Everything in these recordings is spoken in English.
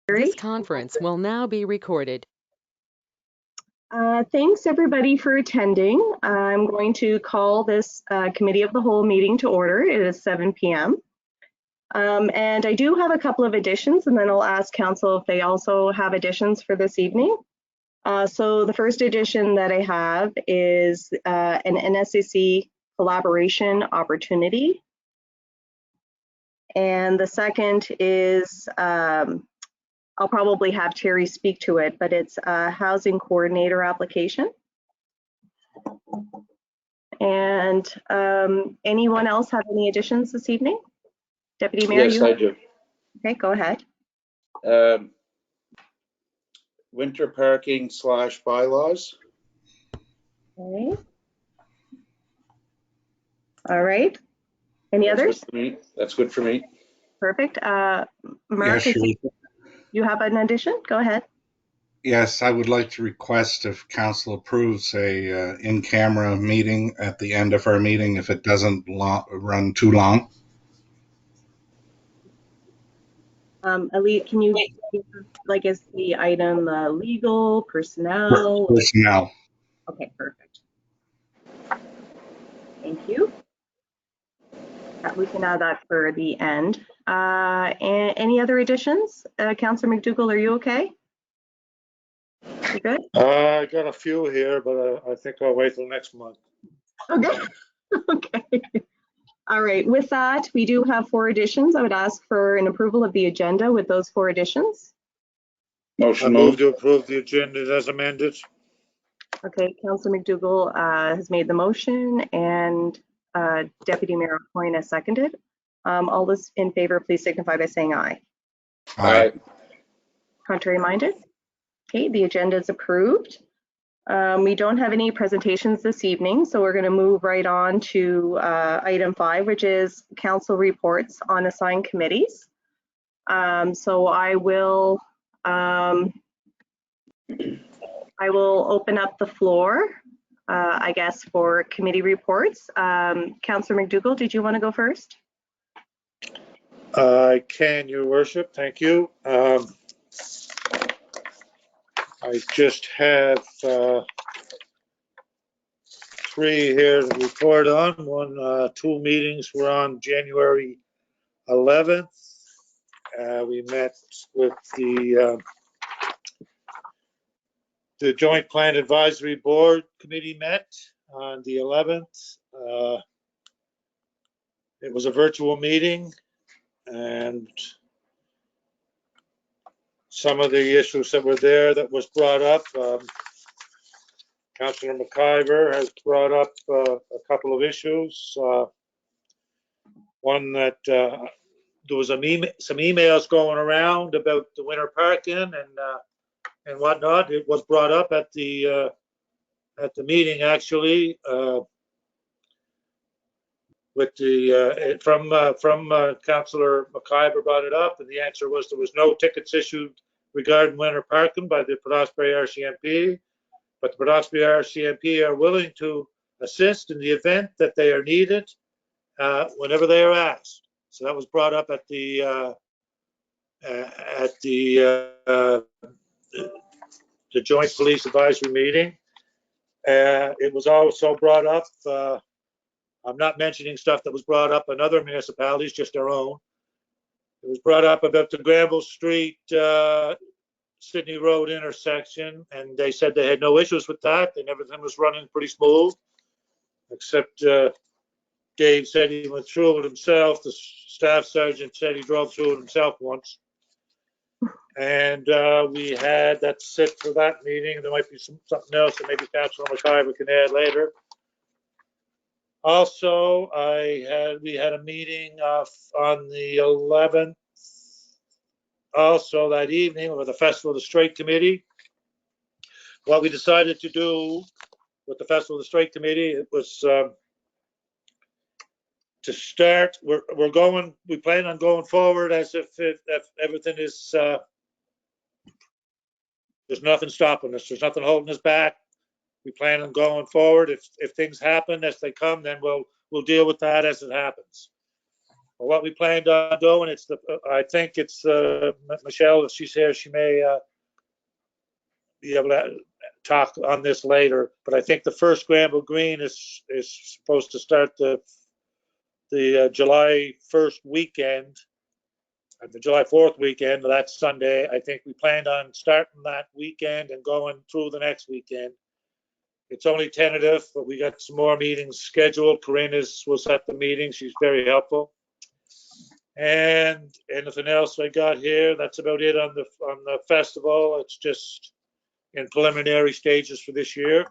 This conference will now be recorded. Thanks everybody for attending. I'm going to call this Committee of the Whole meeting to order. It is 7 p.m. And I do have a couple of additions, and then I'll ask Council if they also have additions for this evening. So the first addition that I have is an NSCC collaboration opportunity. And the second is I'll probably have Terry speak to it, but it's a housing coordinator application. And anyone else have any additions this evening? Deputy Mayor? Yes, I do. Okay, go ahead. Winter parking / bylaws. Okay. All right. Any others? Good for me. That's good for me. Perfect. Mark, Yes, you have an addition? Go ahead. yes, I would like to request if council approves a in-camera meeting at the end of our meeting if it doesn't run too long. Ali, can you give, like, is the item legal, personnel? Personnel. Okay, perfect. Thank you. We can add that for the end. And any other additions? Councillor McDougall, are you okay? You good? I got a few here, but I think I'll wait till next month. Okay. Okay. All right. With that, we do have 4 additions. I would ask for an approval of the agenda with those 4 additions. I Motion move moved. to approve the agenda as amended. Okay, Councillor McDougall has made the motion, and Deputy Mayor Coyne has seconded. All those in favor, please signify by saying aye. Aye. Contrary minded? Okay, the agenda is approved. We don't have any presentations this evening, so we're going to move right on to item 5, which is council reports on assigned committees. So I will open up the floor, I guess, for committee reports. Councillor McDougall, did you want to go first? I can, Your Worship. Thank you. I just have 3 here to report on. 2 meetings were on January 11th. We met with the Joint Plan Advisory Board Committee met on the 11th. It was a virtual meeting, and some of the issues that were there that was brought up, Councillor McIver has brought up a couple of issues. One that there was some emails going around about the winter parking and whatnot. It was brought up at the meeting, actually, with the from Councillor McIver brought it up, and the answer was there was no tickets issued regarding winter parking by the Port Osprey RCMP, but the Port Osprey RCMP are willing to assist in the event that they are needed whenever they are asked. So that was brought up at the Joint Police Advisory meeting. It was also brought up. I'm not mentioning stuff that was brought up in other municipalities, just our own. It was brought up about the Granville Street, Sydney Road intersection, and they said they had no issues with that, and everything was running pretty smooth, except Dave said he went through it himself. The staff sergeant said he drove through it himself once. And that's it for that meeting. There might be something else that maybe Councillor McIver can add later. Also, we had a meeting on the 11th, also that evening, with the Festival of the Straight Committee. What we decided to do with the Festival of the Straight Committee, it was to start. We plan on going forward as if everything is. There's nothing stopping us. There's nothing holding us back. We plan on going forward. If things happen as they come, then we'll deal with that as it happens. what we planned on doing, I think it's, Michelle, if she's here, she may be able to talk on this later, but I think the first Granville Green is supposed to start the July 1st weekend, the July 4th weekend. That's Sunday. I think we planned on starting that weekend and going through the next weekend. It's only tentative, but we got some more meetings scheduled. Corinne will set the meeting. She's very helpful. And anything else I got here? That's about it on the festival. It's just in preliminary stages for this year.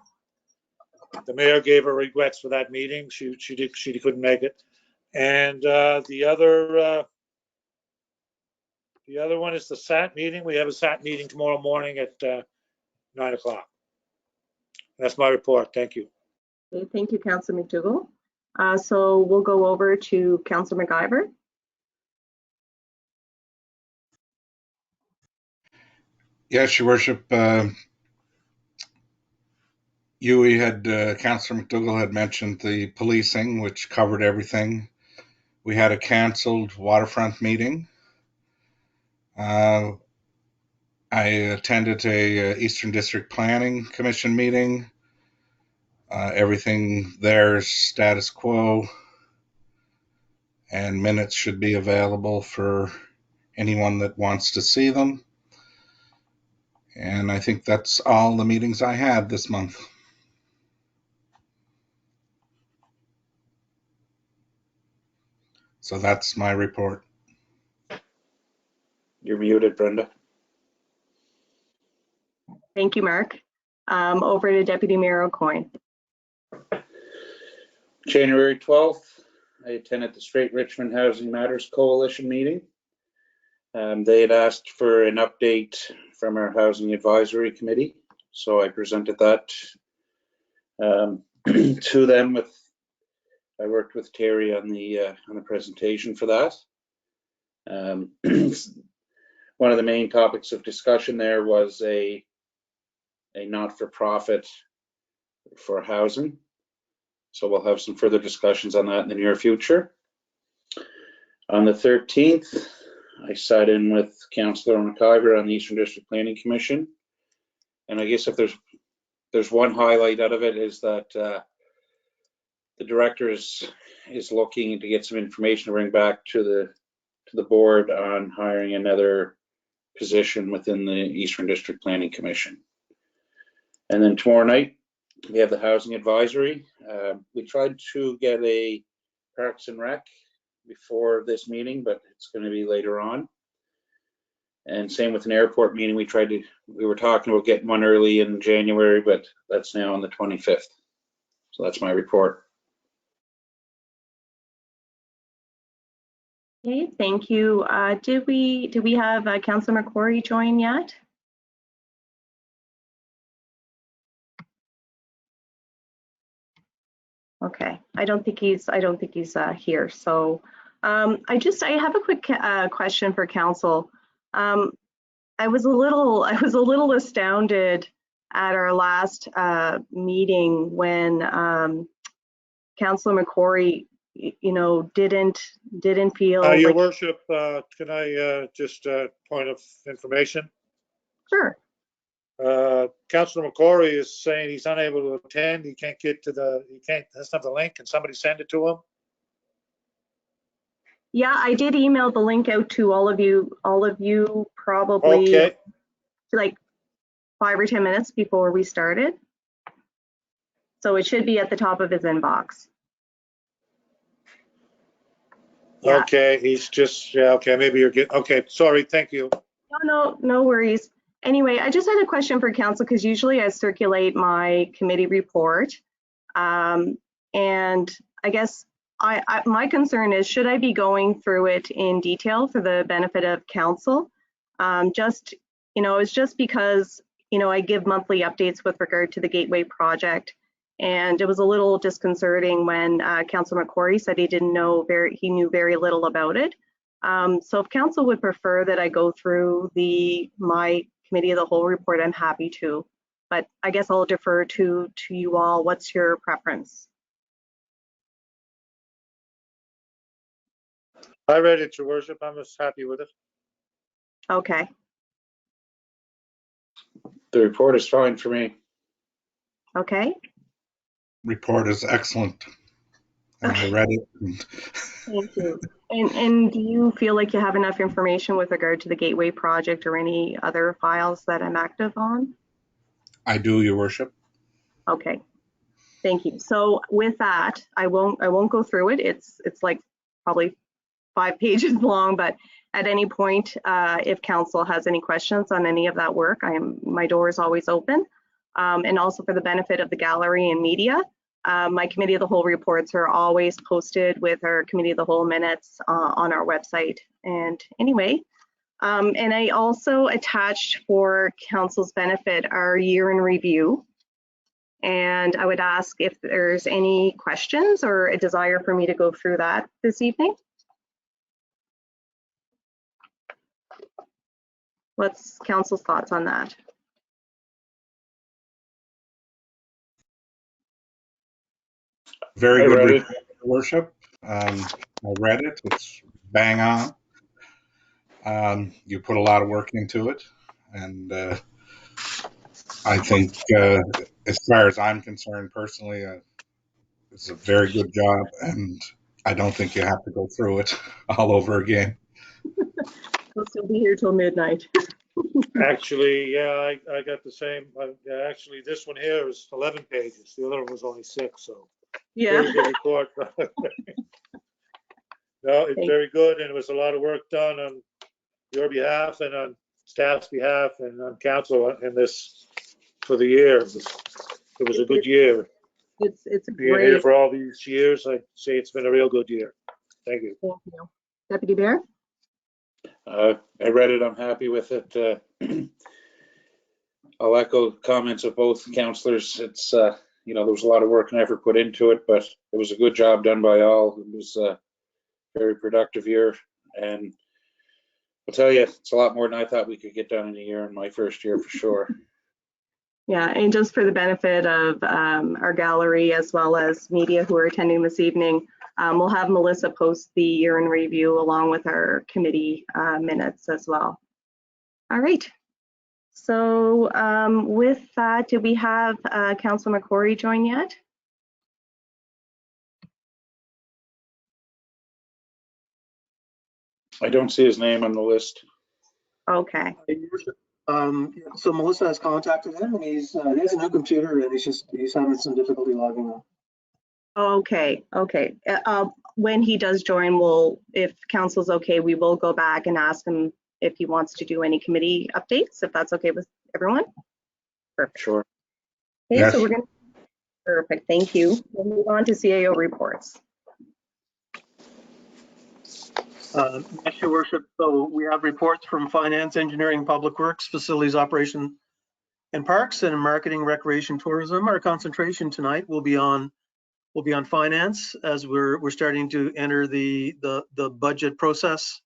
The mayor gave her regrets for that meeting. She couldn't make it. And the other one is the SAT meeting. We have a SAT meeting tomorrow morning at 9 o'clock. That's my report. Thank you. Okay, thank you, Councillor McDougall. So we'll go over to Councillor McIver. Yes, Your Worship. Councillor McDougall had mentioned the policing, which covered everything. We had a cancelled waterfront meeting. I attended a Eastern District Planning Commission meeting. Everything there is status quo, and minutes should be available for anyone that wants to see them. And I think that's all the meetings I had this month. So that's my report. You're muted, Brenda. Thank you, Mark. Over to Deputy Mayor O'Coin. January 12th, I attended the Straight Richmond Housing Matters Coalition meeting. They had asked for an update from our Housing Advisory Committee, so I presented that to them. I worked with Terry on the presentation for that. One of the main topics of discussion there was a not-for-profit for housing. So we'll have some further discussions on that in the near future. On the 13th, I sat in with Councillor McIver on the Eastern District Planning Commission. And I guess if there's one highlight out of it is that the director is looking to get some information to bring back to the board on hiring another position within the Eastern District Planning Commission. And then tomorrow night, we have the Housing Advisory. We tried to get a Parks and Rec before this meeting, but it's going to be later on. And same with an airport meeting. We were talking about getting one early in January, but that's now on the 25th. So that's my report. Okay, thank you. Do we have Councillor McCrory join yet? Okay, I don't think he's here. So I have a quick question for council. I was a little astounded at our last meeting when Councillor McCrory, didn't feel. Your Worship, can I just point of information? Sure. Councillor McCrory is saying he's unable to attend. He can't get to doesn't have the link. Can somebody send it to him? Yeah, I did email the link out to all of you probably Okay. like 5 or 10 minutes before we started. So it should be at the top of his inbox. Yeah. Okay, he's just, yeah, okay, maybe you're getting, okay, sorry, thank you. No worries. Anyway, I just had a question for council because usually I circulate my committee report. And I guess my concern is, should I be going through it in detail for the benefit of council? It's just because, I give monthly updates with regard to the Gateway project. And it was a little disconcerting when Councillor McCrory said he knew very little about it. So if council would prefer that I go through my committee of the whole report, I'm happy to. But I guess I'll defer to you all. What's your preference? I read it, Your Worship. I was happy with it. Okay. The report is fine for me. Okay. Report is excellent. And I read it. Thank you. And do you feel like you have enough information with regard to the Gateway project or any other files that I'm active on? I do, Your Worship. Okay. Thank you. So with that, I won't go through it. It's like probably 5 pages long, but at any point, if council has any questions on any of that work, my door is always open. And also for the benefit of the gallery and media, my Committee of the Whole reports are always posted with our Committee of the Whole minutes on our website. And anyway, and I also attached for council's benefit our year in review. And I would ask if there's any questions or a desire for me to go through that this evening. What's council's thoughts on that? Very I good read report, Your Worship. I read it. It's bang on. You put a lot of work into it. And I think, as far as I'm concerned personally, it's a very good job. And I don't think you have to go through it all over again. We'll still be here till midnight. Actually, yeah, I got the same. Actually, this one here is 11 pages. The other one was only 6, so. Yeah. Very good report. No, it's very good, and it was a lot of work done on your behalf and on staff's behalf and on council in this for the year. It was a good year. It's a Being great. here for all these years, I'd say it's been a real good year. Thank you. Thank you. Deputy Mayor? I read it. I'm happy with it. I'll echo comments of both councillors. It's, there was a lot of work and effort put into it, but it was a good job done by all. It was a very productive year. And I'll tell you, it's a lot more than I thought we could get done in a year in my first year for sure. Yeah, and just for the benefit of our gallery as well as media who are attending this evening, we'll have Melissa post the year in review along with our committee minutes as well. All right. So with that, do we have Councillor McCrory join yet? I don't see his name on the list. Okay. So Melissa has contacted him, and he has a new computer, and he's having some difficulty logging on. Okay. When he does join, if council's okay, we will go back and ask him if he wants to do any committee updates, if that's okay with everyone. Perfect. Sure. Okay, Yes. so we're going to. Perfect. Thank you. We'll move on to CAO reports. Yes, Your Worship. So we have reports from Finance, Engineering, Public Works, Facilities, Operation, and Parks, and Marketing, Recreation, Tourism. Our concentration tonight will be on finance, as we're starting to enter the budget process,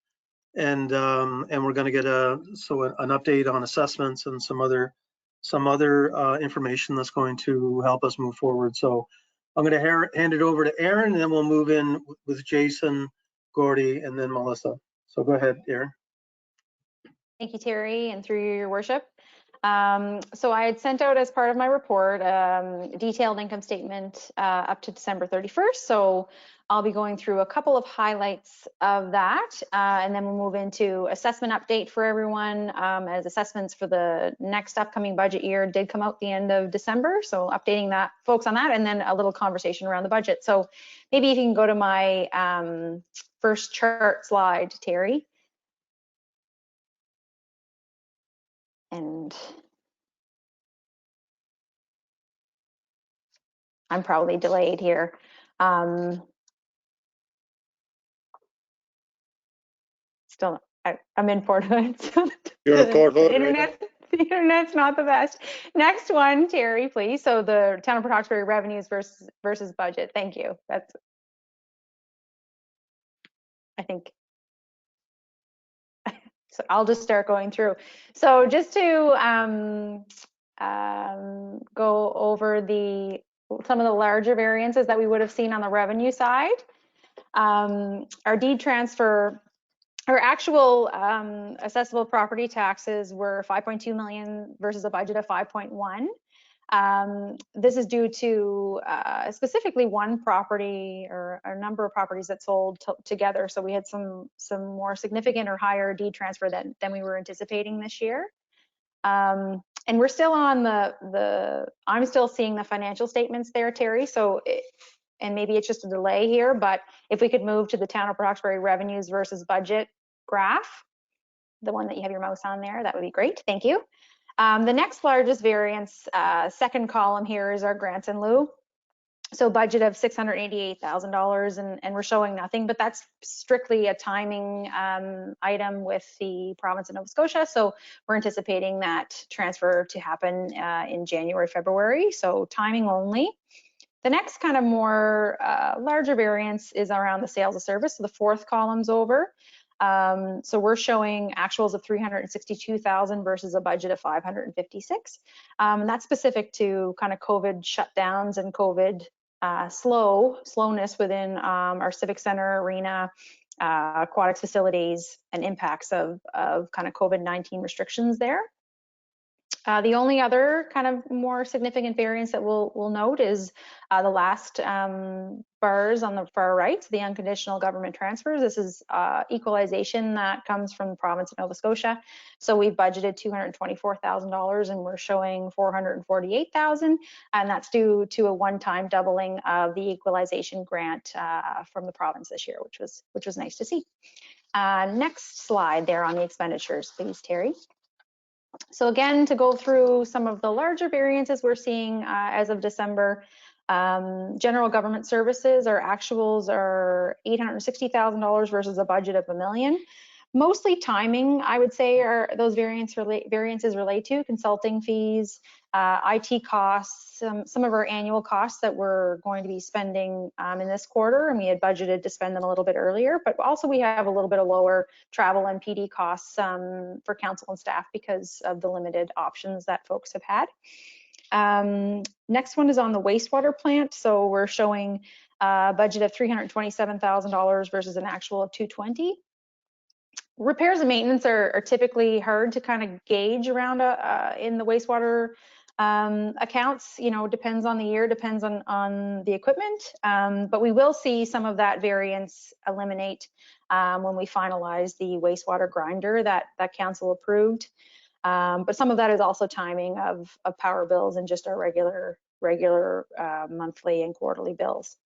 and we're going to get an update on assessments and some other information that's going to help us move forward. So I'm going to hand it over to Aaron, and then we'll move in with Jason, Gordy, and then Melissa. So go ahead, Aaron. Thank you, Terry, and through you, Your Worship. So I had sent out as part of my report detailed income statement up to December 31st. So I'll be going through a couple of highlights of that, and then we'll move into assessment update for everyone, as assessments for the next upcoming budget year did come out the end of December. So updating that folks on that, and then a little conversation around the budget. So maybe if you can go to my first chart slide, Terry. And I'm probably delayed here. Still, I'm in Port Hood. You're in Port Hood. The internet's not the best. Next one, Terry, please. So the Town of Port Hawkesbury revenues versus budget. Thank you. That's, I think. So I'll just start going through. So just to go over some of the larger variances that we would have seen on the revenue side. Our deed transfer, our actual assessable property taxes were 5.2 million versus a budget of 5.1. This is due to specifically one property or a number of properties that sold together. So we had some more significant or higher deed transfer than we were anticipating this year. And we're still on I'm still seeing the financial statements there, Terry. So, and maybe it's just a delay here, but if we could move to the Town of Roxbury revenues versus budget graph, the one that you have your mouse on there, that would be great. Thank you. The next largest variance, second column here, is our grants in lieu. So budget of $688,000, and we're showing nothing, but that's strictly a timing item with the province of Nova Scotia. So we're anticipating that transfer to happen in January, February. So timing only. The next kind of more larger variance is around the sales of service. So the fourth column's over. So we're showing actuals of 362,000 versus a budget of 556. And that's specific to kind of COVID shutdowns and COVID slowness within our civic center, arena, aquatics facilities, and impacts of kind of COVID-19 restrictions there. The only other kind of more significant variance that we'll note is the last bars on the far right, the unconditional government transfers. This is equalization that comes from the province of Nova Scotia. So we budgeted $224,000 and we're showing $448,000, and that's due to a one-time doubling of the equalization grant from the province this year, which was nice to see. Next slide there on the expenditures, please, Terry. So again, to go through some of the larger variances we're seeing as of December, general government services, our actuals are $860,000 versus a budget of $1 million. Mostly timing, I would say, are those variances relate to consulting fees, IT costs, some of our annual costs that we're going to be spending in this quarter, and we had budgeted to spend them a little bit earlier, but also we have a little bit of lower travel and PD costs for council and staff because of the limited options that folks have had. Next one is on the wastewater plant. So we're showing a budget of $327,000 versus an actual of $220,000. Repairs and maintenance are typically hard to kind of gauge around in the wastewater accounts. You know, depends on the year, depends on the equipment, but we will see some of that variance eliminate when we finalize the wastewater grinder that council approved. But some of that is also timing of power bills and just our regular monthly and quarterly bills.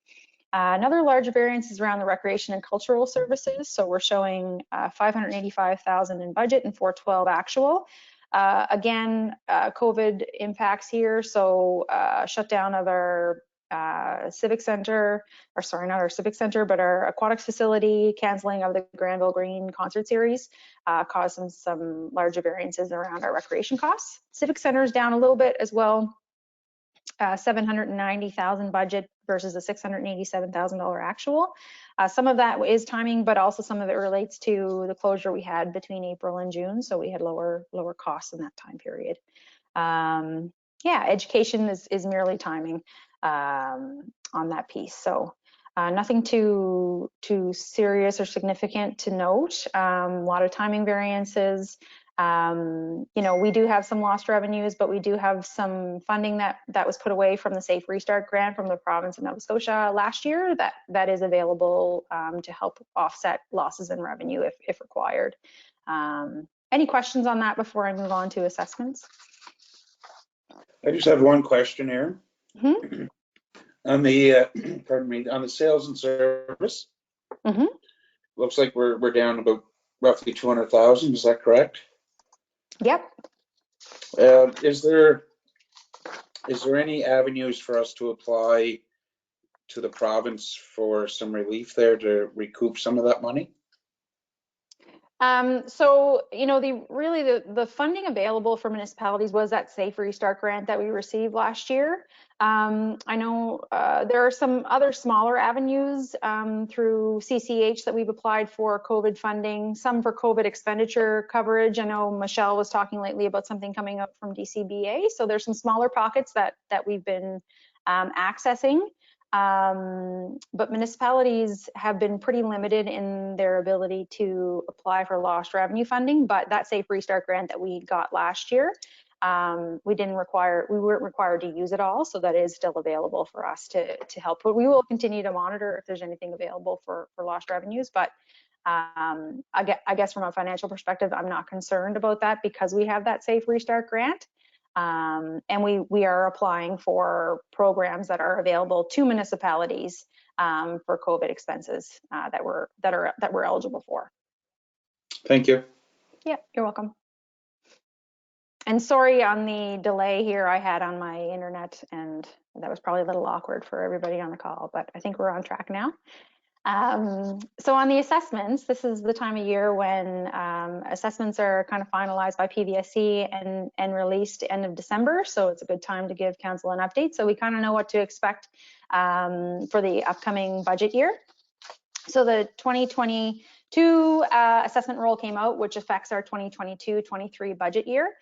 Another large variance is around the recreation and cultural services. So we're showing $585,000 in budget and $412,000 actual. Again, COVID impacts here. So shutdown of our civic center, or sorry, not our civic center, but our aquatics facility, canceling of the Granville Green concert series caused some larger variances around our recreation costs. Civic center is down a little bit as well. $790,000 budget versus a $687,000 actual. Some of that is timing, but also some of it relates to the closure we had between April and June. So we had lower costs in that time period. Yeah, education is merely timing on that piece. So nothing too serious or significant to note. A lot of timing variances. You know, we do have some lost revenues, but we do have some funding that was put away from the Safe Restart grant from the province of Nova Scotia last year that is available to help offset losses in revenue if required. Any questions on that before I move on to assessments? I just have one question here. Mm-hmm. On the pardon me, on the sales and service. Mm-hmm. Looks like we're down about roughly 200,000. Is that correct? Yep. Is there any avenues for us to apply to the province for some relief there to recoup some of that money? So, you know, the funding available for municipalities was that Safe Restart grant that we received last year. I know there are some other smaller avenues through CCH that we've applied for COVID funding, some for COVID expenditure coverage. I know Michelle was talking lately about something coming up from DCBA. So there's some smaller pockets that we've been accessing. But municipalities have bebeen pretty limited in their ability to apply for lost revenue funding. But that Safe Restart grant that we got last year, we weren't required to use it all, so that is still available for us to help. But we will continue to monitor if there's anything available for lost revenues. But I guess from a financial perspective, I'm not concerned about that because we have that Safe Restart grant. And we are applying for programs that are available to municipalities for COVID expenses that we're eligible for. Thank you. Yeah, you're welcome. And sorry on the delay here I had on my internet, and that was probably a little awkward for everybody on the call, but I think we're on track now. So on the assessments, this is the time of year when assessments are kind of finalized by PVSC and released end of December. So it's a good time to give council an update. So we kind of know what to expect for the upcoming budget year. So the 2022 assessment roll came out, which affects our 2022-23 budget year.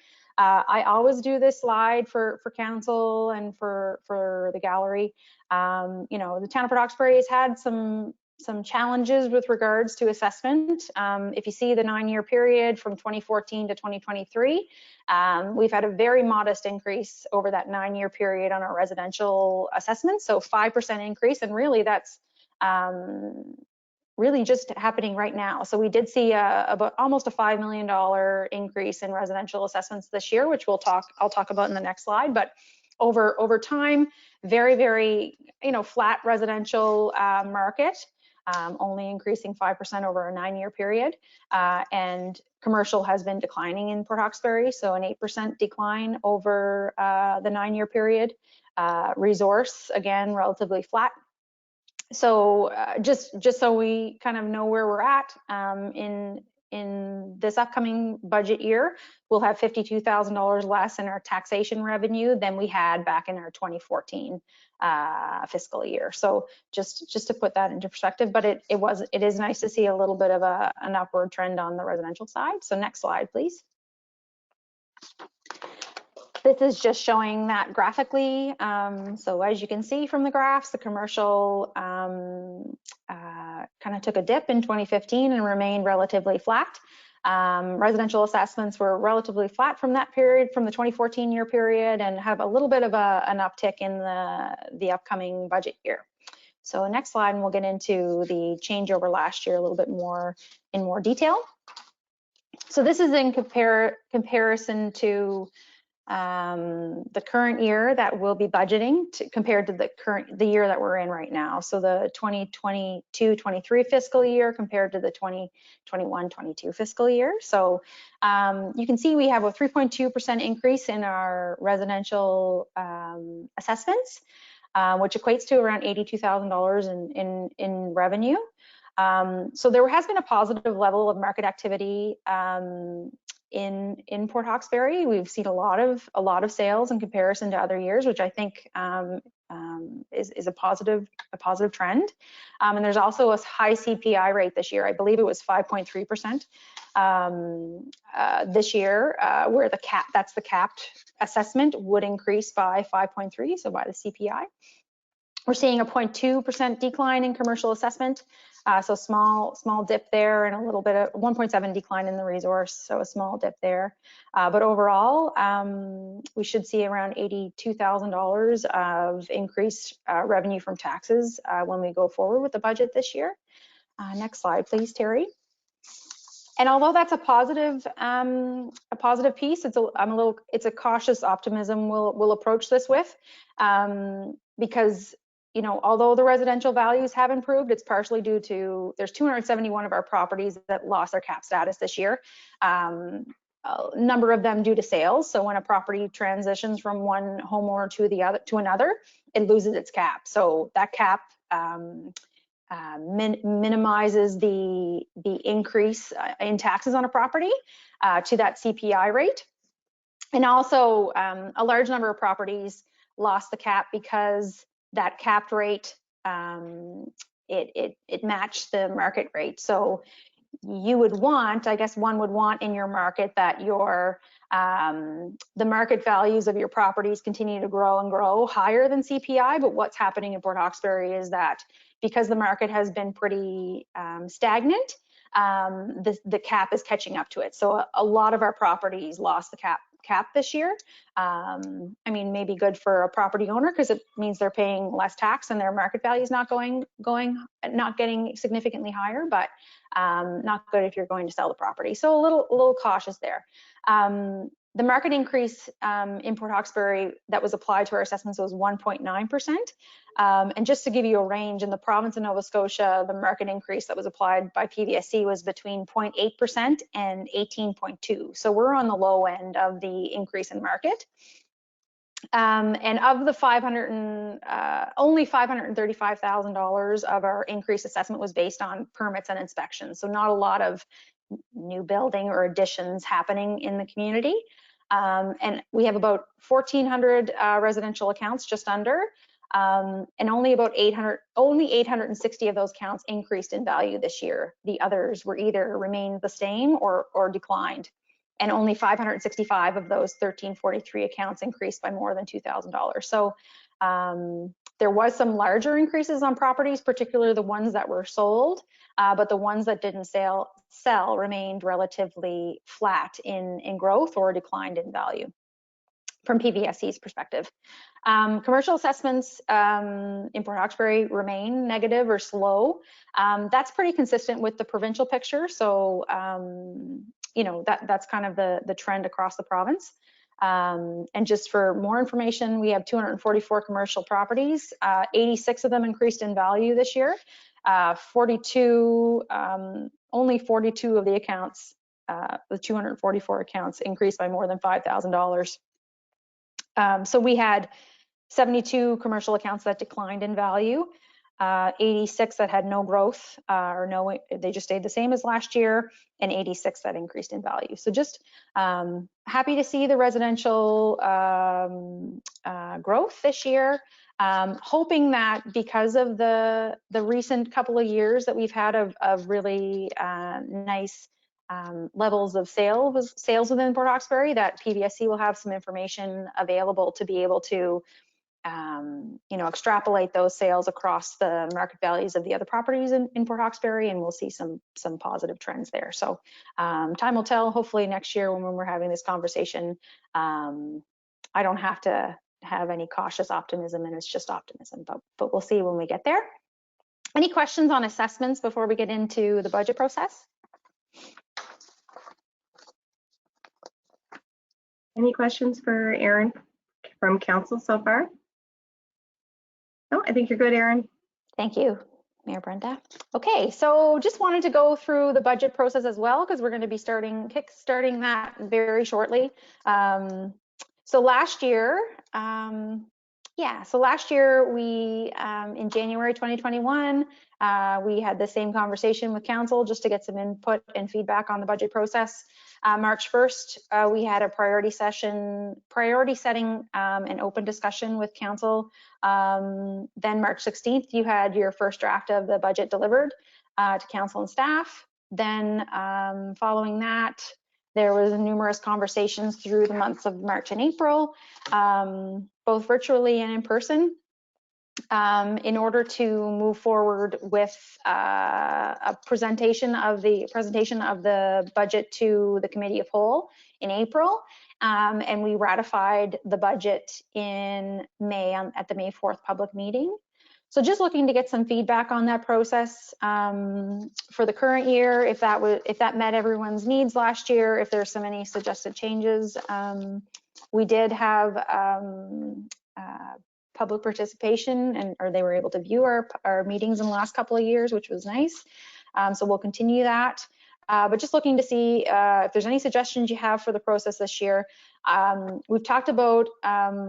I always do this slide for council and for the gallery. You know, the town of Port Hawkesbury has had some challenges with regards to assessment. If you see the 9-year period from 2014 to 2023, we've had a very modest increase over that 9-year period on our residential assessments. So 5% increase, and really that's really just happening right now. So we did see about almost a $5 million increase in residential assessments this year, which I'll talk about in the next slide. But over time, very flat residential market, only increasing 5% over a 9-year period, and commercial has been declining in Port Hawkesbury, so an 8% decline over the 9-year period. Resource, again, relatively flat. So just so we kind of know where we're at in this upcoming budget year, we'll have $52,000 less in our taxation revenue than we had back in our 2014 fiscal year. So just to put that into perspective, but it is nice to see a little bit of an upward trend on the residential side. So next slide, please. This is just showing that graphically. So as you can see from the graphs, the commercial kind of took a dip in 2015 and remained relatively flat. Residential assessments were relatively flat from that period, from the 2014 year period, and have a little bit of an uptick in the upcoming budget year. So next slide, and we'll get into the change over last year a little bit more in more detail. So this is in comparison to the current year that we'll be budgeting compared to the year that we're in right now. So the 2022-23 fiscal year compared to the 2021-22 fiscal year. So you can see we have a 3.2% increase in our residential assessments, which equates to around $82,000 in revenue. So there has been a positive level of market activity in Port Hawkesbury. We've seen a lot of sales in comparison to other years, which I think is a positive trend. And there's also a high CPI rate this year. I believe it was 5.3% this year, where that's the capped assessment would increase by 5.3, so by the CPI. We're seeing a 0.2% decline in commercial assessment, so small dip there, and a little bit of 1.7 decline in the resource, so a small dip there. But overall, we should see around $82,000 of increased revenue from taxes when we go forward with the budget this year. Next slide, please, Terry. And although that's a positive piece, it's a cautious optimism we'll approach this with, because although the residential values have improved, it's partially due to there's 271 of our properties that lost their cap status this year. A number of them due to sales. So when a property transitions from one homeowner to another, it loses its cap. So that cap minimizes the increase in taxes on a property to that CPI rate. And also a large number of properties lost the cap because that capped rate, it matched the market rate. So you would want, I guess one would want in your market that your the market values of your properties continue to grow and grow higher than CPI. But what's happening in Port Hawkesbury is that because the market has been pretty stagnant, the cap is catching up to it. So a lot of our properties lost the cap this year. I mean, maybe good for a property owner because it means they're paying less tax and their market value is not getting significantly higher, but not good if you're going to sell the property. So a little cautious there. The market increase in Port Hawkesbury that was applied to our assessments was 1.9%. And just to give you a range, in the province of Nova Scotia, the market increase that was applied by PVSC was between 0.8% and 18.2%. So we're on the low end of the increase in market. And of the only $535,000 of our increased assessment was based on permits and inspections. So not a lot of new building or additions happening in the community. And we have about 1,400 residential accounts, just under, and only 860 of those counts increased in value this year. The others were either remained the same or declined. And only 565 of those 1,343 accounts increased by more than $2,000. So there was some larger increases on properties, particularly the ones that were sold, but the ones that didn't sell remained relatively flat in growth or declined in value from PVSC's perspective. Commercial assessments in Port Hawkesbury remain negative or slow. That's pretty consistent with the provincial picture. So, you know, that's kind of the trend across the province. And just for more information, we have 244 commercial properties. 86 of them increased in value this year. Only 42 of the accounts, the 244 accounts, increased by more than $5,000. So we had 72 commercial accounts that declined in value, 86 that had no growth they just stayed the same as last year, and 86 that increased in value. So just happy to see the residential growth this year. Hoping that because of the recent couple of years that we've had of really nice levels of sales within Port Hawkesbury, that PVSC will have some information available to be able to you know, extrapolate those sales across the market values of the other properties in Port Hawkesbury, and we'll see some positive trends there. So time will tell. Hopefully next year when we're having this conversation, I don't have to have any cautious optimism, and it's just optimism, but we'll see when we get there. Any questions on assessments before we get into the budget process? Any questions for Erin from council so far? No, I think you're good, Erin. Thank you, Mayor Brenda. Okay, so just wanted to go through the budget process as well, because we're going to be kickstarting that very shortly. So last year, we, in January 2021, we had the same conversation with council just to get some input and feedback on the budget process. March 1st, we had a priority setting and open discussion with council. Then March 16th, you had your first draft of the budget delivered to council and staff. Then following that, there was numerous conversations through the months of March and April, both virtually and in person, in order to move forward with a presentation of the budget to the Committee of Whole in April. And we ratified the budget in May at the May 4th public meeting. So just looking to get some feedback on that process for the current year, if that met everyone's needs last year, if there's any suggested changes. We did have public participation, or they were able to view our meetings in the last couple of years, which was nice. So we'll continue that. But just looking to see if there's any suggestions you have for the process this year. We've talked about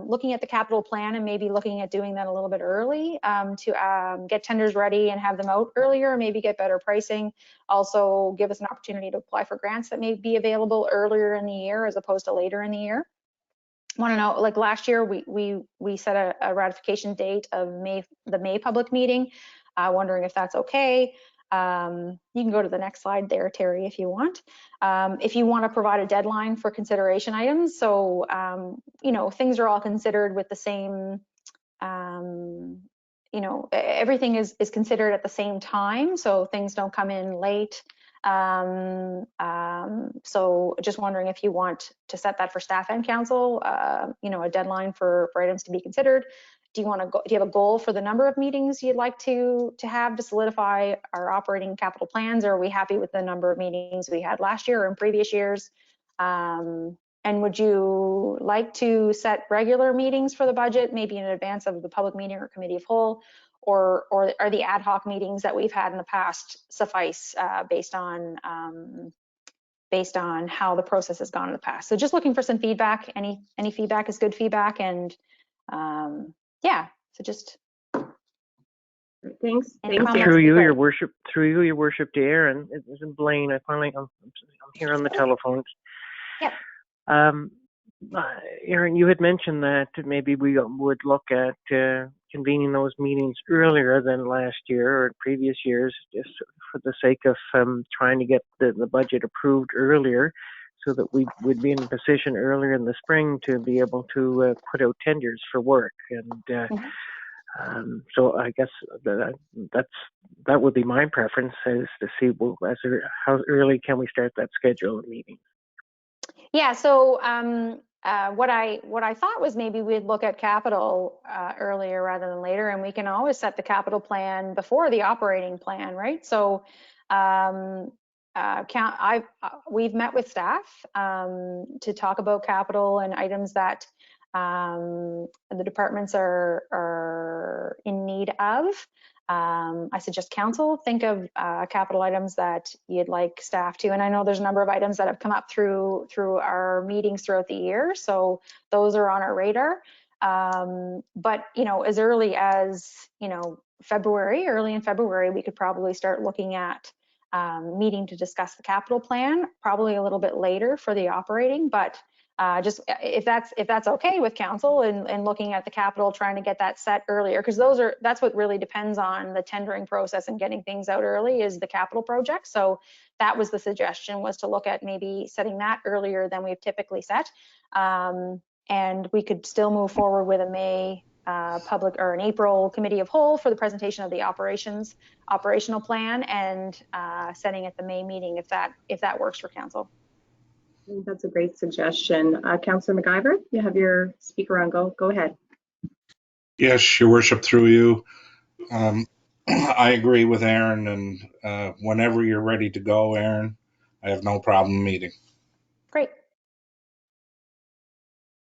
looking at the capital plan and maybe looking at doing that a little bit early to get tenders ready and have them out earlier, maybe get better pricing. Also give us an opportunity to apply for grants that may be available earlier in the year as opposed to later in the year. Want to know, like last year, we set a ratification date of the May public meeting. Wondering if that's okay. You can go to the next slide there, Terry, if you want. If you want to provide a deadline for consideration items, so you know, things are all considered with the same, you know, everything is considered at the same time, so things don't come in late. So just wondering if you want to set that for staff and council, you know, a deadline for items to be considered. Do you want to go, do you have a goal for the number of meetings you'd like to have to solidify our operating capital plans, or are we happy with the number of meetings we had last year or in previous years? And would you like to set regular meetings for the budget, maybe in advance of the public meeting or committee of whole, or are the ad hoc meetings that we've had in the past suffice based on how the process has gone in the past? So just looking for some feedback. Any feedback is good feedback, and yeah, so just Thanks. Through you, your worship, to Aaron. It isn't Blaine. I'm here on the telephone. Yep. Aaron, you had mentioned that maybe we would look at convening those meetings earlier than last year or previous years, just for the sake of trying to get the budget approved earlier, so that we would be in a position earlier in the spring to be able to put out tenders for work. And so I guess that would be my preference, is to see, well, how early can we start that schedule of meetings? Yeah, so what I thought was maybe we'd look at capital earlier rather than later, and we can always set the capital plan before the operating plan, right? So we've met with staff to talk about capital and items that the departments are in need of. I suggest council think of capital items that you'd like staff to, and I know there's a number of items that have come up through our meetings throughout the year, so those are on our radar. But you know, as early as, you know, early in February, we could probably start looking at meeting to discuss the capital plan, probably a little bit later for the operating, but just if that's okay with council, and looking at the capital, trying to get that set earlier, because that's what really depends on the tendering process and getting things out early, is the capital project. So that was the suggestion, was to look at maybe setting that earlier than we've typically set, and we could still move forward with a May public or an April committee of whole for the presentation of the operational plan, and setting at the May meeting if that works for council. I think that's a great suggestion. Councillor McIver, you have your speaker on. Go ahead. Yes, your worship, through you. I agree with Aaron, and whenever you're ready to go, Aaron, I have no problem meeting. Great.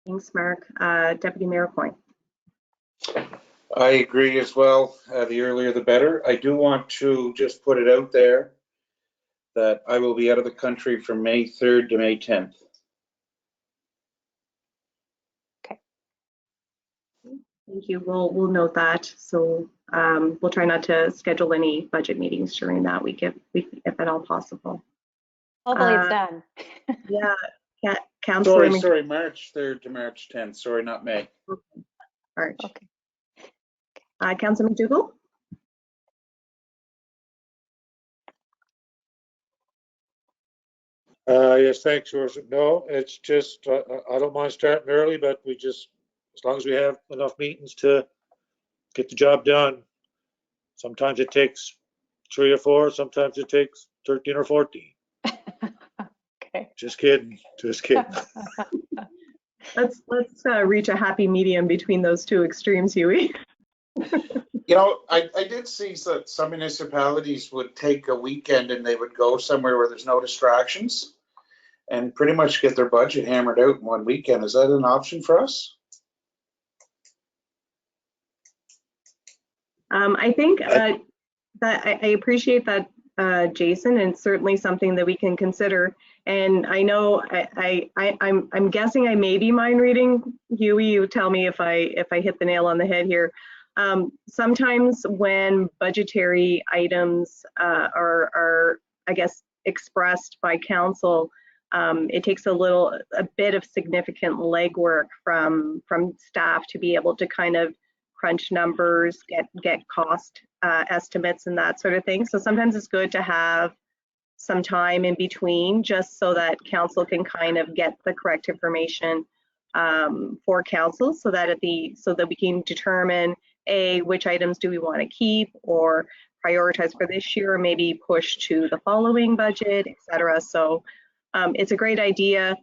Thanks, Mark. Deputy Mayor Coyne. I agree as well. The earlier the better. I do want to just put it out there that I will be out of the country from May 3rd to May 10th. Okay. Thank you. We'll note that. So we'll try not to schedule any budget meetings during that week if at all possible. Hopefully it's done. Yeah, Councillor. Sorry, March 3rd to March 10th. Sorry, not May. Okay. March. Okay. Councillor McDougall. Yes, thanks, Your Worship. No, it's just, I don't mind starting early, but as long as we have enough meetings to get the job done. Sometimes it takes 3 or 4, sometimes it takes 13 or 14. Okay. Just kidding. Let's reach a happy medium between those two extremes, Huey. You know, I did see that some municipalities would take a weekend and they would go somewhere where there's no distractions and pretty much get their budget hammered out in one weekend. Is that an option for us? I think that I appreciate that, Jason, and certainly something that we can consider. And I know I'm guessing I may be mind reading. Huey, you tell me if I hit the nail on the head here. Sometimes when budgetary items are, I guess, expressed by council, it takes a bit of significant legwork from staff to be able to kind of crunch numbers, get cost estimates and that sort of thing. So sometimes it's good to have some time in between just so that council can kind of get the correct information for council so that we can determine which items do we want to keep or prioritize for this year, or maybe push to the following budget, etc. So it's a great idea,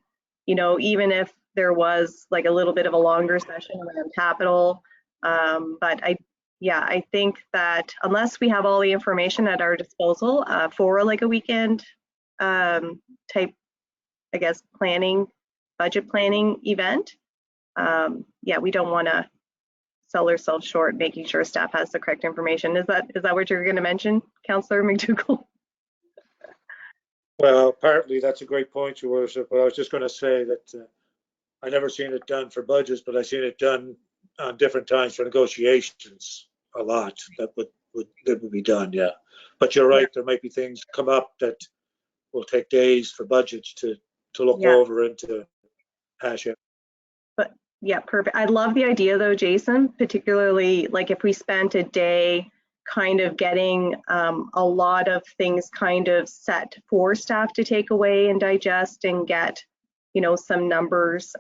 you know, even if there was like a little bit of a longer session around capital. But I think that unless we have all the information at our disposal for like a weekend type, I guess, budget planning event, we don't want to sell ourselves short making sure staff has the correct information. Is that what you're going to mention, Councillor McDougall? Well, partly that's a great point, Your Worship, but I was just going to say that I never seen it done for budgets, but I've seen it done on different times for negotiations a lot. That would be done, yeah. But you're right, there might be things come up that will take days for budgets to look over and to hash out. But yeah, perfect. I love the idea though, Jason, particularly like if we spent a day kind of getting a lot of things kind of set for staff to take away and digest and get, you know, some numbers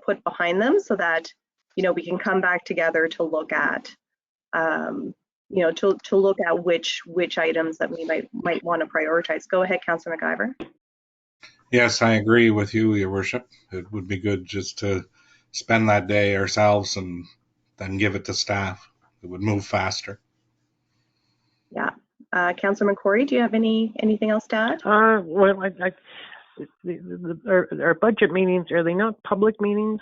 put behind them so that, you know, we can come back together to look at, you know, to look at which items that we might want to prioritize. Go ahead, Councillor McIver. Yes, I agree with you, Your Worship. It would be good just to spend that day ourselves and then give it to staff. It would move faster. Yeah. Councillor McCrory, do you have anything else to add? Well, our budget meetings, are they not public meetings?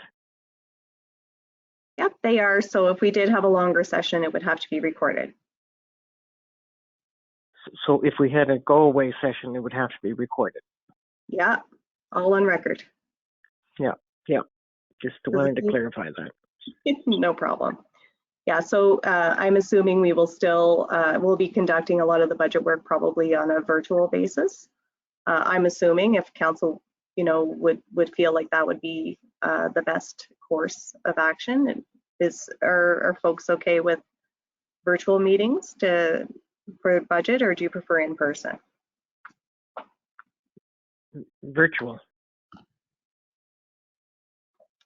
Yep, they are. So if we did have a longer session, it would have to be recorded. So if we had a go-away session, it would have to be recorded. Yeah, all on record. Yeah. Just wanted to clarify that. No problem. Yeah, so I'm assuming we will still, we'll be conducting a lot of the budget work probably on a virtual basis. I'm assuming if council, you know, would feel like that would be the best course of action. And are folks okay with virtual meetings for budget, or do you prefer in person? Virtual.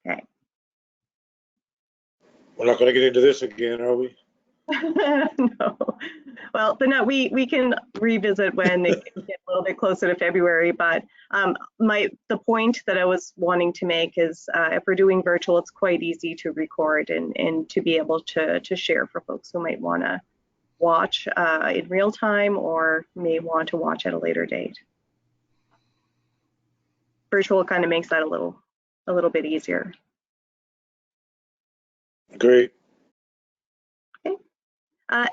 Okay. We're not going to get into this again, are we? No. Well, but no, we can revisit when it gets a little bit closer to February. But the point that I was wanting to make is if we're doing virtual, it's quite easy to record and to be able to share for folks who might want to watch in real time or may want to watch at a later date. Virtual kind of makes that a little bit easier. Great. Okay.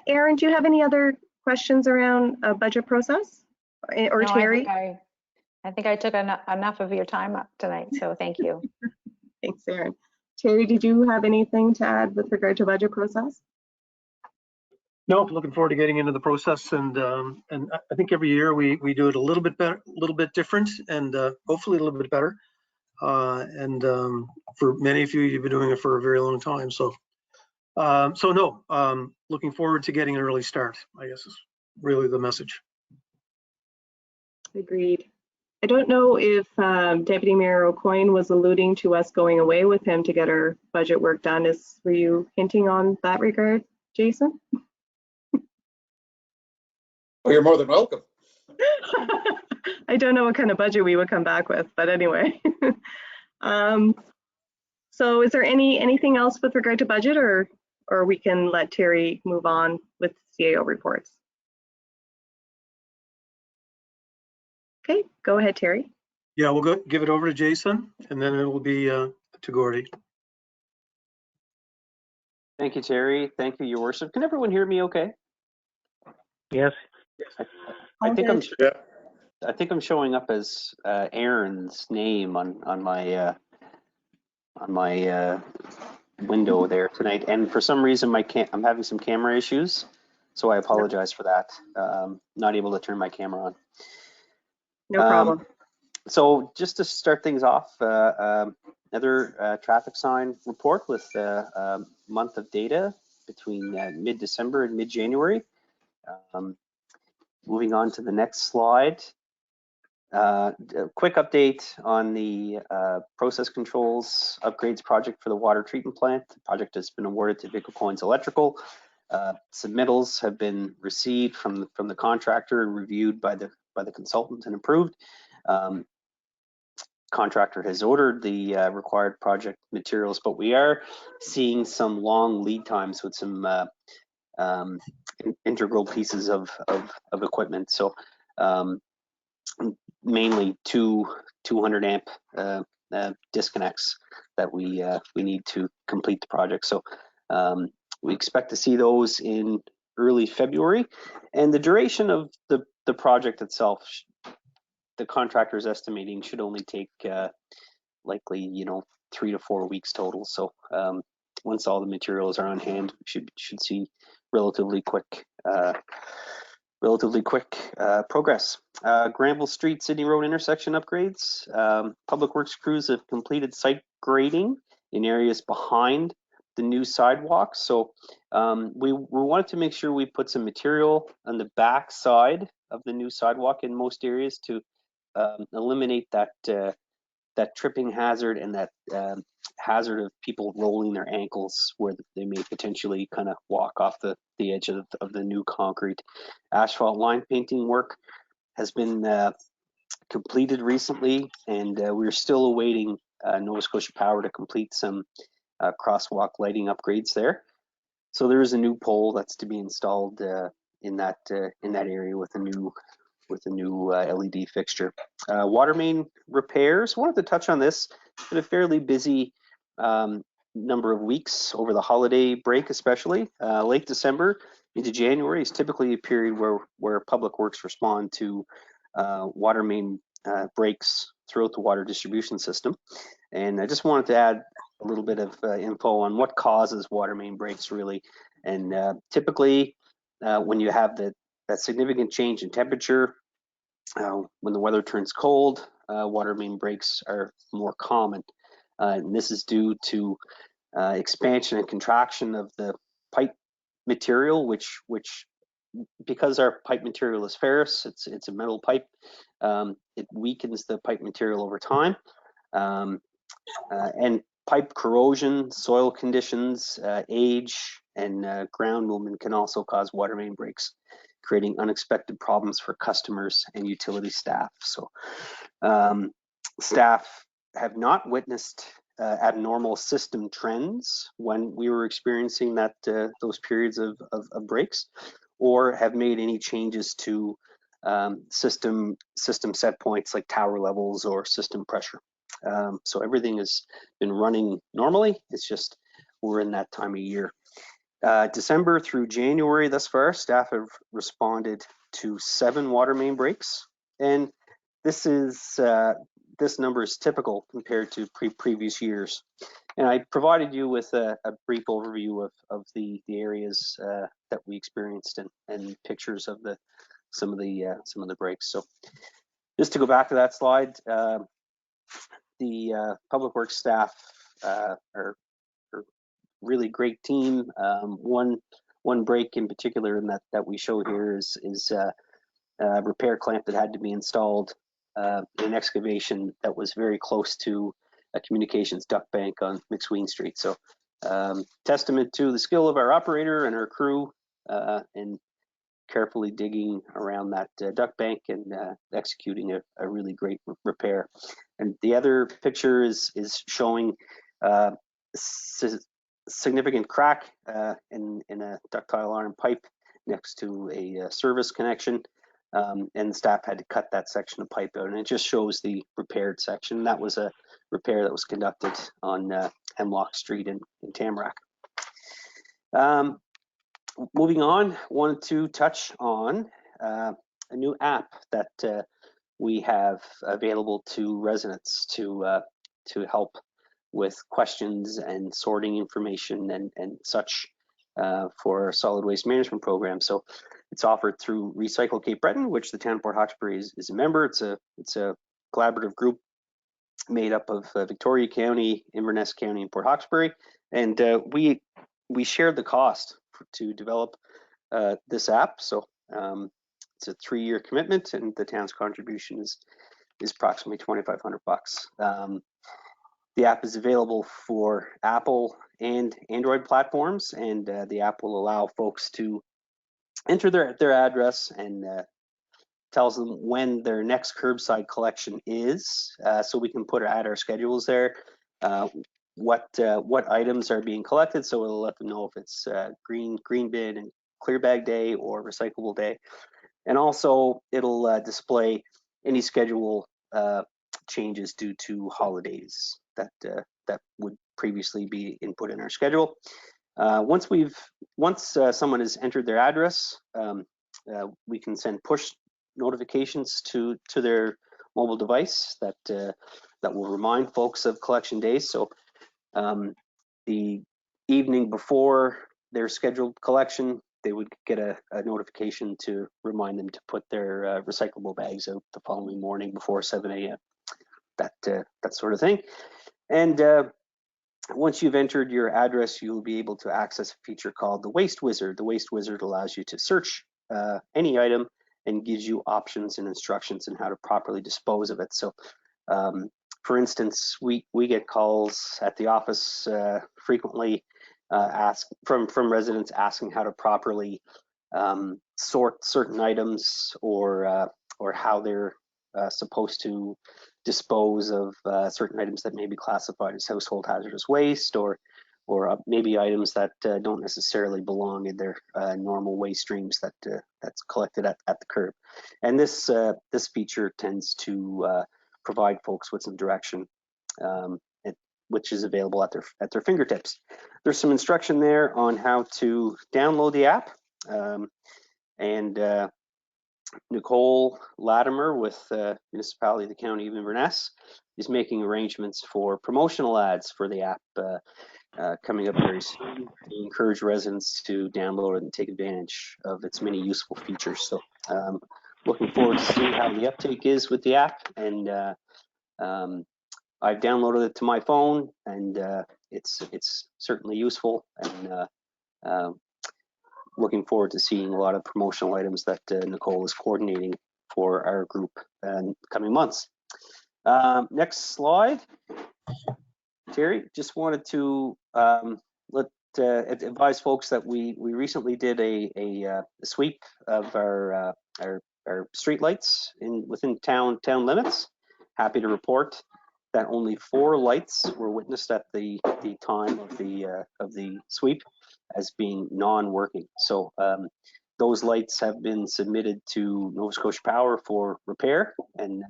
Aaron, do you have any other questions around budget process? Or No, Terry? I think I took enough of your time up tonight, so thank you. Thanks, Aaron. Terry, did you have anything to add with regard to budget process? No, looking forward to getting into the process, and I think every year we do it a little bit better, a little bit different, and hopefully a little bit better. For many of you, you've been doing it for a very long time. So looking forward to getting an early start, I guess is really the message. Agreed. I don't know if Deputy Mayor O'Coin was alluding to us going away with him to get our budget work done. Were you hinting on that regard, Jason? Well, you're more than welcome. I don't know what kind of budget we would come back with, but anyway. So is there anything else with regard to budget, or we can let Terry move on with CAO reports? Okay, go ahead, Terry. Yeah, we'll give it over to Jason, and then it will be to Gordy. Thank you, Terry. Thank you, Your Worship. Can everyone hear me okay? Yes. I think I'm showing up as Aaron's name on my window there tonight, and for some reason I'm having some camera issues, so I apologize for that. Not able to turn my camera on. No problem. So just to start things off, another traffic sign report with a month of data between mid-December and mid-January. Moving on to the next slide. A quick update on the process controls upgrades project for the water treatment plant. The project has been awarded to Vico Coins Electrical. Submittals have been received from the contractor and reviewed by the consultant and approved. Contractor has ordered the required project materials, but we are seeing some long lead times with some integral pieces of equipment. So mainly two 200 amp disconnects that we need to complete the project. So we expect to see those in early February, and the duration of the project itself, the contractor is estimating, should only take likely 3 to 4 weeks total. So once all the materials are on hand, we should see relatively quick progress. Granville Street Sydney Road intersection upgrades. Public Works crews have completed site grading in areas behind the new sidewalk. So we wanted to make sure we put some material on the back side of the new sidewalk in most areas to eliminate that tripping hazard and that hazard of people rolling their ankles where they may potentially kind of walk off the edge of the new concrete. Asphalt line painting work has been completed recently, and we're still awaiting Nova Scotia Power to complete some crosswalk lighting upgrades there. So there is a new pole that's to be installed in that area with a new LED fixture. Water main repairs. Wanted to touch on this. It's been a fairly busy number of weeks over the holiday break, especially. Late December into January is typically a period where Public Works respond to water main breaks throughout the water distribution system. And I just wanted to add a little bit of info on what causes water main breaks, really. And typically, when you have that significant change in temperature, when the weather turns cold, water main breaks are more common. And this is due to expansion and contraction of the pipe material, which because our pipe material is ferrous, it's a metal pipe, it weakens the pipe material over time. And pipe corrosion, soil conditions, age, and ground movement can also cause water main breaks, creating unexpected problems for customers and utility staff. So staff have not witnessed abnormal system trends when we were experiencing those periods of breaks, or have made any changes to system set points like tower levels or system pressure. So everything has been running normally. It's just we're in that time of year. December through January thus far, staff have responded to 7 water main breaks, and this number is typical compared to previous years. And I provided you with a brief overview of the areas that we experienced and pictures of some of the breaks. So just to go back to that slide, the Public Works staff are really great team. One break in particular that we show here is a repair clamp that had to be installed in an excavation that was very close to a communications duct bank on McSween Street. So testament to the skill of our operator and our crew in carefully digging around that duct bank and executing a really great repair. And the other picture is showing significant crack in a ductile iron pipe next to a service connection, and the staff had to cut that section of pipe out, and it just shows the repaired section. That was a repair that was conducted on Hemlock Street in Tamarack. Moving on, wanted to touch on a new app that we have available to residents to help with questions and sorting information and such for our solid waste management program. So it's offered through Recycle Cape Breton, which the town of Port Hawkesbury is a member. It's a collaborative group made up of Victoria County, Inverness County, and Port Hawkesbury, and we shared the cost to develop this app. So It's a 3-year commitment, and the town's contribution is approximately $2,500. The app is available for Apple and Android platforms, and the app will allow folks to enter their address and tells them when their next curbside collection is, so we can add our schedules there. What items are being collected, so it'll let them know if it's green bin and clear bag day or recyclable day, and also it'll display any schedule changes due to holidays that would previously be input in our schedule. Once someone has entered their address, we can send push notifications to their mobile device that will remind folks of collection days. So the evening before their scheduled collection, they would get a notification to remind them to put their recyclable bags out the following morning before 7 a.m. That sort of thing. And once you've entered your address, you'll be able to access a feature called the Waste Wizard. The Waste Wizard allows you to search any item and gives you options and instructions on how to properly dispose of it. So, for instance, we get calls at the office frequently from residents asking how to properly sort certain items or how they're supposed to dispose of certain items that may be classified as household hazardous waste, or maybe items that don't necessarily belong in their normal waste streams that's collected at the curb. And this feature tends to provide folks with some direction, which is available at their fingertips. There's some instruction there on how to download the app, and Nicole Latimer with Municipality of the County of Inverness is making arrangements for promotional ads for the app coming up very soon to encourage residents to download it and take advantage of its many useful features. So looking forward to seeing how the uptake is with the app, and I've downloaded it to my phone, and it's certainly useful, and looking forward to seeing a lot of promotional items that Nicole is coordinating for our group in coming months. Next slide. Terry, just wanted to advise folks that we recently did a sweep of our streetlights within town limits. Happy to report that only 4 lights were witnessed at the time of the sweep as being non-working. So those lights have been submitted to Nova Scotia Power for repair, and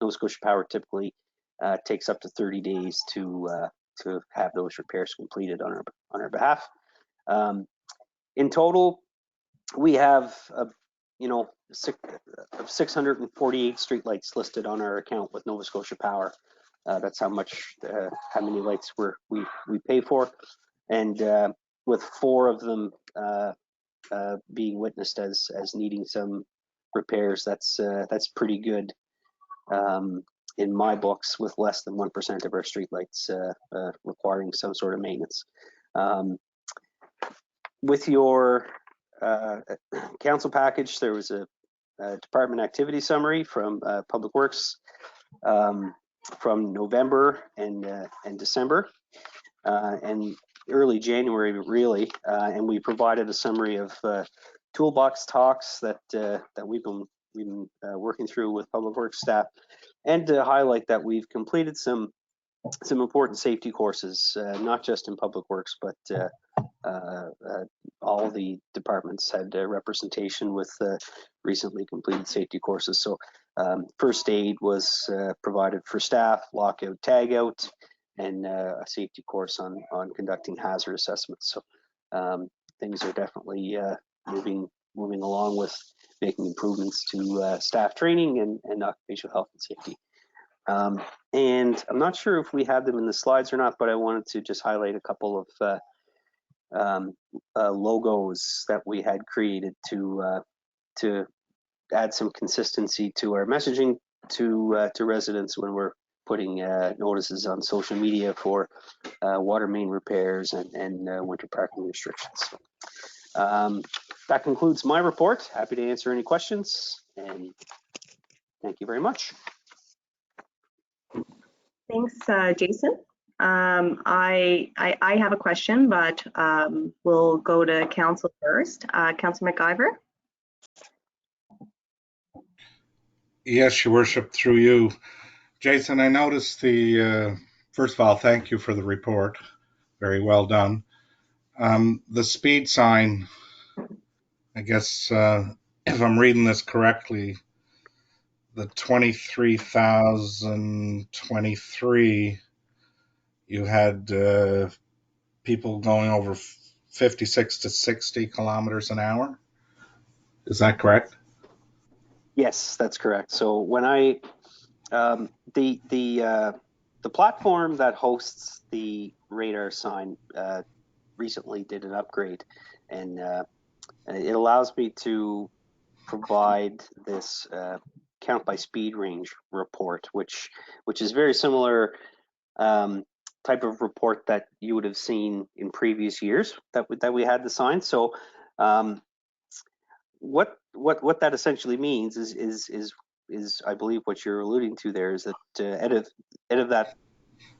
Nova Scotia Power typically takes up to 30 days to have those repairs completed on our behalf. In total, we have 648 streetlights listed on our account with Nova Scotia Power. That's how many lights we pay for, and with 4 of them being witnessed as needing some repairs, that's pretty good in my books, with less than 1% of our streetlights requiring some sort of maintenance. With your council package, there was a department activity summary from Public Works from November and December and early January, really, and we provided a summary of toolbox talks that we've been working through with Public Works staff, and to highlight that we've completed some important safety courses, not just in Public Works, but all the departments had representation with recently completed safety courses. So first aid was provided for staff, lockout, tagout, and a safety course on conducting hazard assessments. So things are definitely moving along with making improvements to staff training and occupational health and safety. And I'm not sure if we have them in the slides or not, but I wanted to just highlight a couple of logos that we had created to add some consistency to our messaging to residents when we're putting notices on social media for water main repairs and winter parking restrictions. That concludes my report. Happy to answer any questions, and thank you very much. Thanks, Jason. I have a question, but we'll go to council first. Councillor McIver. Yes, Your Worship, through you. Jason, I noticed first of all, thank you for the report. Very well done. The speed sign, I guess, if I'm reading this correctly, the 23,023, you had people going over 56 to 60 kilometers an hour. Is that correct? Yes, that's correct. So when the platform that hosts the radar sign recently did an upgrade, and it allows me to provide this count by speed range report, which is very similar type of report that you would have seen in previous years that we had the sign. So what that essentially means is I believe what you're alluding to there is that out of that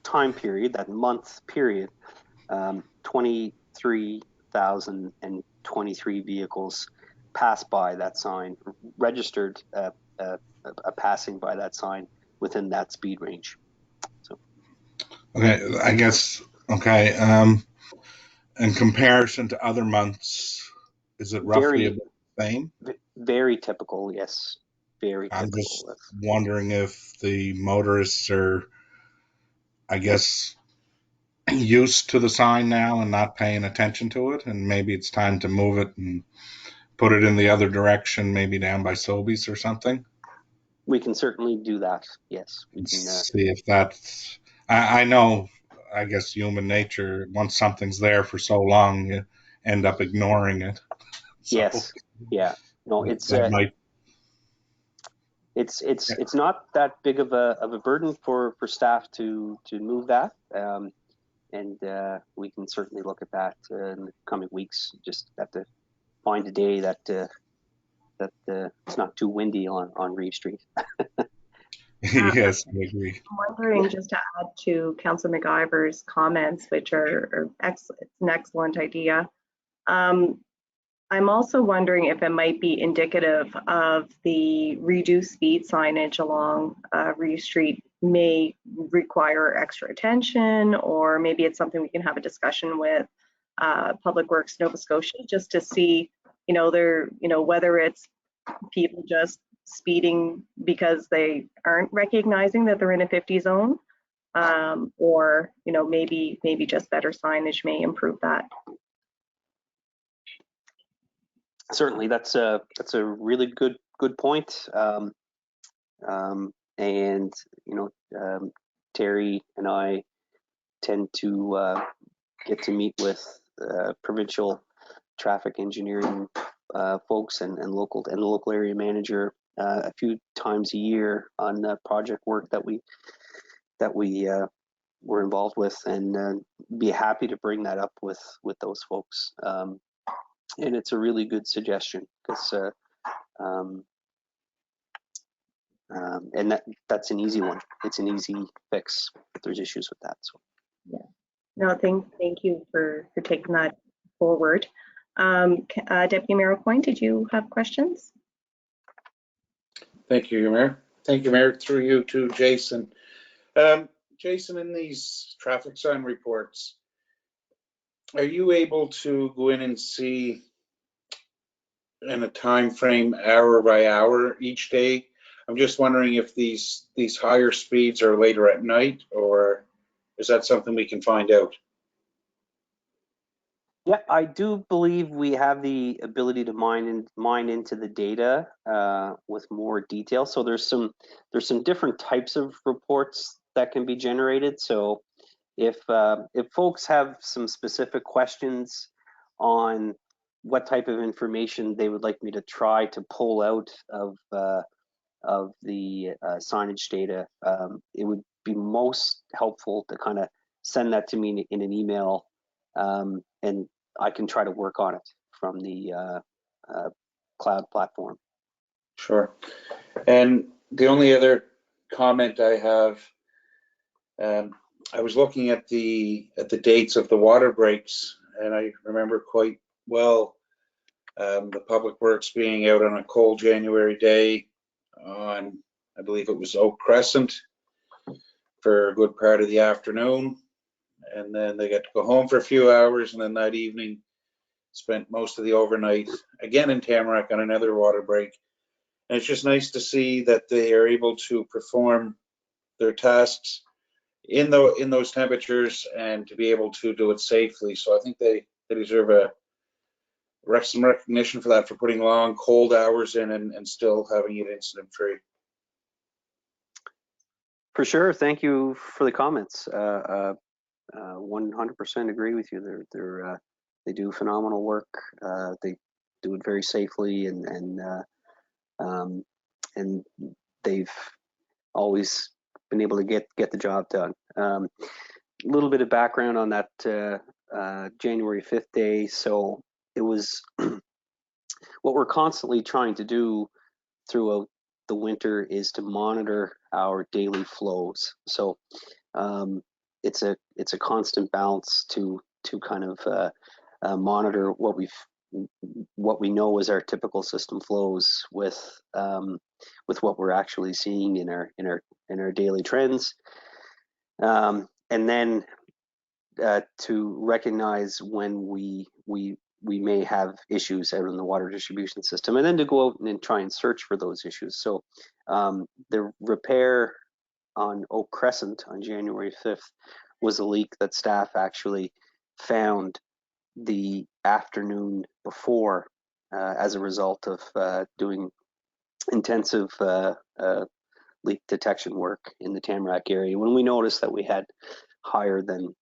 time period, that month period, 23,023 vehicles passed by that sign, registered a passing by that sign within that speed range. So, okay, I guess, okay. In comparison to other months, is it roughly about the same? Very typical, yes. Very typical. I'm just wondering if the motorists are, I guess, used to the sign now and not paying attention to it, and maybe it's time to move it and put it in the other direction, maybe down by Sobeys or something. We can certainly do that. Yes, we can see if that's. I know. I guess human nature. Once something's there for so long, you end up ignoring it. So, yes. Yeah. No, it's it's not that big of a burden for staff to move that, and we can certainly look at that in the coming weeks. Just have to find a day that it's not too windy on Reeve Street. Yes, I agree. I'm wondering, just to add to Councillor McIver's comments, which are excellent, it's an excellent idea. I'm also wondering if it might be indicative of the reduced speed signage along Reeve Street may require extra attention, or maybe it's something we can have a discussion with Public Works Nova Scotia, just to see, whether it's people just speeding because they aren't recognizing that they're in a 50 zone, or maybe just better signage may improve that. Certainly, that's a really good point. And Terry and I tend to get to meet with provincial traffic engineering folks and the local area manager a few times a year on project work that we were involved with, and be happy to bring that up with those folks. And it's a really good suggestion, because and that's an easy one. It's an easy fix if there's issues with that. So yeah, no, thank you for taking that forward. Deputy Mayor Coyne, did you have questions? Thank you, Mayor. Thank you, Mayor. Through you to Jason. Jason, in these traffic sign reports, are you able to go in and see in a time frame, hour by hour each day? I'm just wondering if these higher speeds are later at night, or is that something we can find out? yeah, I do believe we have the ability to mine into the data with more detail. So there's some different types of reports that can be generated. So if folks have some specific questions on what type of information they would like me to try to pull out of the signage data, it would be most helpful to kind of send that to me in an email, and I can try to work on it from the cloud platform. Sure. And the only other comment I have, I was looking at the dates of the water breaks, and I remember quite well the Public Works being out on a cold January day on, I believe it was Oak Crescent, for a good part of the afternoon, and then they got to go home for a few hours, and then that evening spent most of the overnight again in Tamarack on another water break. And it's just nice to see that they are able to perform their tasks in those temperatures and to be able to do it safely. So I think they deserve some recognition for that, for putting long cold hours in and still having it incident free. For sure. Thank you for the comments. 100% agree with you. They do phenomenal work. They do it very safely, and they've always been able to get the job done. A little bit of background on that January 5th day. So it was what we're constantly trying to do throughout the winter is to monitor our daily flows. So it's a constant balance to kind of monitor what we know is our typical system flows with what we're actually seeing in our daily trends, and then to recognize when we may have issues out in the water distribution system, and then to go out and try and search for those issues. So the repair on Oak Crescent on January 5th was a leak that staff actually found the afternoon before as a result of doing intensive leak detection work in the Tamarack area, when we noticed that we had higher than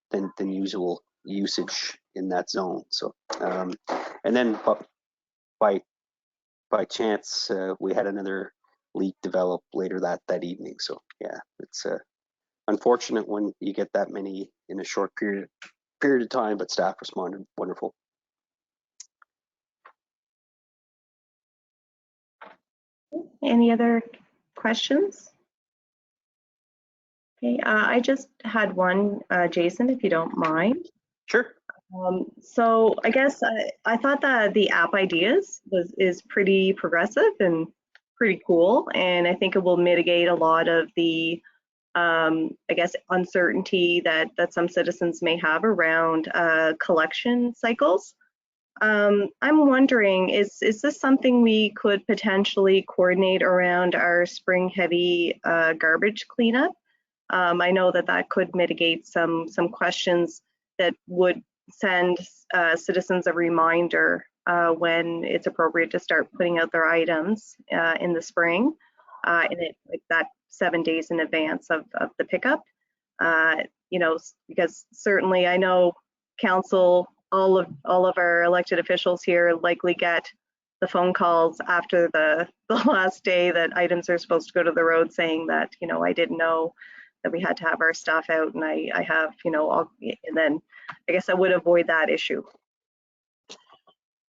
usual usage in that zone. So and then by chance we had another leak develop later that evening. So yeah, it's unfortunate when you get that many in a short period of time, but staff responded wonderful. Any other questions? Okay, I just had one, Jason, if you don't mind. Sure. So I guess I thought that the app ideas is pretty progressive and pretty cool, and I think it will mitigate a lot of the I guess uncertainty that some citizens may have around collection cycles. I'm wondering, is this something we could potentially coordinate around our spring heavy garbage cleanup? I know that could mitigate some questions that would send citizens a reminder when it's appropriate to start putting out their items in the spring, and like that 7 days in advance of the pickup. You know, because certainly I know council, all of our elected officials here likely get the phone calls after the last day that items are supposed to go to the road, saying that, you know, I didn't know that we had to have our stuff out, and I have, you know, and then I guess I would avoid that issue.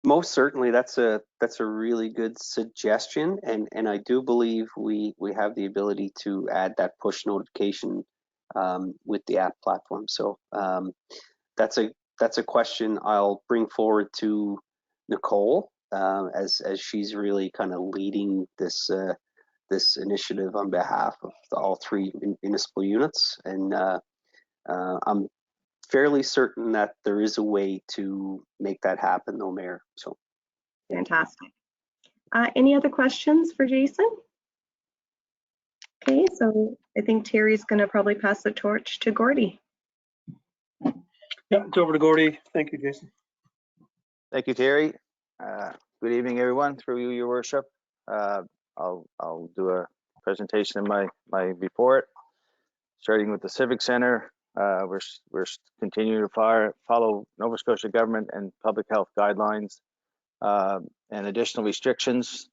Most certainly, that's a really good suggestion, and I do believe we have the ability to add that push notification with the app platform. So that's a question I'll bring forward to Nicole as she's really kind of leading this initiative on behalf of all three municipal units, and I'm fairly certain that there is a way to make that happen, though, Mayor. So fantastic. Any other questions for Jason? Okay, so I think Terry's going to probably pass the torch to Gordy. Yeah, it's over to Gordy. Thank you, Jason. Thank you, Terry. Good evening, everyone. Through you, Your Worship. I'll do a presentation of my report, starting with the Civic Center. We're continuing to follow Nova Scotia government and public health guidelines and additional restrictions,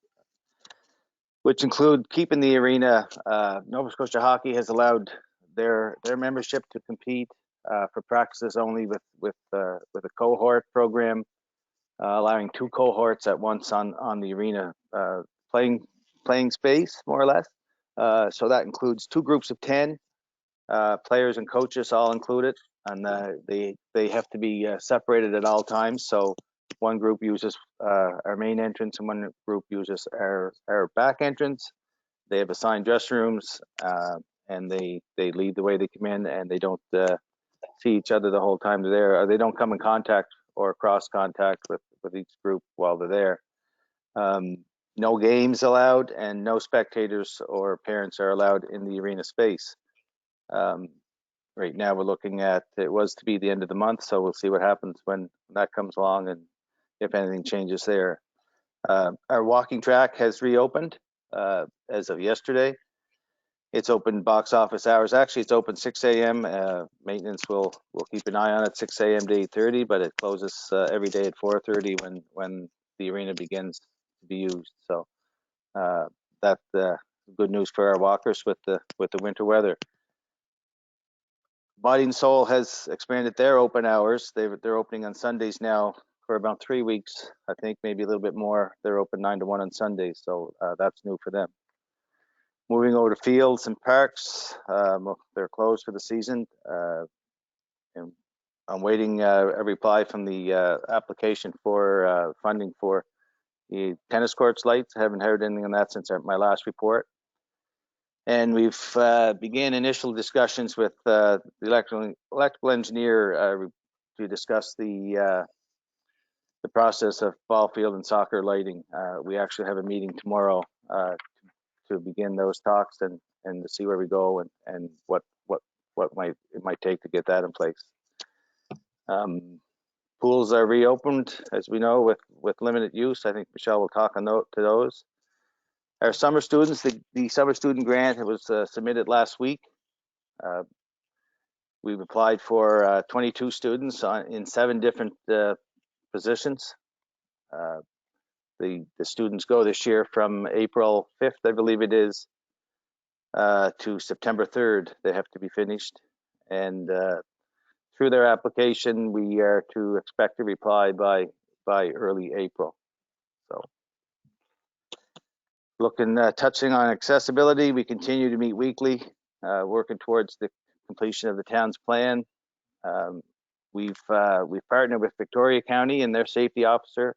which include keeping the arena. Nova Scotia Hockey has allowed their membership to compete for practices only with a cohort program. allowing 2 cohorts at once on the arena playing space, more or less. So that includes 2 groups of 10 players and coaches, all included, and they have to be separated at all times. So one group uses our main entrance, and one group uses our back entrance. They have assigned dressing rooms, and they lead the way they come in, and they don't see each other the whole time they're there. Or they don't come in contact or cross contact with each group while they're there. No games allowed, and no spectators or parents are allowed in the arena space. Right now we're looking at, it was to be the end of the month, so we'll see what happens when that comes along and if anything changes there. Our walking track has reopened as of yesterday. It's open box office hours. Actually, it's open 6 a.m. Maintenance will keep an eye on it 6 a.m. to 8:30, but it closes every day at 4:30 when the arena begins to be used. So that's good news for our walkers with the winter weather. Body and Soul has expanded their open hours. They're opening on Sundays now for about 3 weeks, I think, maybe a little bit more. They're open 9 to 1 on Sundays, so that's new for them. Moving over to fields and parks, they're closed for the season. And I'm waiting a reply from the application for funding for the tennis courts lights. I haven't heard anything on that since my last report. And we've began initial discussions with the electrical engineer to discuss the process of ball field and soccer lighting. We actually have a meeting tomorrow to begin those talks and to see where we go and what it might take to get that in place. Pools are reopened, as we know, with limited use. I think Michelle will talk to those. Our summer students, the summer student grant, it was submitted last week. We've applied for 22 students in 7 different positions. The students go this year from April 5th, I believe it is, to September 3rd. They have to be finished. And through their application, we are to expect a reply by early April. So, touching on accessibility, we continue to meet weekly, working towards the completion of the town's plan. We've partnered with Victoria County and their safety officer,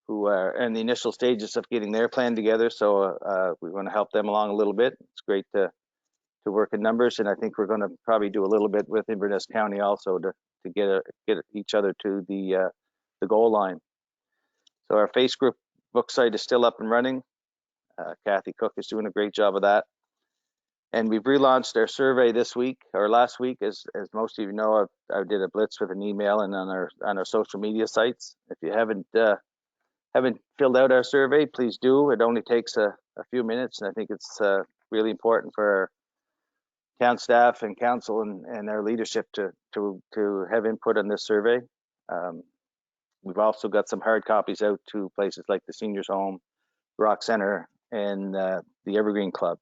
who are in the initial stages of getting their plan together. So we want to help them along a little bit. It's great to work in numbers, and I think we're going to probably do a little bit with Inverness County also to get each other to the goal line. So our Facebook site is still up and running. Kathy Cook is doing a great job of that. And we've relaunched our survey this week, or last week, as most of you know. I did a blitz with an email and on our social media sites. If you haven't filled out our survey, please do. It only takes a few minutes, and I think it's really important for our town staff and council and our leadership to have input on this survey. We've also got some hard copies out to places like the Seniors Home, Rock Center, and the Evergreen Club.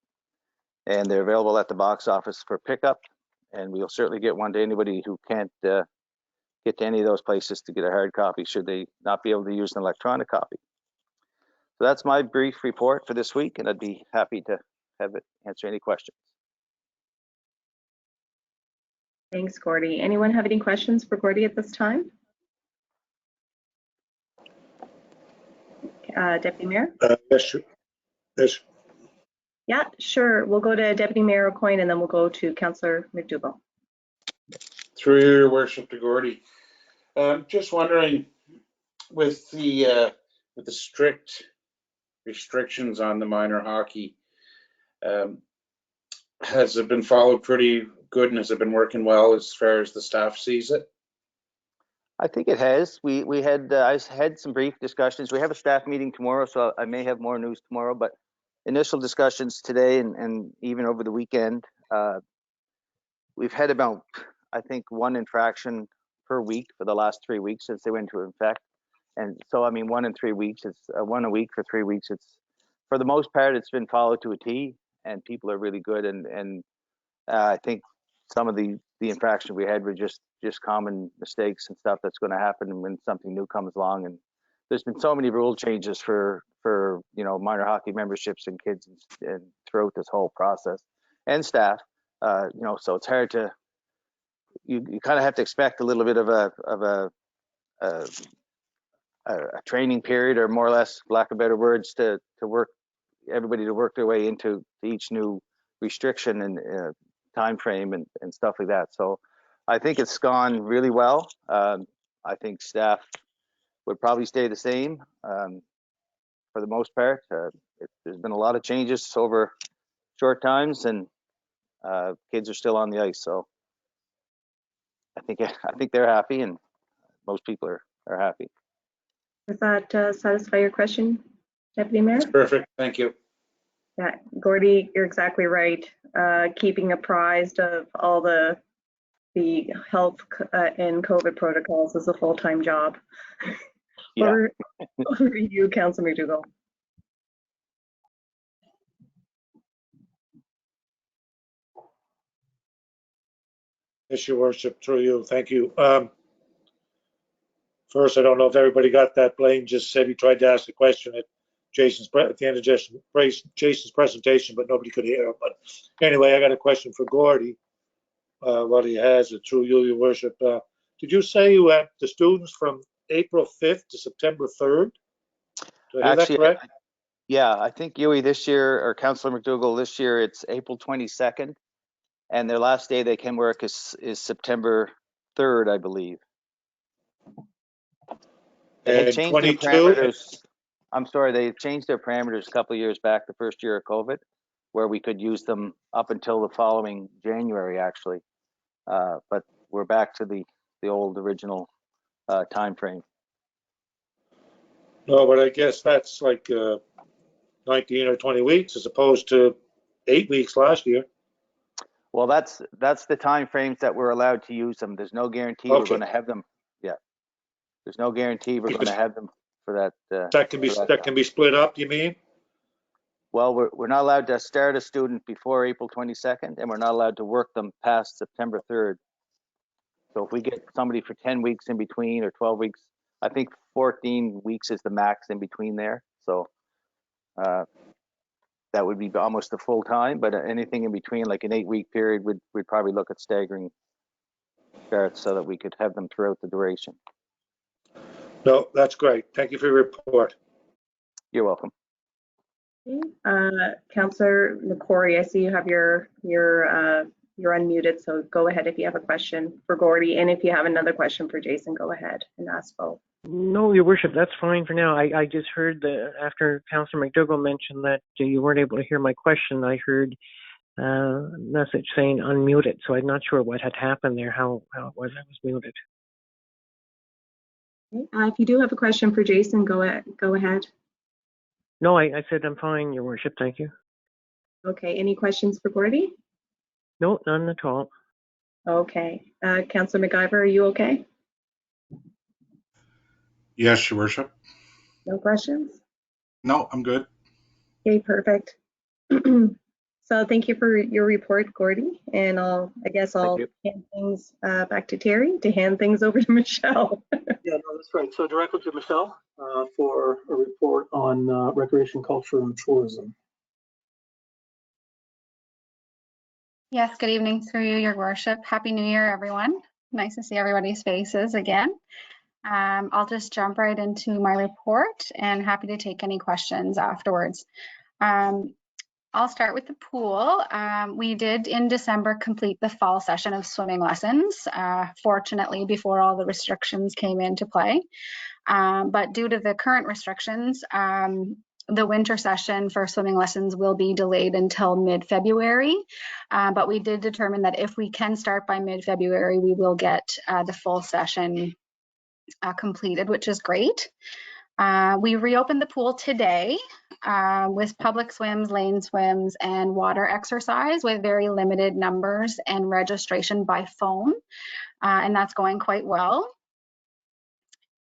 And they're available at the box office for pickup. And we'll certainly get one to anybody who can't get to any of those places to get a hard copy, should they not be able to use an electronic copy. So that's my brief report for this week, and I'd be happy to answer any questions. Thanks, Gordy. Anyone have any questions for Gordy at this time? Deputy Mayor? Yes. Yeah, sure. We'll go to Deputy Mayor O'Coin, and then we'll go to Councillor McDougall. Through your worship to Gordy. Just wondering, with the strict restrictions on the minor hockey, has it been followed pretty good, and has it been working well as far as the staff sees it? I think it has. We had I had some brief discussions. We have a staff meeting tomorrow, so I may have more news tomorrow. But initial discussions today and even over the weekend, we've had about, I think, 1 infraction per week for the last 3 weeks since they went into effect. And so, I mean, 1 in 3 weeks. It's 1 a week for 3 weeks. It's, for the most part, it's been followed to a T, and people are really good. And I think some of the infractions we had were just common mistakes and stuff that's going to happen when something new comes along. And there's been so many rule changes for minor hockey memberships and kids and throughout this whole process and staff. So it's hard to, you kind of have to expect a little bit of a training period, or more or less, lack of better words, to work everybody to work their way into each new restriction and time frame and stuff like that. So I think it's gone really well. I think staff would probably stay the same for the most part. There's been a lot of changes over short times, and kids are still on the ice. So I think they're happy, and most people are happy. Does that satisfy your question, Deputy Mayor? That's perfect. Thank you. Yeah, Gordy, you're exactly right. Keeping apprised of all the health and COVID protocols is a full-time job. Yeah. Over to you, Councillor McDougall. Yes, Your Worship, through you. Thank you. First, I don't know if everybody got that. Blaine just said he tried to ask a question at the end of Jason's presentation, but nobody could hear him. But anyway, I got a question for Gordy. What he has it through you, Your Worship. Did you say you had the students from April 5th to September 3rd? Did I hear that correct? Yeah, I think Yui this year, or Councillor McDougall this year, it's April 22nd, and their last day they can work is September 3rd, I believe. They had changed their parameters. I'm sorry, they changed their parameters a couple of years back, the first year of COVID, where we could use them up until the following January, actually. But we're back to the old original time frame. No, but I guess that's like 19 or 20 weeks as opposed to 8 weeks last year. Well, that's the time frames that we're allowed to use them. There's no guarantee we're going to have them. Yeah, there's no guarantee we're going to have them for that. That can be split up, you mean? Well, we're not allowed to start a student before April 22nd, and we're not allowed to work them past September 3rd. So if we get somebody for 10 weeks in between, or 12 weeks, I think 14 weeks is the max in between there. So that would be almost the full time, but anything in between, like an 8-week period, we'd probably look at staggering starts so that we could have them throughout the duration. No, that's great. Thank you for your report. You're welcome. Councillor McCrory, I see you have you're unmuted, so go ahead if you have a question for Gordy, and if you have another question for Jason, go ahead and ask both. No, Your Worship, that's fine for now. I just heard after Councillor McDougall mentioned that you weren't able to hear my question, I heard a message saying unmuted, so I'm not sure what had happened there, how it was I was muted. If you do have a question for Jason, go ahead. No, I said I'm fine, Your Worship, thank you. Okay, any questions for Gordy? No, none at all. Okay, Councillor McIver, are you okay? Yes, Your Worship. No questions? No, I'm good. Okay, perfect. So thank you for your report, Gordy, and I'll hand things back to Terry to hand things over to Michelle. Yeah, no, that's right. So directly to Michelle for a report on recreation, culture, and tourism. Yes, good evening through you, Your Worship. Happy New Year, everyone. Nice to see everybody's faces again. I'll just jump right into my report and happy to take any questions afterwards. I'll start with the pool. We did in December complete the fall session of swimming lessons, fortunately before all the restrictions came into play. But due to the current restrictions, the winter session for swimming lessons will be delayed until mid-February. But we did determine that if we can start by mid-February, we will get the full session completed, which is great. We reopened the pool today with public swims, lane swims, and water exercise with very limited numbers and registration by phone, and that's going quite well.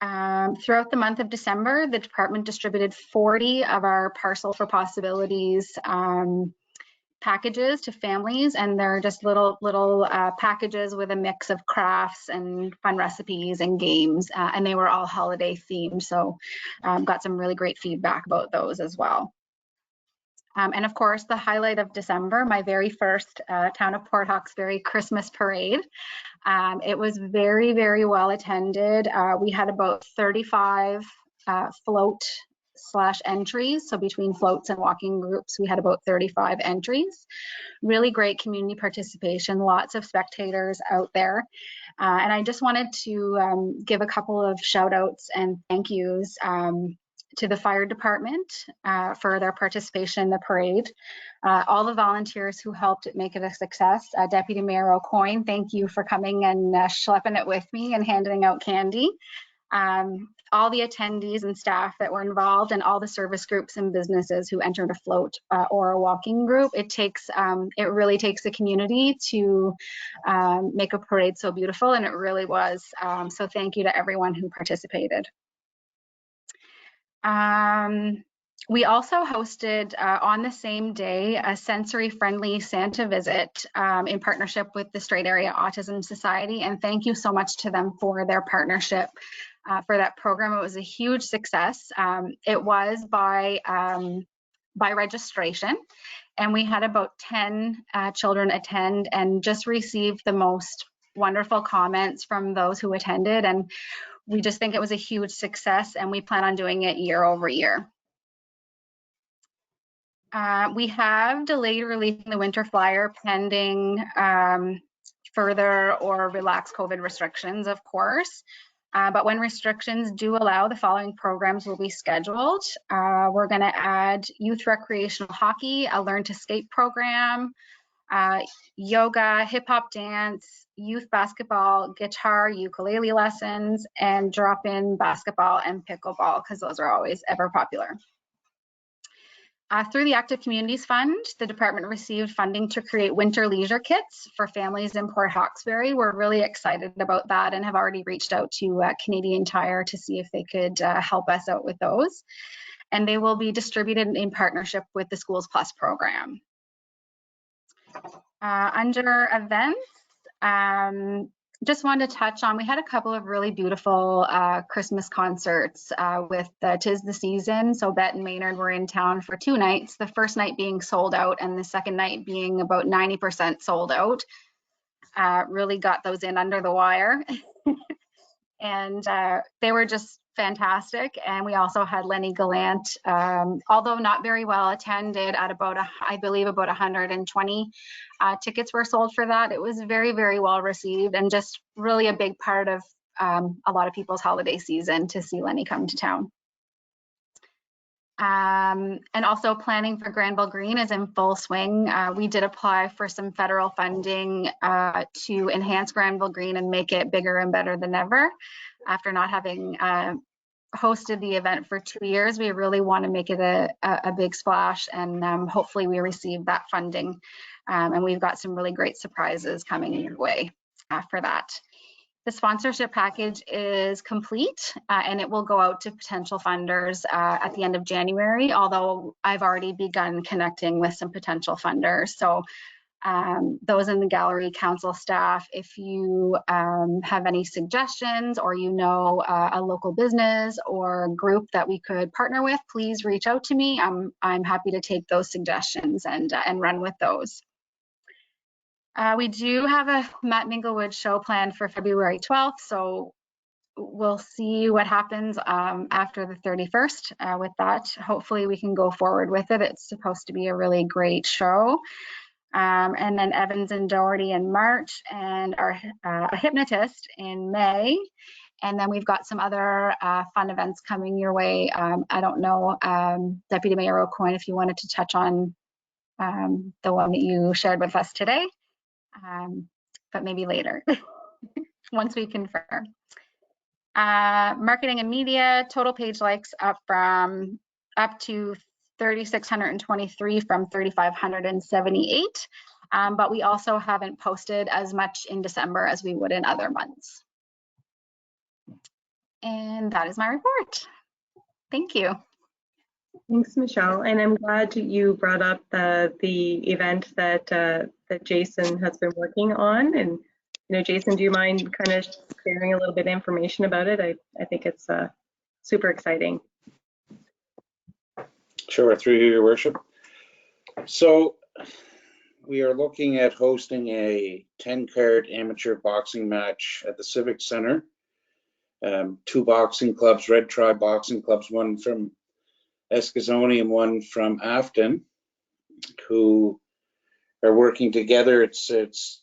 Throughout the month of December, the department distributed 40 of our Parcel for Possibilities packages to families, and they're just little packages with a mix of crafts and fun recipes and games, and they were all holiday themed, so got some really great feedback about those as well. And of course, the highlight of December, my very first Town of Port Hawkesbury Christmas parade. It was very, very well attended. We had about 35 float/entries. So between floats and walking groups, we had about 35 entries. Really great community participation, lots of spectators out there. And I just wanted to give a couple of shout outs and thank yous to the fire department for their participation in the parade. All the volunteers who helped make it a success. Deputy Mayor O'Coin, thank you for coming and schlepping it with me and handing out candy. All the attendees and staff that were involved, and all the service groups and businesses who entered a float or a walking group. It really takes a community to make a parade so beautiful, and it really was. So thank you to everyone who participated. We also hosted on the same day a sensory-friendly Santa visit in partnership with the Strait Area Autism Society, and thank you so much to them for their partnership for that program. It was a huge success. It was by registration, and we had about 10 children attend and just received the most wonderful comments from those who attended, and we just think it was a huge success, and we plan on doing it year over year. We have delayed releasing the winter flyer pending further or relaxed COVID restrictions, of course. But when restrictions do allow, the following programs will be scheduled. We're going to add youth recreational hockey, a learn to skate program, yoga, hip hop dance, youth basketball, guitar, ukulele lessons, and drop-in basketball and pickleball, because those are always ever popular. Through the Active Communities Fund, the department received funding to create winter leisure kits for families in Port Hawkesbury. We're really excited about that and have already reached out to Canadian Tire to see if they could help us out with those. And they will be distributed in partnership with the Schools Plus program. Under events, just wanted to touch on, we had a couple of really beautiful Christmas concerts with Tis the Season. So Bet and Maynard were in town for 2 nights, the first night being sold out and the second night being about 90% sold out. Really got those in under the wire. And they were just fantastic. And we also had Lenny Gallant, although not very well attended, at about, I believe about 120 tickets were sold for that. It was very, very well received, and just really a big part of a lot of people's holiday season to see Lenny come to town. And also planning for Granville Green is in full swing. We did apply for some federal funding to enhance Granville Green and make it bigger and better than ever. After not having hosted the event for 2 years, we really want to make it a big splash, and hopefully we receive that funding. And we've got some really great surprises coming your way for that. The sponsorship package is complete, and it will go out to potential funders at the end of January, although I've already begun connecting with some potential funders. So those in the gallery, council staff, if you have any suggestions, or you know a local business or group that we could partner with, please reach out to me. I'm happy to take those suggestions and run with those. We do have a Matt Minglewood show planned for February 12th, so we'll see what happens after the 31st with that. Hopefully we can go forward with it. It's supposed to be a really great show. And then Evans and Doherty in March, and a hypnotist in May. And then we've got some other fun events coming your way. I don't know, Deputy Mayor O'Coin, if you wanted to touch on the one that you shared with us today, but maybe later, once we confirm. Marketing and media, total page likes up to 3,623 from 3,578, but we also haven't posted as much in December as we would in other months. And that is my report. Thank you. Thanks, Michelle. And I'm glad you brought up the event that that Jason has been working on. And Jason, do you mind kind of sharing a little bit of information about it? I think it's super exciting. Sure, through you, Your Worship. So we are looking at hosting a 10-card amateur boxing match at the Civic Center. 2 boxing clubs, Red Tribe boxing clubs, one from Zamboni and one from Afton, who are working together. It's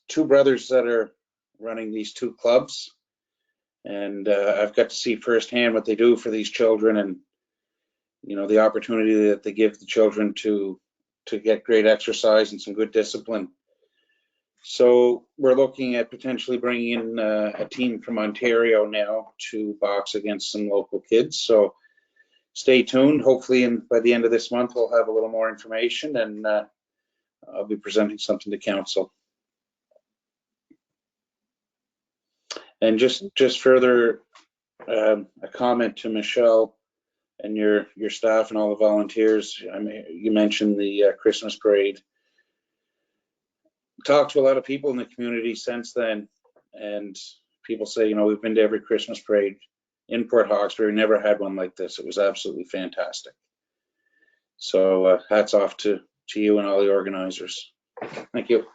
2 brothers that are running these 2 clubs, and I've got to see firsthand what they do for these children, and the opportunity that they give the children to get great exercise and some good discipline. So we're looking at potentially bringing in a team from Ontario now to box against some local kids. So stay tuned. Hopefully by the end of this month, we'll have a little more information, and I'll be presenting something to council. And just further, a comment to Michelle and your staff and all the volunteers. I mean, you mentioned the Christmas parade. Talked to a lot of people in the community since then, and people say, we've been to every Christmas parade in Port Hawkesbury, never had one like this. It was absolutely fantastic. So hats off to you and all the organizers. Thank you.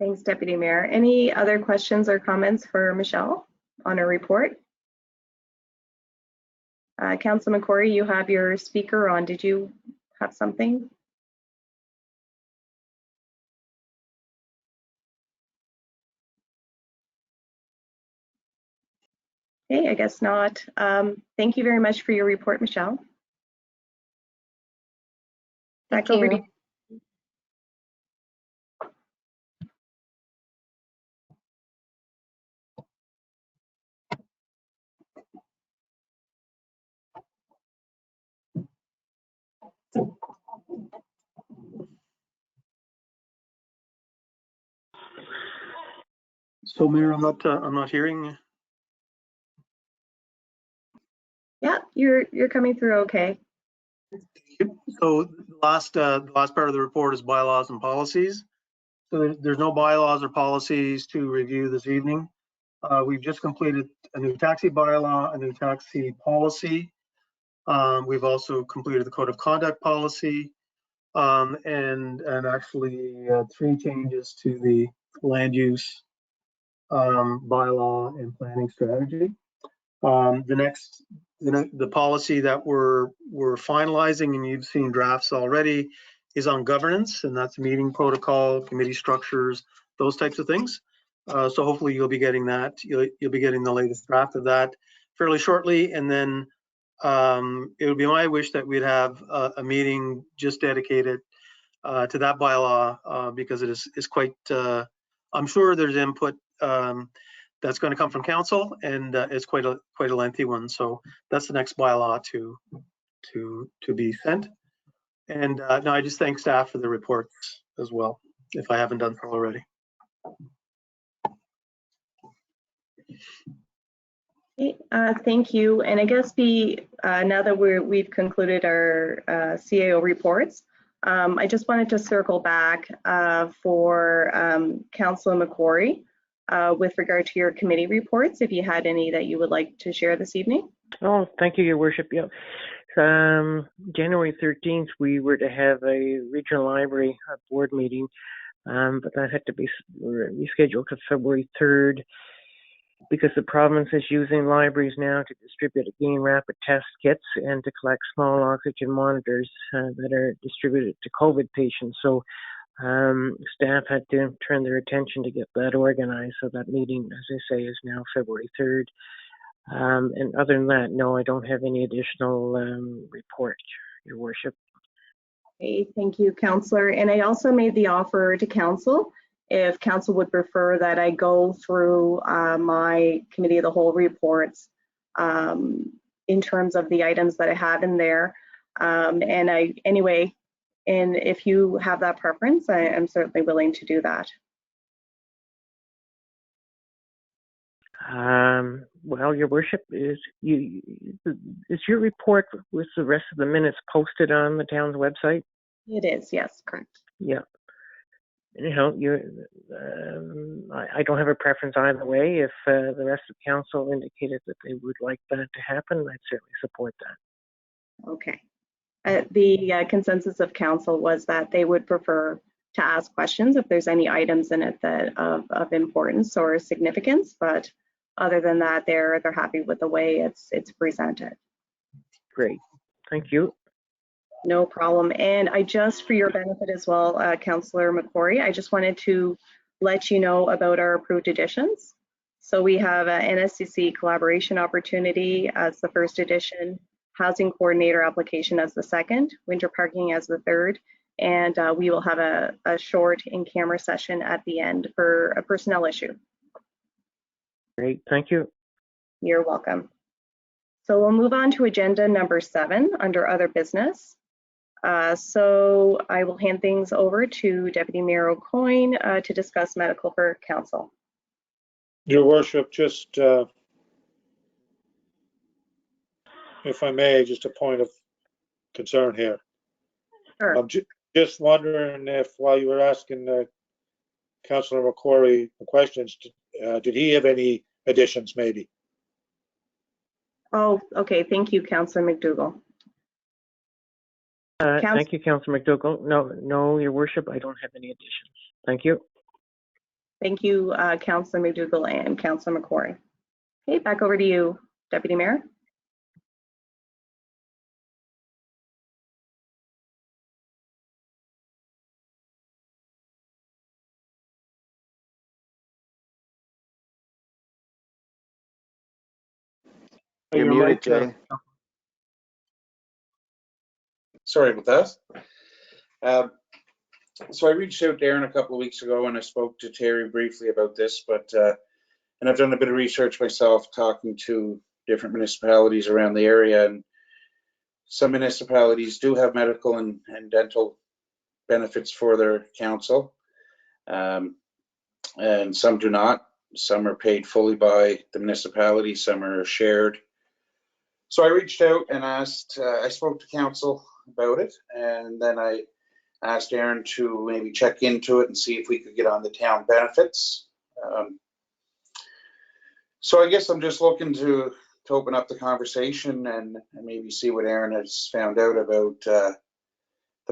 Thanks, Deputy Mayor. Any other questions or comments for Michelle on her report? Councillor McCrory, you have your speaker on. Did you have something? Okay, I guess not. Thank you very much for your report, Michelle. Back over to you. So Mayor, I'm not hearing. Yeah, you're coming through okay. So the last part of the report is bylaws and policies. So there's no bylaws or policies to review this evening. We've just completed a new taxi bylaw, a new taxi policy. We've also completed the code of conduct policy, and actually 3 changes to the land use bylaw and planning strategy. The policy that we're finalizing, and you've seen drafts already, is on governance, and that's meeting protocol, committee structures, those types of things. So hopefully you'll be getting that. You'll be getting the latest draft of that fairly shortly, and then it would be my wish that we'd have a meeting just dedicated to that bylaw, because it is quite. I'm sure there's input that's going to come from council, and it's quite a lengthy one. So that's the next bylaw to be sent. And no, I just thank staff for the reports as well, if I haven't done so already. Okay, thank you. And I guess now that we've concluded our CAO reports, I just wanted to circle back for Councillor McCrory with regard to your committee reports, if you had any that you would like to share this evening. Oh, thank you, Your Worship. Yeah. January 13th, we were to have a regional library board meeting, but that had to be rescheduled to February 3rd because the province is using libraries now to distribute again rapid test kits and to collect small oxygen monitors that are distributed to COVID patients. So staff had to turn their attention to get that organized. So that meeting, as I say, is now February 3rd. And other than that, no, I don't have any additional report, Your Worship. Okay, thank you, Councillor. And I also made the offer to Council, if Council would prefer that I go through my Committee of the Whole reports in terms of the items that I have in there. And if you have that preference, I am certainly willing to do that. Well, Your Worship, is your report with the rest of the minutes posted on the town's website? It is, yes, correct. Yeah. You know, I don't have a preference either way. If the rest of council indicated that they would like that to happen, I'd certainly support that. Okay. The consensus of council was that they would prefer to ask questions if there's any items in it that of importance or significance, but other than that, they're happy with the way it's presented. Great, thank you. No problem. And I just, for your benefit as well, Councillor McCrory, I just wanted to let you know about our approved additions. So we have a NSCC collaboration opportunity as the first addition, housing coordinator application as the second, winter parking as the third, and we will have a short in-camera session at the end for a personnel issue. Great, thank you. You're welcome. So we'll move on to agenda number 7 under other business. So I will hand things over to Deputy Mayor O'Coin to discuss medical for council. Your Worship, just if I may, just a point of concern here. Sure. I'm just wondering if, while you were asking Councillor McCrory the questions, did he have any additions maybe? Oh, okay. Thank you, Councillor McDougall. Thank you, Councillor McDougall. No, Your Worship, I don't have any additions. Thank you. Thank you, Councillor McDougall and Councillor McCrory. Okay, back over to you, Deputy Mayor. You're muted, Jay. Sorry about that. So I reached out to Aaron a couple of weeks ago and I spoke to Terry briefly about this, but and I've done a bit of research myself, talking to different municipalities around the area, and some municipalities do have medical and dental benefits for their council, and some do not. Some are paid fully by the municipality, some are shared. So I reached out and asked, I spoke to council about it, and then I asked Aaron to maybe check into it and see if we could get on the town benefits. So I guess I'm just looking to open up the conversation and maybe see what Aaron has found out about the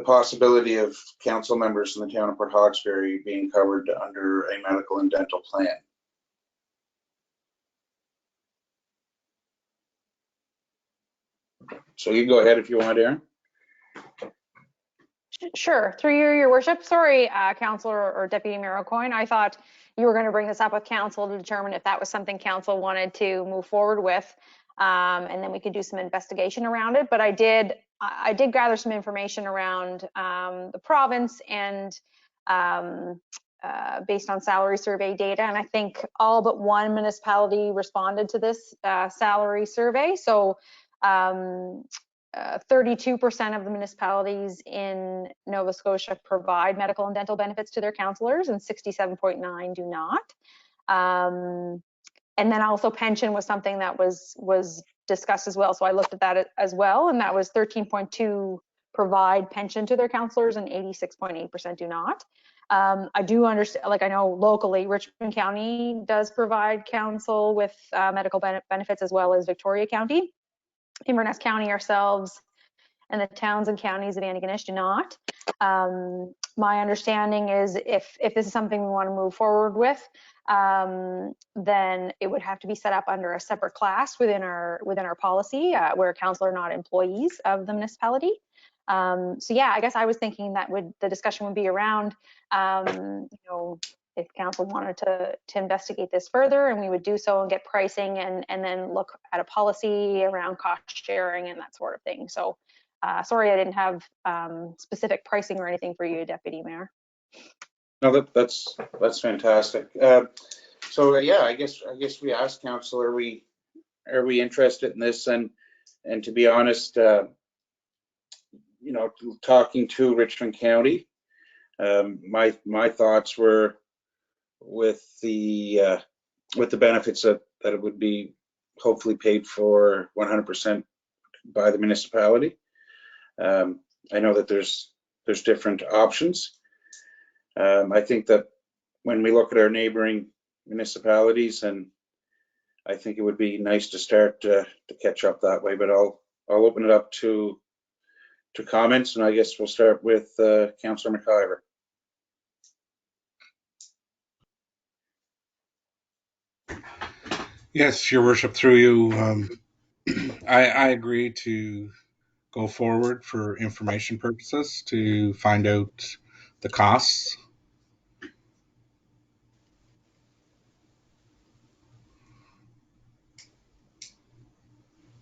possibility of council members in the town of Port Hawkesbury being covered under a medical and dental plan. So you go ahead if you want, Aaron. Sure, through you, Your Worship. Sorry, Councillor or Deputy Mayor O'Coin. I thought you were going to bring this up with council to determine if that was something council wanted to move forward with, and then we could do some investigation around it. But I did gather some information around the province and based on salary survey data, and I think all but one municipality responded to this salary survey. So 32% of the municipalities in Nova Scotia provide medical and dental benefits to their councillors, and 67.9 do not. And then also pension was something that was discussed as well. So I looked at that as well, and that was 13.2 provide pension to their councillors, and 86.8% do not. I do understand, like I know locally, Richmond County does provide council with medical benefits, as well as Victoria County. Inverness County ourselves and the towns and counties of Antigonish do not. My understanding is if this is something we want to move forward with, then it would have to be set up under a separate class within our policy, where council are not employees of the municipality. So yeah, I guess I was thinking that the discussion would be around, if council wanted to investigate this further, and we would do so and get pricing and then look at a policy around cost sharing and that sort of thing. So sorry I didn't have specific pricing or anything for you, Deputy Mayor. No, that's fantastic. So yeah, I guess we asked council, are we interested in this? And to be honest, talking to Richmond County, my thoughts were with the benefits that it would be hopefully paid for 100% by the municipality. I know that there's different options. I think that when we look at our neighboring municipalities, and I think it would be nice to start to catch up that way, but I'll open it up to comments, and I guess we'll start with Councillor McIver. Yes, Your Worship, through you, I agree to go forward for information purposes to find out the costs.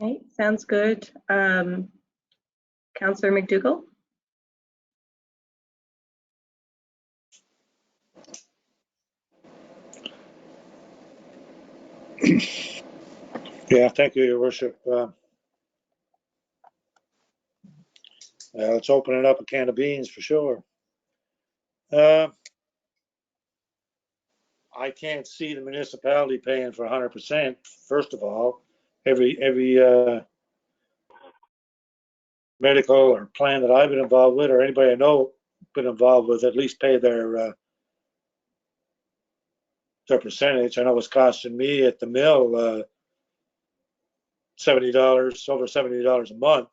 Okay, sounds good. Councillor McDougall? Yeah, thank you, Your Worship. Let's open it up a can of beans for sure. I can't see the municipality paying for 100%. First of all, every medical or plan that I've been involved with, or anybody I know been involved with, at least pay their percentage. I know it's costing me at the mill $70, over $70 a month,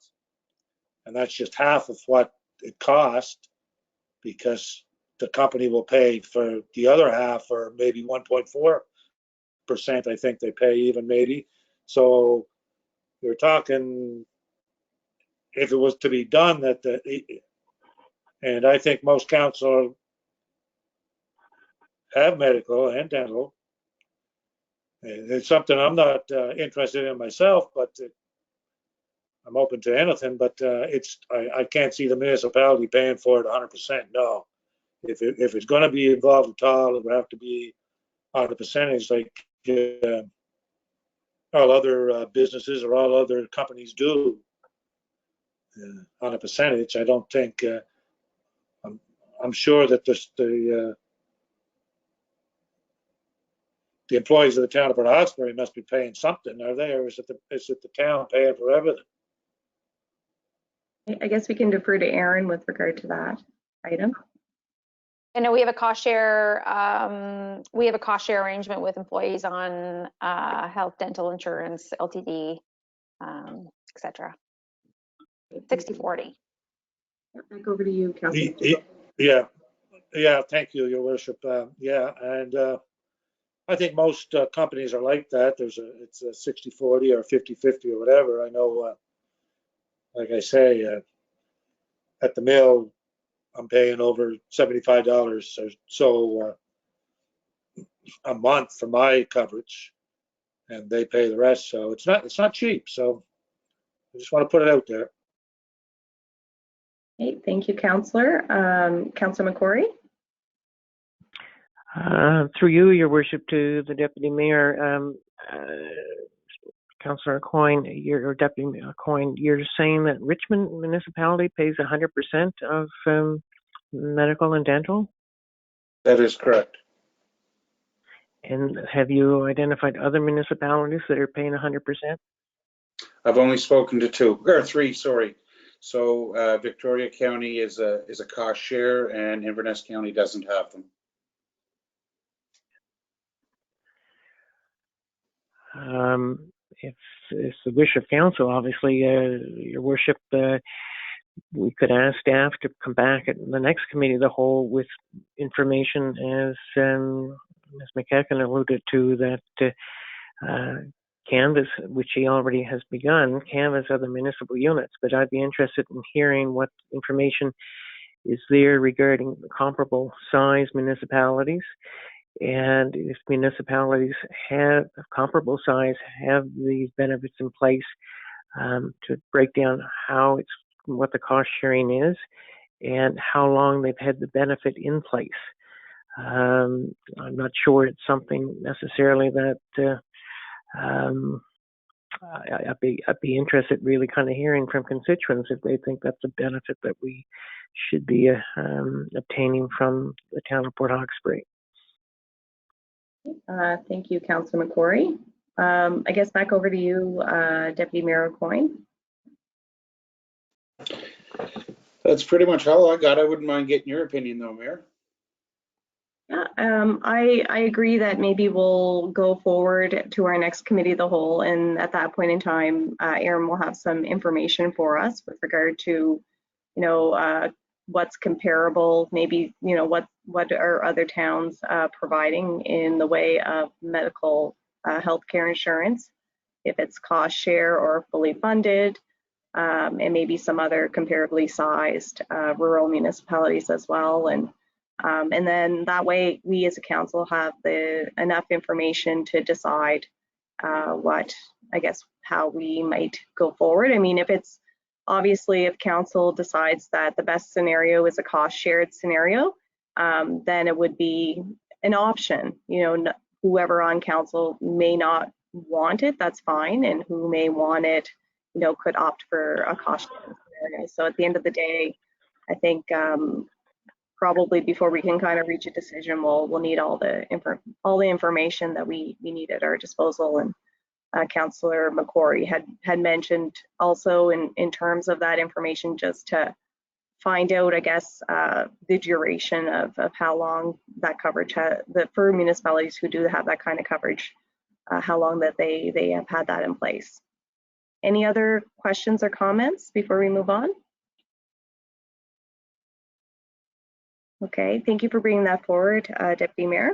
and that's just half of what it cost, because the company will pay for the other half, or maybe 1.4%. I think they pay even, maybe. So you're talking, if it was to be done, and I think most council have medical and dental. It's something I'm not interested in myself, but I'm open to anything. But I can't see the municipality paying for it 100%. No, if it's going to be involved at all, it would have to be on a percentage, like all other businesses or all other companies do, on a percentage. I don't think. I'm sure that the employees of the town of Port Hawkesbury must be paying something, are they, or is it the town paying for everything? I guess we can defer to Aaron with regard to that item. I know we have a cost share. We have a cost share arrangement with employees on health, dental insurance, LTD, etc. 60/40. Back over to you, Councillor. Yeah. Thank you, Your Worship. Yeah, and I think most companies are like that. It's a 60/40 or 50/50 or whatever. I know, like I say, at the mill, I'm paying over $75 or so a month for my coverage, and they pay the rest. So it's not cheap. So I just want to put it out there. Okay, thank you, Councillor. Councillor McCrory? Through you, Your Worship, to the Deputy Mayor, Councillor Coyne, your Deputy Coyne, you're saying that Richmond municipality pays 100% of medical and dental? That is correct. And have you identified other municipalities that are paying 100%? I've only spoken to 2 or 3, sorry. So Victoria County is a cost share, and Inverness County doesn't have them. If it's the wish of council, obviously, Your Worship, we could ask staff to come back at the next committee of the whole with information, as Ms. McEachen alluded to, that canvass, which he already has begun, canvass other municipal units. But I'd be interested in hearing what information is there regarding comparable size municipalities, and if municipalities have comparable size have these benefits in place, to break down what the cost sharing is and how long they've had the benefit in place. I'm not sure it's something necessarily that I'd be interested really kind of hearing from constituents if they think that's a benefit that we should be obtaining from the town of Port Hawkesbury. Thank you, Councillor McCrory. I guess back over to you, Deputy Mayor Coyne. That's pretty much all I got. I wouldn't mind getting your opinion though, Mayor. Yeah, I agree that maybe we'll go forward to our next committee of the whole, and at that point in time, Aaron will have some information for us with regard to, what's comparable, maybe, what are other towns providing in the way of medical healthcare insurance, if it's cost share or fully funded, and maybe some other comparably sized rural municipalities as well. And then that way we as a council have enough information to decide how we might go forward. I mean, if council decides that the best scenario is a cost shared scenario, then it would be an option. Whoever on council may not want it, that's fine, and who may want it, could opt for a cost shared scenario. So at the end of the day, I think probably before we can kind of reach a decision, we'll need all the information that we need at our disposal. And Councillor McCrory had mentioned also in terms of that information, just to find out, I guess, the duration of how long that coverage for municipalities who do have that kind of coverage, how long that they have had that in place. Any other questions or comments before we move on? Okay, thank you for bringing that forward, Deputy Mayor.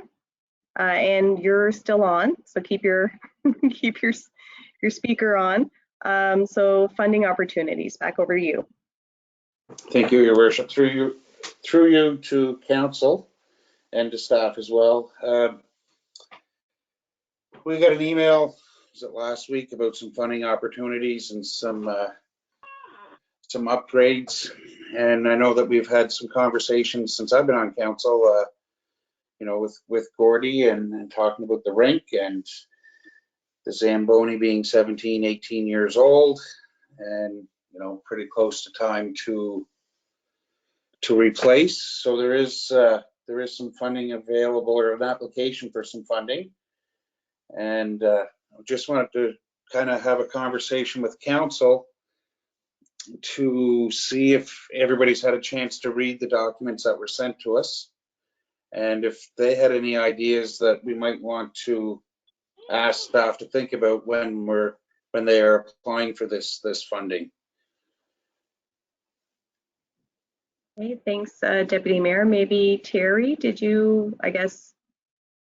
And you're still on, so keep your keep your speaker on. So funding opportunities, back over to you. Thank you, Your Worship. Through you to council and to staff as well. We got an email, was it last week, about some funding opportunities and some upgrades. And I know that we've had some conversations since I've been on council, with Gordy and talking about the rink and the Zamboni being 17, 18 years old, and pretty close to time to replace. So there is some funding available, or an application for some funding, and I just wanted to kind of have a conversation with council to see if everybody's had a chance to read the documents that were sent to us, and if they had any ideas that we might want to ask staff to think about when they are applying for this funding. Okay, thanks, Deputy Mayor. Maybe Terry, did you, I guess,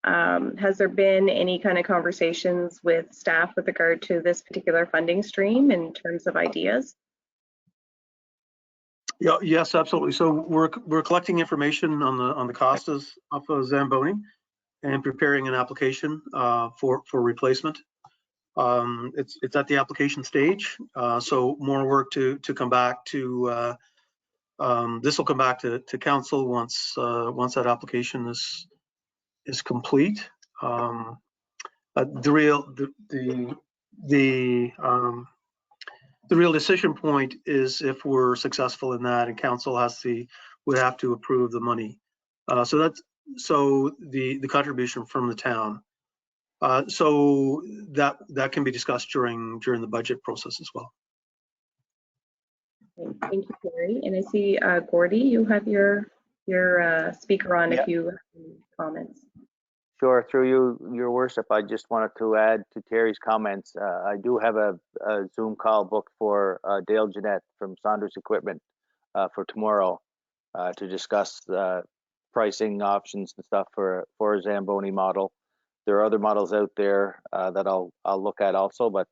has there been any kind of conversations with staff with regard to this particular funding stream in terms of ideas? Yeah, yes, absolutely. So we're collecting information on the costs off of Zamboni and preparing an application for replacement. It's at the application stage, so more work to come back to. This will come back to council once that application is complete. The real decision point is if we're successful in that, and council would have to approve the money. So the contribution from the town. So that can be discussed during the budget process as well. Thank you, Terry. And I see Gordy, you have your speaker on. Yeah. If you have any comments. Sure, through you, Your Worship, I just wanted to add to Terry's comments. I do have a Zoom call booked for Dale Jeanette from Saunders Equipment for tomorrow to discuss pricing options and stuff for a Zamboni model. There are other models out there that I'll look at also, but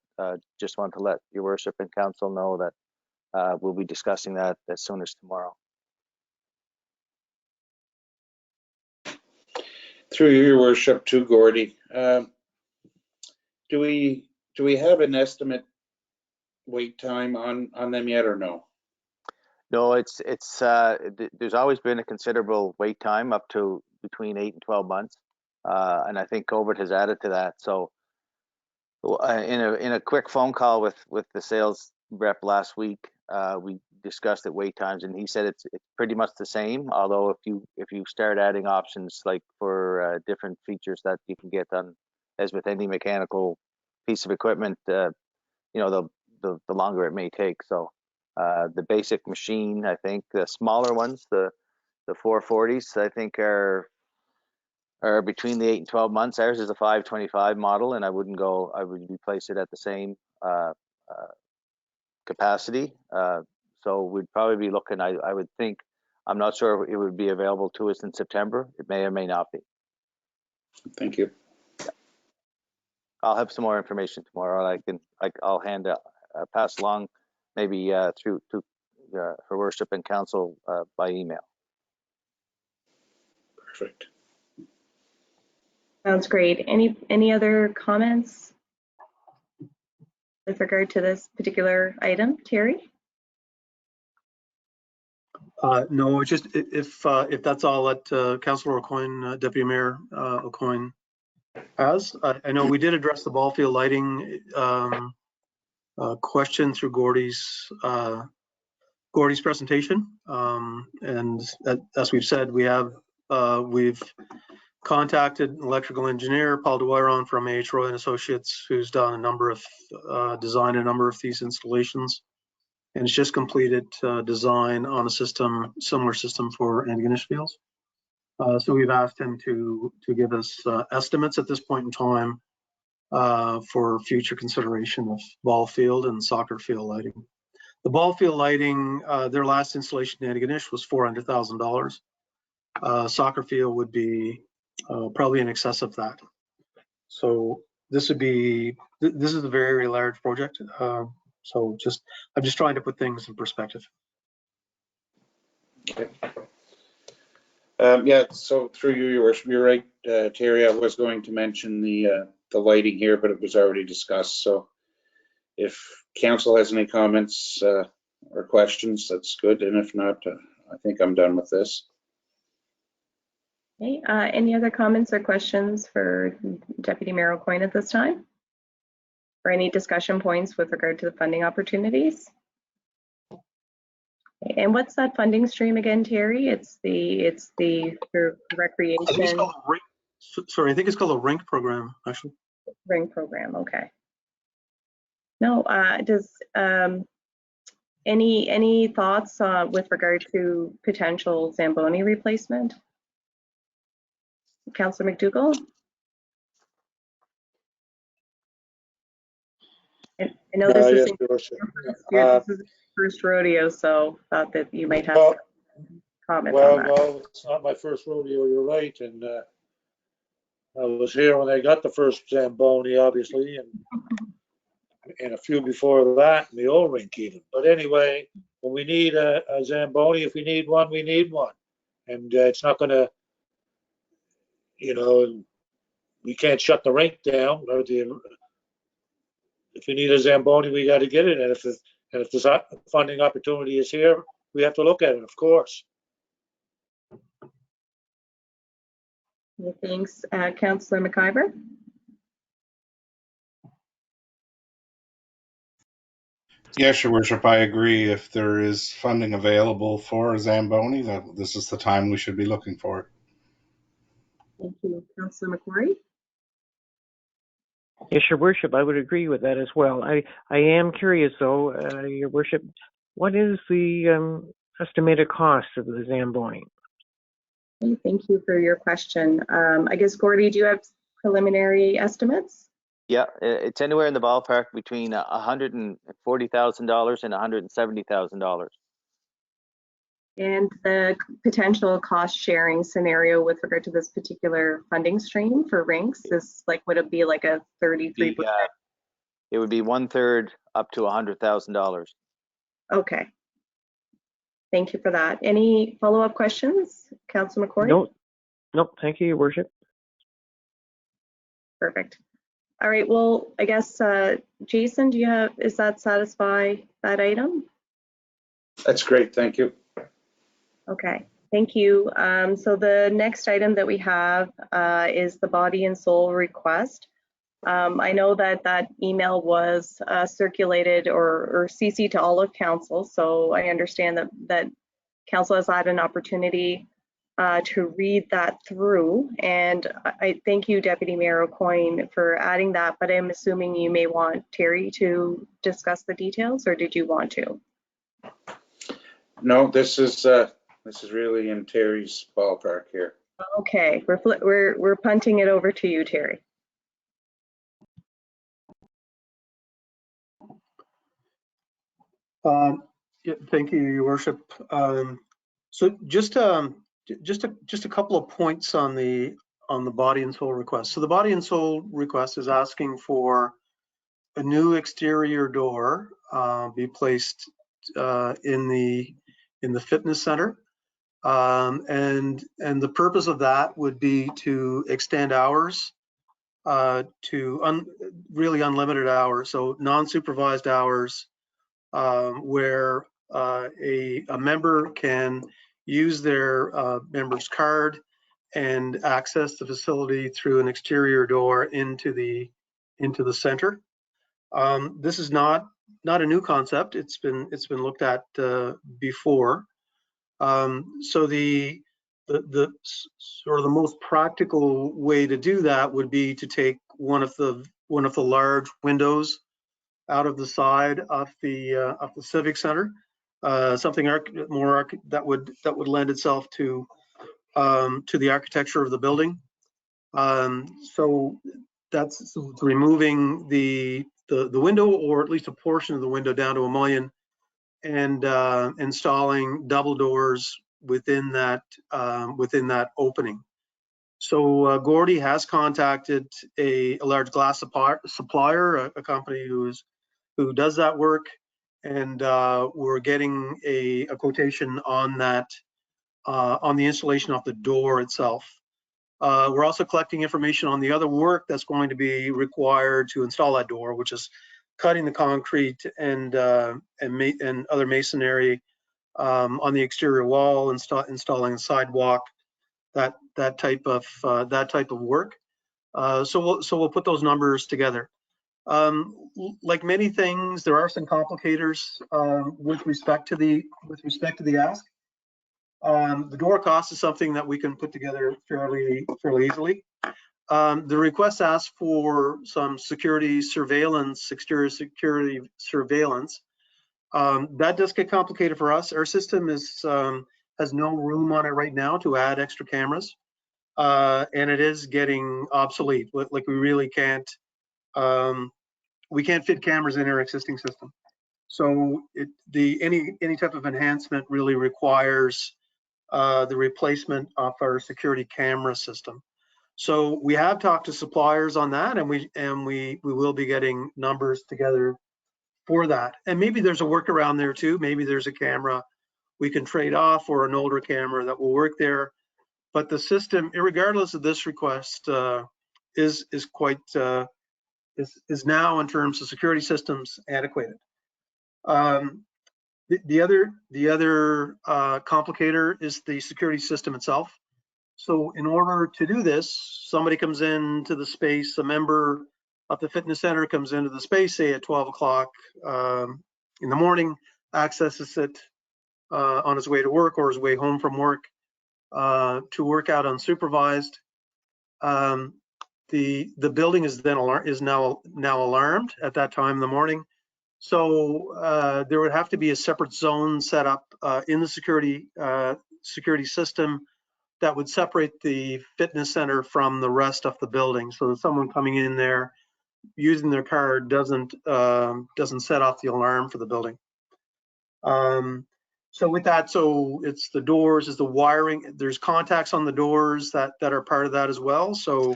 just want to let Your Worship and Council know that we'll be discussing that as soon as tomorrow. Through Your Worship to Gordy, do we have an estimate wait time on them yet, or no? No, it's there's always been a considerable wait time, up to between 8 and 12 months, and I think COVID has added to that. So, in a quick phone call with the sales rep last week, we discussed the wait times, and he said it's pretty much the same. Although if you start adding options like for different features that you can get done, as with any mechanical piece of equipment, you know, the longer it may take. So the basic machine, I think the smaller ones, the 440s, I think are between the 8 and 12 months. Ours is a 525 model, and I would replace it at the same capacity. So we'd probably be looking, I would think, I'm not sure it would be available to us in September. It may or may not be. Thank you. I'll have some more information tomorrow. I'll pass along maybe through to Her Worship and Council by email. Perfect. Sounds great. Any other comments with regard to this particular item, Terry? No, just if that's all that Councillor Aucoin, Deputy Mayor Aucoin has. I know we did address the ball field lighting question through Gordy's presentation, and as we've said, we've contacted electrical engineer Paul Dwyer from A.H. Roy and Associates, who's done a number of designed a number of these installations, and it's just completed design on a similar system for Antigonish fields. So we've asked him to give us estimates at this point in time for future consideration of ball field and soccer field lighting. The ball field lighting, their last installation in Antigonish was $400,000. Soccer field would be probably in excess of that. So this is a very large project. So I'm just trying to put things in perspective. Okay. Yeah, so through you, Your Worship, you're right, Terry. I was going to mention the lighting here, but it was already discussed. So if council has any comments or questions, that's good. And if not, I think I'm done with this. Okay. Any other comments or questions for Deputy Mayor Aucoin at this time? Or any discussion points with regard to the funding opportunities? Okay. And what's that funding stream again, Terry? It's the recreation. I think it's called a rink. Sorry, I think it's called a rink program, actually. Ring program. Okay. No. Does any thoughts with regard to potential Zamboni replacement? Councillor McDougall? I know this is your first rodeo, so thought that you might have some comments on that. Well, it's not my first rodeo, you're right. And I was here when they got the first Zamboni, obviously, and a few before that in the old rink even. But anyway, when we need a Zamboni, if we need one, we need one. And it's not going to, you know, we can't shut the rink down. If we need a Zamboni, we got to get it. And if the funding opportunity is here, we have to look at it, of course. Thanks, Councillor McIver. Yes, Your Worship, I agree. If there is funding available for a Zamboni, this is the time we should be looking for it. Thank you, Councillor McQuarrie. Yes, Your Worship, I would agree with that as well. I am curious, though, Your Worship, what is the estimated cost of the Zamboni? Thank you for your question. I guess, Gordy, do you have preliminary estimates? Yeah, it's anywhere in the ballpark between $140,000 and $170,000. And the potential cost sharing scenario with regard to this particular funding stream for rinks is like, would it be like a 33%? It would be 1/3 up to $100,000. Okay. Thank you for that. Any follow-up questions, Councillor McQuarrie? Nope. Thank you, Your Worship. Perfect. All right. Well, I guess Jason, does that satisfy that item? That's great. Thank you. Okay. Thank you. So the next item that we have is the body and soul request. I know that email was circulated or CC to all of council, so I understand that council has had an opportunity to read that through. And I thank you, Deputy Mayor O'Coin, for adding that, but I'm assuming you may want Terry to discuss the details, or did you want to? No, this is really in Terry's ballpark here. Okay, we're punting it over to you, Terry. Yeah, thank you, Your Worship. So just a couple of points on the body and soul request. So the body and soul request is asking for a new exterior door be placed in the fitness center, and the purpose of that would be to extend hours to really unlimited hours, so non-supervised hours, where a member can use their member's card and access the facility through an exterior door into the center. This is not a new concept. It's been looked at before. So the sort of the most practical way to do that would be to take one of the large windows out of the side of the civic center, something that would lend itself to the architecture of the building. So that's removing the window, or at least a portion of the window, down to a mullion, and installing double doors within that opening. So Gordy has contacted a large glass supplier, a company who does that work, and we're getting a quotation on that, on the installation of the door itself. We're also collecting information on the other work that's going to be required to install that door, which is cutting the concrete and other masonry on the exterior wall, installing a sidewalk, that type of work. So we'll put those numbers together. Like many things, there are some complicators with respect to the ask. The door cost is something that we can put together fairly easily. The request asks for some security surveillance, exterior security surveillance. That does get complicated for us. Our system has no room on it right now to add extra cameras, and it is getting obsolete. Like we really can't fit cameras in our existing system. So any type of enhancement really requires the replacement of our security camera system. So we have talked to suppliers on that, and we will be getting numbers together for that. And maybe there's a workaround there too. Maybe there's a camera we can trade off, or an older camera that will work there. But the system, regardless of this request, is now, in terms of security systems, antiquated. The other complicator is the security system itself. So in order to do this, somebody comes into the space, a member of the fitness center comes into the space, say at 12 o'clock in the morning, accesses it on his way to work or his way home from work to work out unsupervised. The building is now alarmed at that time in the morning. So there would have to be a separate zone set up in the security system that would separate the fitness center from the rest of the building, so that someone coming in there using their card doesn't set off the alarm for the building. So with that, so it's the doors, is the wiring. There's contacts on the doors that are part of that as well. So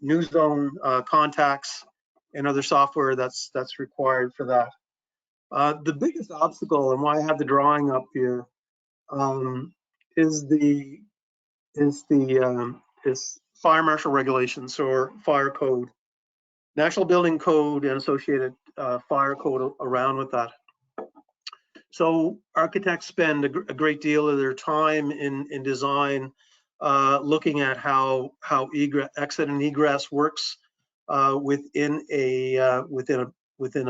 new zone contacts and other software that's required for that. The biggest obstacle, and why I have the drawing up here, is fire marshal regulations, or fire code, National Building Code, and associated fire code around with that. So architects spend a great deal of their time in design looking at how exit and egress works within a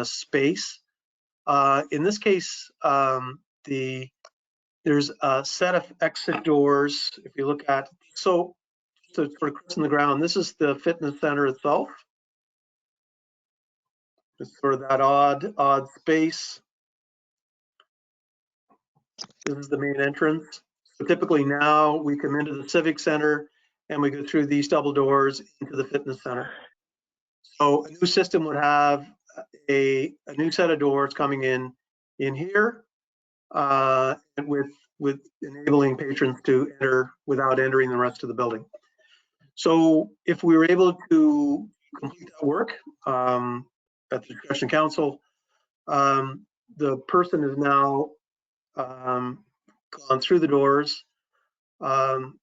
space. In this case, There's a set of exit doors. If you look at, so sort of in the ground, this is the fitness center itself. It's sort of that odd space. This is the main entrance. So typically now we come into the Civic Center and we go through these double doors into the fitness center. So a new system would have a new set of doors coming in here, and with enabling patrons to enter without entering the rest of the building. So if we were able to complete that work at the discretion of council, the person is now gone through the doors. The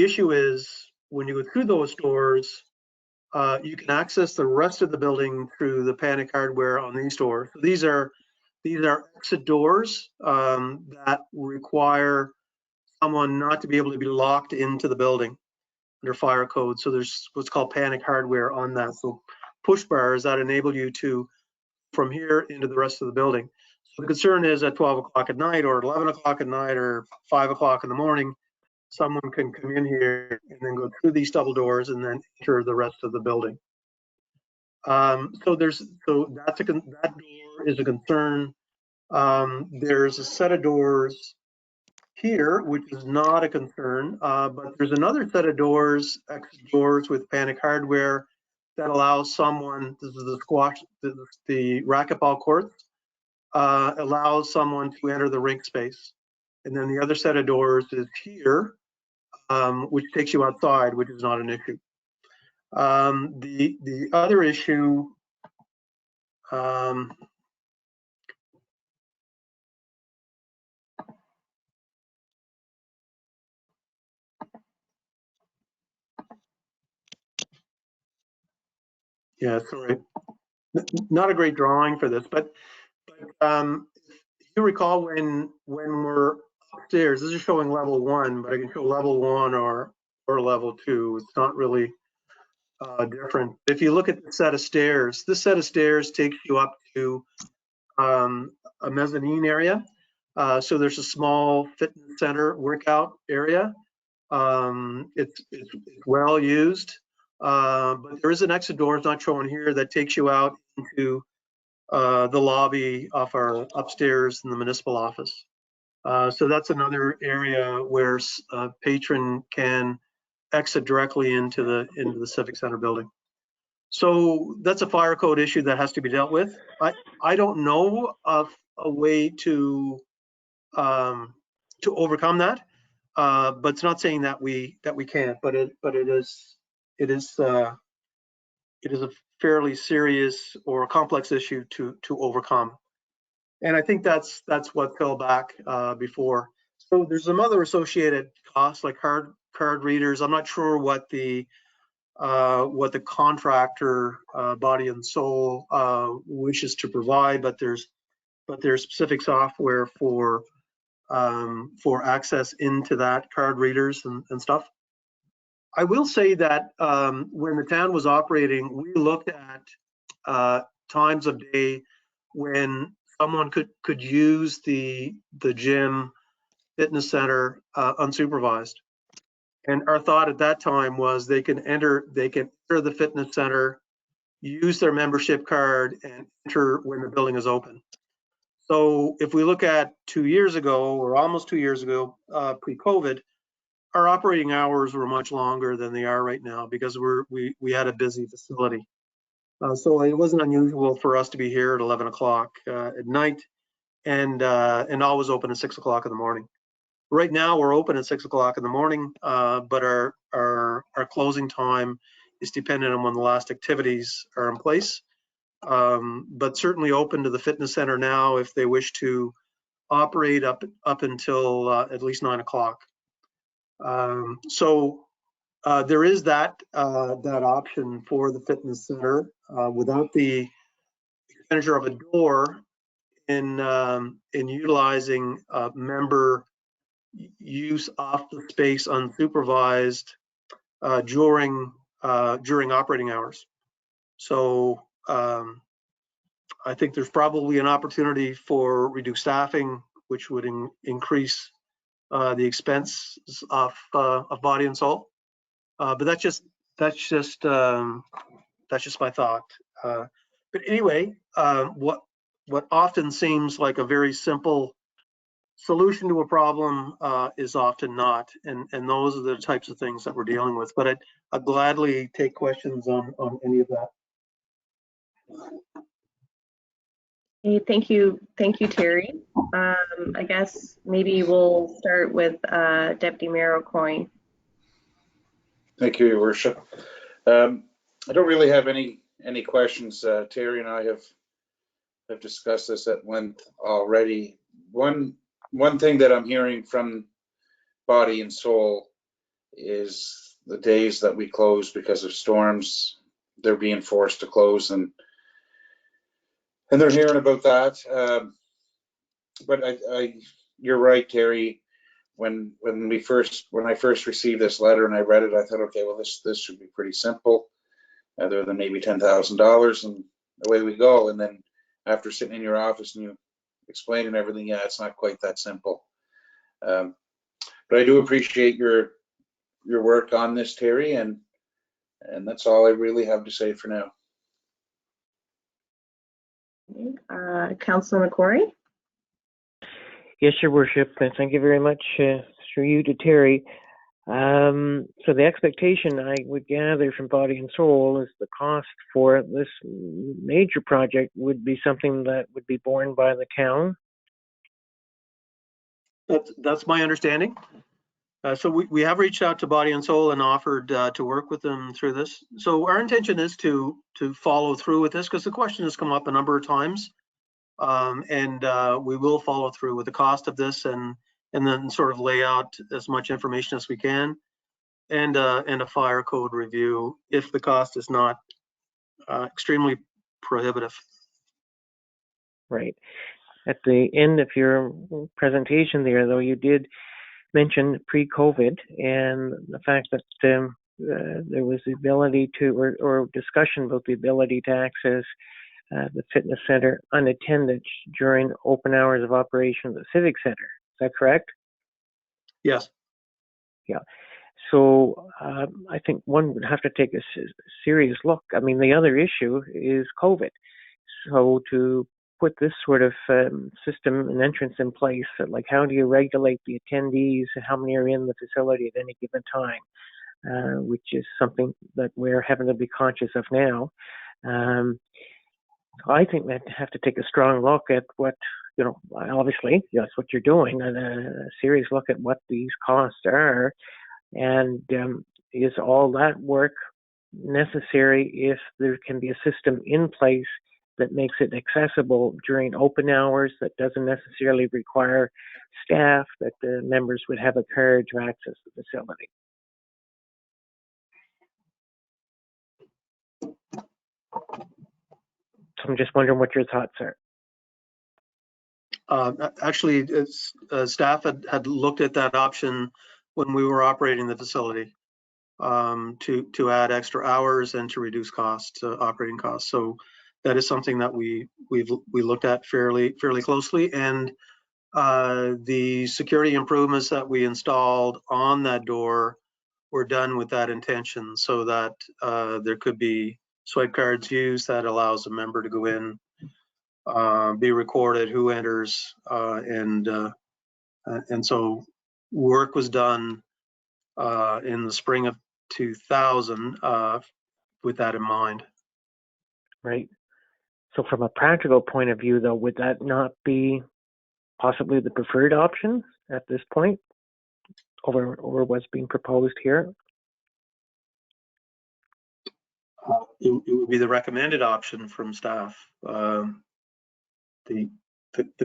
issue is when you go through those doors, you can access the rest of the building through the panic hardware on these doors. So these are exit doors that require someone not to be able to be locked into the building under fire code. So there's what's called panic hardware on that. So push bars that enable you to from here into the rest of the building. So the concern is at 12 o'clock at night or 11 o'clock at night or 5 o'clock in the morning, someone can come in here and then go through these double doors and then enter the rest of the building. So that door is a concern. There's a set of doors here, which is not a concern, but there's another set of doors, exit doors with panic hardware that allows someone, this is the squash, the racquetball courts, allows someone to enter the rink space. And then the other set of doors is here, which takes you outside, which is not an issue. The other issue, yeah, sorry, not a great drawing for this, but if you recall when we're upstairs, this is showing level 1, but I can show level 1 or level 2. It's not really different. If you look at the set of stairs, this set of stairs takes you up to a mezzanine area. So there's a small fitness center workout area. It's well used, but there is an exit door, it's not shown here, that takes you out into the lobby of our upstairs in the municipal office. So that's another area where a patron can exit directly into the Civic Center building. So that's a fire code issue that has to be dealt with. I don't know of a way to overcome that, but it's not saying that we can't. But it is a fairly serious or a complex issue to overcome. And I think that's what fell back before. So there's some other associated costs like card readers. I'm not sure what the contractor body and soul wishes to provide, but there's specific software for access into that, card readers and stuff. I will say that when the town was operating, we looked at times of day when someone could use the gym fitness center unsupervised. And our thought at that time was they can enter the fitness center, use their membership card, and enter when the building is open. So if we look at 2 years ago, or almost 2 years ago, pre-COVID, our operating hours were much longer than they are right now because we had a busy facility. So it wasn't unusual for us to be here at 11 o'clock at night and always open at 6 o'clock in the morning. Right now we're open at 6 o'clock in the morning, but our closing time is dependent on when the last activities are in place. But certainly open to the fitness center now if they wish to operate up until at least 9 o'clock. So there is that option for the fitness center without the expenditure of a door in utilizing member use of the space unsupervised during operating hours. So I think there's probably an opportunity for reduced staffing, which would increase the expense of body and soul. But that's just my thought. But anyway, what often seems like a very simple solution to a problem is often not, and those are the types of things that we're dealing with. But I'd gladly take questions on any of that. Hey, thank you, Terry. I guess maybe we'll start with Deputy Mayor O'Coin. Thank you, Your Worship. I don't really have any questions. Terry and I have discussed this at length already. One thing that I'm hearing from Body and Soul is the days that we close because of storms, they're being forced to close, and they're hearing about that. But you're right, Terry. When I first received this letter and I read it, I thought, okay, well, this should be pretty simple, other than maybe $10,000, and away we go. And then after sitting in your office and you explaining everything, yeah, it's not quite that simple. But I do appreciate your work on this, Terry, and that's all I really have to say for now. Councillor McQuarrie. Yes, Your Worship, and thank you very much through you to Terry. So the expectation I would gather from Body and Soul is the cost for this major project would be something that would be borne by the town. That's my understanding. So we have reached out to Body and Soul and offered to work with them through this. So our intention is to follow through with this, because the question has come up a number of times. And we will follow through with the cost of this and then sort of lay out as much information as we can, and a fire code review if the cost is not extremely prohibitive. Right. At the end of your presentation there, though, you did mention pre-COVID and the fact that there was the ability to, or discussion about the ability to access the fitness center unattended during open hours of operation of the Civic Center. Is that correct? Yes. Yeah. So I think one would have to take a serious look. I mean, the other issue is COVID. So to put this sort of system and entrance in place, like how do you regulate the attendees, how many are in the facility at any given time, which is something that we're having to be conscious of now. I think that have to take a strong look at what, obviously that's what you're doing, and a serious look at what these costs are, and is all that work necessary if there can be a system in place that makes it accessible during open hours, that doesn't necessarily require staff, that the members would have a card to access the facility. So I'm just wondering what your thoughts are. Actually, staff had looked at that option when we were operating the facility, to add extra hours and to reduce costs, operating costs. So that is something that we looked at fairly closely, and the security improvements that we installed on that door were done with that intention, so that there could be swipe cards used that allows a member to go in, be recorded who enters, and so work was done in the spring of 2000 with that in mind. Right. So from a practical point of view, though, would that not be possibly the preferred option at this point over what's being proposed here? It would be the recommended option from staff. The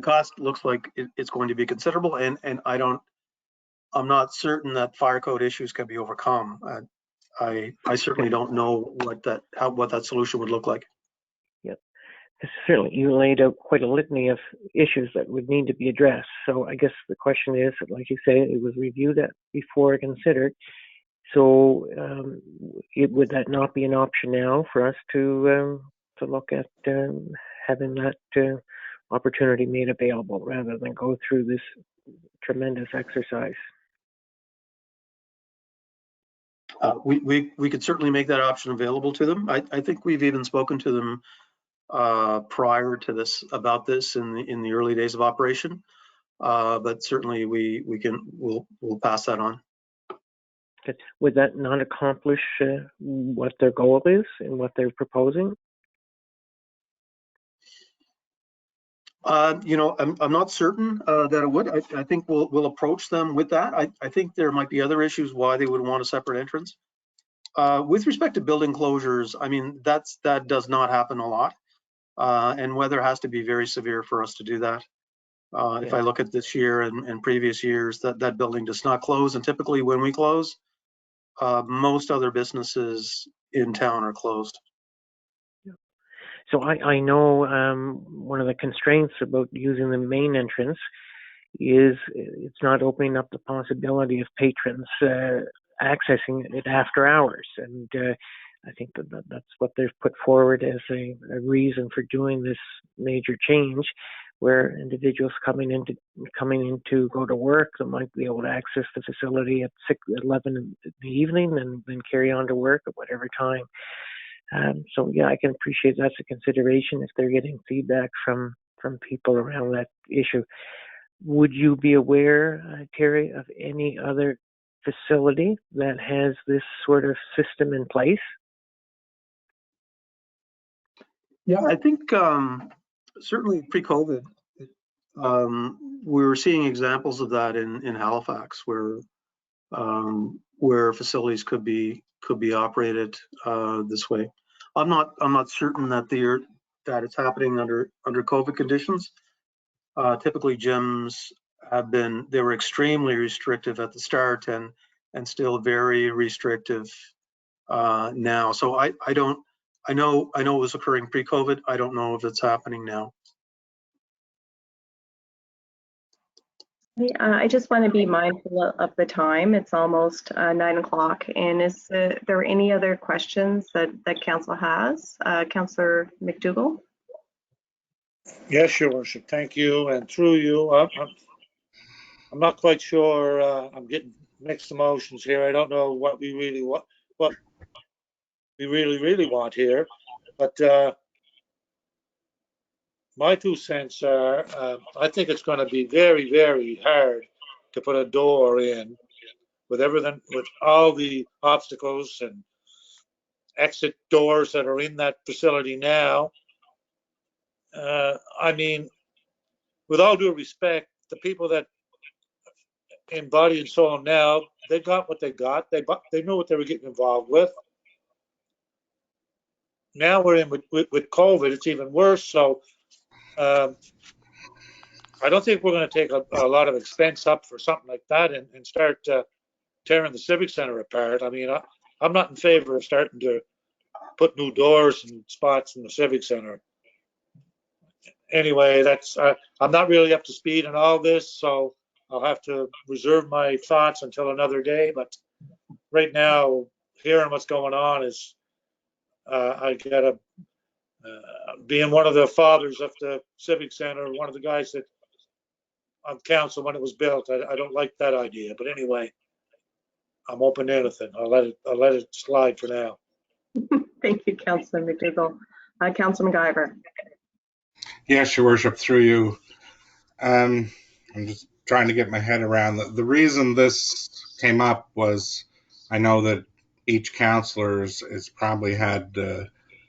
cost looks like it's going to be considerable, and I'm not certain that fire code issues can be overcome. I certainly don't know what that solution would look like. Yep. Certainly, you laid out quite a litany of issues that would need to be addressed. So I guess the question is, like you say, it was reviewed before considered. So would that not be an option now for us to look at having that opportunity made available rather than go through this tremendous exercise. We could certainly make that option available to them. I think we've even spoken to them prior to this about this in the early days of operation. But certainly we'll pass that on. Would that not accomplish what their goal is and what they're proposing? I'm not certain that it would. I think we'll approach them with that. I think there might be other issues why they would want a separate entrance. With respect to building closures, I mean, that does not happen a lot. And weather has to be very severe for us to do that. If I look at this year and previous years, that building does not close. And typically when we close, most other businesses in town are closed. So I know one of the constraints about using the main entrance is it's not opening up the possibility of patrons accessing it after hours. And I think that's what they've put forward as a reason for doing this major change, where individuals coming in to go to work, they might be able to access the facility at 11 in the evening and then carry on to work at whatever time. So yeah, I can appreciate that's a consideration if they're getting feedback from people around that issue. Would you be aware, Terry, of any other facility that has this sort of system in place? Yeah, I think certainly pre-COVID, we were seeing examples of that in Halifax, where facilities could be operated this way. I'm not certain that it's happening under COVID conditions. Typically, gyms they were extremely restrictive at the start and still very restrictive now. So I know it was occurring pre-COVID. I don't know if it's happening now. I just want to be mindful of the time. It's almost 9 o'clock. And is there any other questions that council has? Councillor McDougall? Yes, Your Worship. Thank you. And through you, I'm not quite sure. I'm getting mixed emotions here. I don't know what we really want, what we really want here. But my 2 cents are, I think it's going to be very, very hard to put a door in with everything, with all the obstacles and exit doors that are in that facility now. I mean, with all due respect, the people that in body and soul now, they got what they got. They knew what they were getting involved with. Now we're in with COVID, it's even worse. So I don't think we're going to take a lot of expense up for something like that and start tearing the Civic Center apart. I mean, I'm not in favor of starting to put new doors and spots in the Civic Center. Anyway, that's I'm not really up to speed on all this, so I'll have to reserve my thoughts until another day. But right now, hearing what's going on is I gotta being one of the fathers of the Civic Center, one of the guys that on council when it was built. I don't like that idea, but anyway, I'm open to anything. I'll let it slide for now. Thank you, Councillor McDougall. Councillor McIver. Yes, Your Worship, through you. I'm just trying to get my head around the reason this came up was I know that each councillor has probably had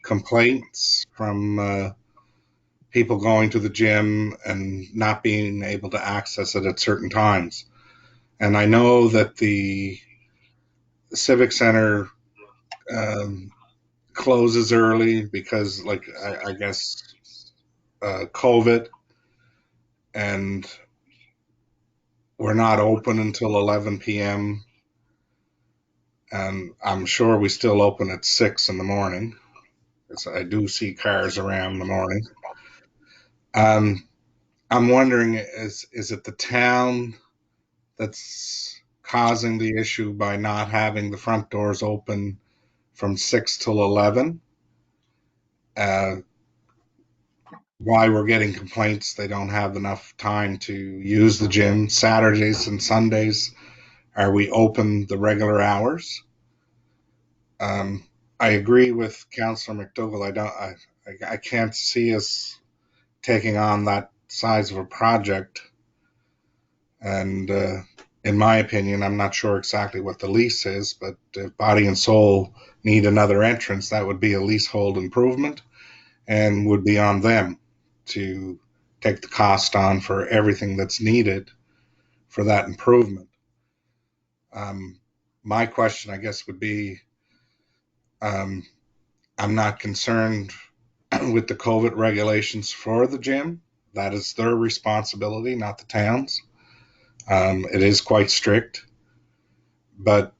complaints from people going to the gym and not being able to access it at certain times. And I know that the Civic Center closes early because, like, I guess COVID, and we're not open until 11 p.m. And I'm sure we still open at 6 in the morning, because I do see cars around in the morning. I'm wondering, is it the town that's causing the issue by not having the front doors open from 6 till 11? why we're getting complaints they don't have enough time to use the gym. Saturdays and Sundays, are we open the regular hours? I agree with Councillor McDougall. I can't see us taking on that size of a project. And in my opinion, I'm not sure exactly what the lease is, but if Body and Soul need another entrance, that would be a leasehold improvement and would be on them to take the cost on for everything that's needed for that improvement. My question, I guess, would be, I'm not concerned with the COVID regulations for the gym. That is their responsibility, not the town's. It is quite strict, but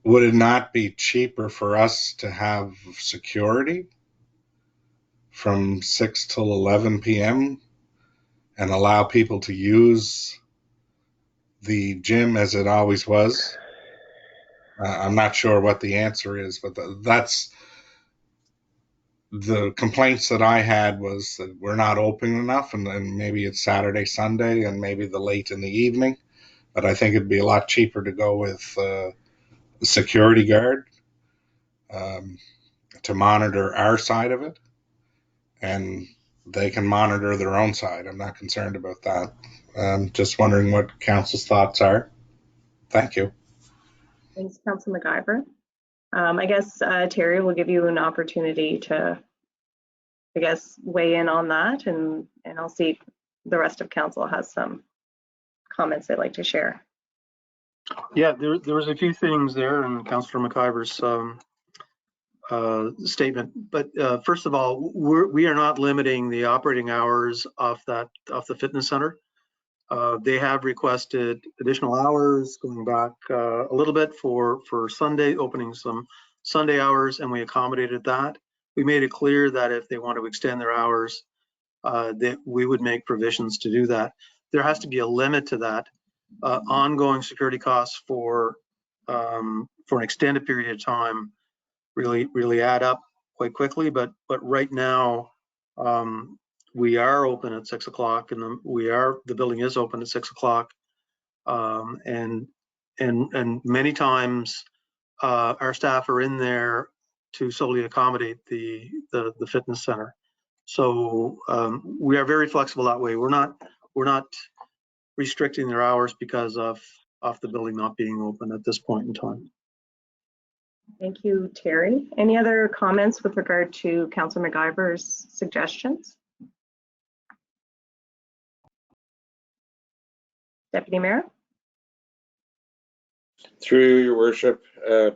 would it not be cheaper for us to have security from 6 till 11 p.m. and allow people to use the gym as it always was? I'm not sure what the answer is, but that's the complaints that I had, was that we're not open enough, and then maybe it's Saturday, Sunday, and maybe the late in the evening. But I think it'd be a lot cheaper to go with a security guard to monitor our side of it, and they can monitor their own side. I'm not concerned about that. Just wondering what council's thoughts are. Thank you. Thanks, Councilor McIver. I guess Terry will give you an opportunity to, I guess, weigh in on that, and I'll see if the rest of council has some comments they'd like to share. Yeah, there was a few things there in Councillor McIver's statement, but first of all, we are not limiting the operating hours off the fitness center. They have requested additional hours going back a little bit for Sunday, opening some Sunday hours, and we accommodated that. We made it clear that if they want to extend their hours, that we would make provisions to do that. There has to be a limit to that. Ongoing security costs for an extended period of time really add up quite quickly. But right now, we are open at 6 o'clock, and the building is open at 6 o'clock, and many times our staff are in there to solely accommodate the fitness center. So we are very flexible that way. We're not restricting their hours because of the building not being open at this point in time. Thank you, Terry. Any other comments with regard to Councillor McIver's suggestions? Deputy Mayor? Through your worship, I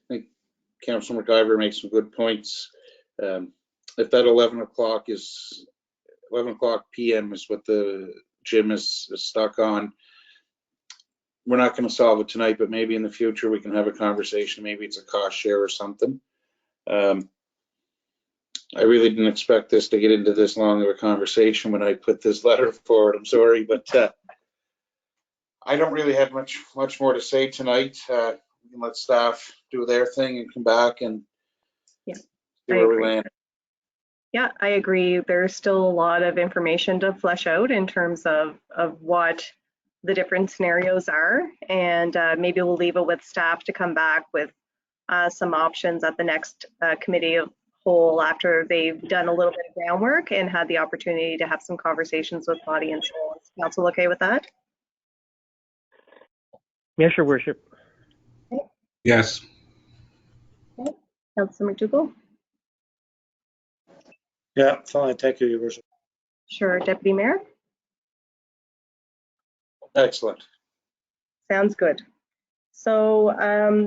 think Councillor McIver makes some good points. If that 11 o'clock p.m. is what the gym is stuck on, we're not going to solve it tonight, but maybe in the future we can have a conversation. Maybe it's a cost share or something. I really didn't expect this to get into this long of a conversation when I put this letter forward. I'm sorry, but I don't really have much more to say tonight. We can let staff do their thing and come back and see where we land. Yeah, I agree. There's still a lot of information to flesh out in terms of what the different scenarios are, and maybe we'll leave it with staff to come back with some options at the next committee of whole after they've done a little bit of groundwork and had the opportunity to have some conversations with Body and Soul. Is council okay with that? Yes, your worship. Okay. Yes. Okay. Councillor McDougall? Yeah, fine. Thank you, your worship. Sure. Deputy Mayor? Excellent. Sounds good. So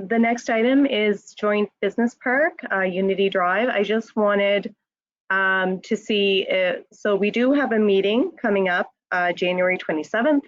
the next item is Joint Business Park, Unity Drive. I just wanted to see, so we do have a meeting coming up January 27th,